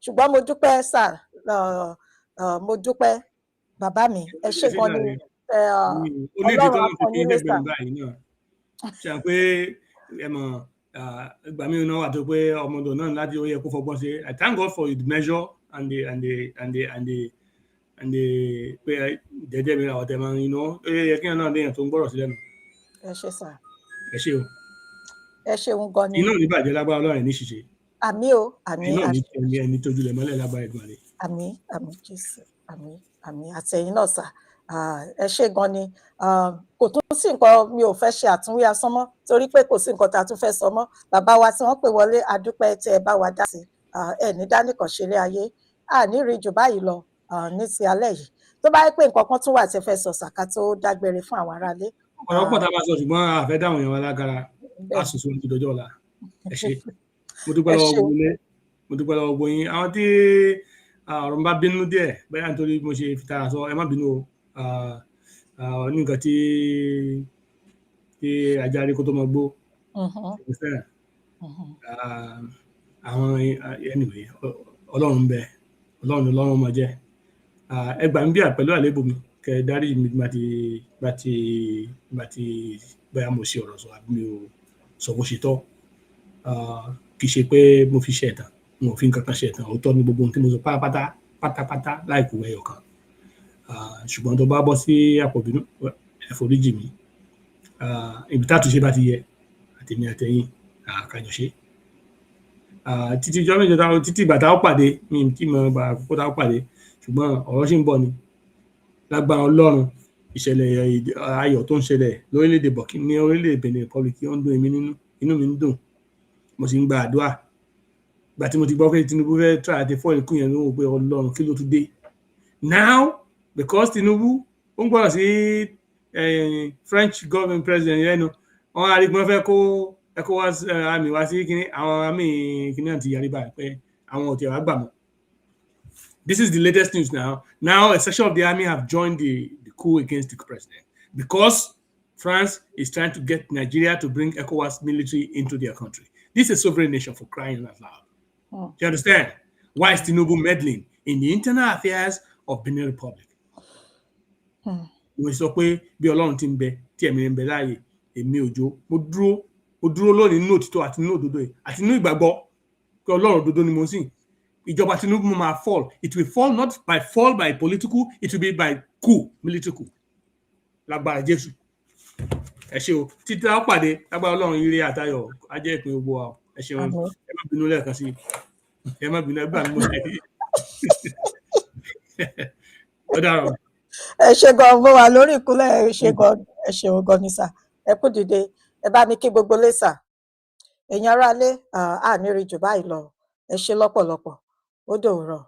Ṣùgbọ́n mo dúpẹ́ sà, mo dúpẹ́ bàbá mi, ẹ ṣé gan ni. Ọlọ́run á pọ́n yín lé sà. Ṣe pé ẹ mọ̀ ìgbà mi náà wà tó pé ọmọdé náà láti ó yẹ kó fọgbọ́n ṣe. I thank God for the measure and the pé jẹ́jẹ́ mi ra ọ̀tẹ̀ máa ń iná ó yẹ kí náà léèyàn tó ń gbọ́rọ̀ sí lẹ́nu. Ẹ ṣé sà. Ẹ ṣé o. Ẹ ṣeun gan ni. Iná ò ní bàjẹ́ lágbára Ọlọ́run ní ṣíṣe. Àmín o, àmín. Iná ò ní ẹni tójú lẹ̀ mọ́lẹ̀ lágbára Ẹ̀dùn àlè. Àmín, àmín Jésù, àmín, àmín àtẹ̀yìn náà sà. Ẹ ṣé gan ni. Kò tún sí nǹkan, mi ò fẹ́ ṣe àtúnwí asán mọ́ torí pé kò sí nǹkan tá a tún fẹ́ sọ mọ́. Bàbá wa tí wọ́n pè wọlé, a dúpẹ́ tí ẹ bá wa dá sí. Ẹ ní dánìkan ṣeré ayé. A ní rí jù báyìí lọ ní ti alẹ́ yìí. Tó bá yẹ pé nǹkan kan tún wà tí ẹ fẹ́ sọ sàkà tó dágbére fún àwọn aráalé. Ọ̀rọ̀ pọ̀ tá a bá sọ ṣùgbọ́n a fẹ́ dáhùn èèyàn wa lágara. A sùn sórí ti dọjọ́ ọ̀la. Ẹ ṣé. Mo dúpẹ́ lọ́wọ́ gbogbo ilé. Mo dúpẹ́ lọ́wọ́ gbogbo yín. Àwọn tí ọ̀rọ̀ ń bá bínú díẹ̀ bẹ́ẹ̀ nítorí mo ṣe fi tara sọ ẹ má bínú o. Ní nǹkan tí ajá rí kó tó mọ gbó. Àwọn anyway Ọlọ́run ń bẹ Ọlọ́run máa jẹ́. Ẹ gbà mí bí pẹ̀lú àlébù mi kẹ dárí mi bá ti bóyá mo ṣe ọ̀rọ̀ sọ àbí mi ò sọ bó ṣe tọ́. Kì í ṣe pé mo fi ṣe ẹ̀tàn, mo fi nǹkan kan ṣe ẹ̀tàn, òótọ́ ní gbogbo ohun tí mo sọ pátápátá láìkú ẹyọ kan. Ṣùgbọ́n tó bá bọ́ sí àpọ̀bínú ẹ foríjì mi. Ibi tátúnṣe bá ti yẹ àtèmi àtẹ̀yìn kájọ ṣe. Títí ìjọ méje títí ìgbà tá ó pàdé mi tí mo gbà kó tá ó pàdé ṣùgbọ́n ọ̀rọ̀ ṣì ń bọ̀ ni. Lágbára Ọlọ́run ìṣẹ̀lẹ̀ ayọ̀ tó ń ṣẹlẹ̀ lórílẹ̀-èdè ní orílẹ̀-èdè Benin Republic ó ń dùn èmi nínú, inú mi ń dùn. Mo sì ń gba àdúrà. Ìgbà tí mo ti gbọ́ pé Tinubu fẹ́ try àti fọ́ ikú yẹn ló wò pé Ọlọ́run kí ló tún dé. Now because Tinubu ó ń gbọ́dọ̀ sí French government president yẹn nu wọ́n á rí pé wọ́n fẹ́ kó ECOWAS àmì wá sí kíní àwọn àmì kíní àti yàrá ìbá pé àwọn ò tiẹ̀ wá gbà mọ́. This is the latest news now. Now a section of the army have joined the coup against the president because France is trying to get Nigeria to bring ECOWAS military into their country. This is a sovereign nation for crying out loud. Do you understand? Why is Tinubu meddling in the internal affairs of Benin Republic? Mo sọ pé bí Ọlọ́run ti ń bẹ tí ẹ̀mí ń bẹ láàyè èmi òjò mo dúró lónìí nínú òtítọ́ àti nínú òdodo àti nínú ìgbàgbọ́ pé Ọlọ́run òdodo ni mo sìn. Ìjọba Tinubu máa fall. It will fall not by political, it will be by coup, military coup. Lágbára Jésù. Ẹ ṣé o. Títí a pàdé lágbára Ọlọ́run ire àtayọ̀ á jẹ́ ìpín gbogbo wa. Ẹ ṣeun. Ẹ má bínú lẹ́ẹ̀kan sí. Ẹ má bínú ẹgbàá mi mo ṣe. Ó dára. Ẹ ṣé gan fún wa lórí ìkúnlẹ̀ ẹ ṣé gan ẹ ṣeun gan ni sà. Ẹ kú dìde ẹ bá mi kí gbogbo lé sà. Ẹ̀yin aráalé à ní rí jù báyìí lọ. Ẹ ṣé lọ́pọ̀lọpọ̀. Ó dòwúrọ̀.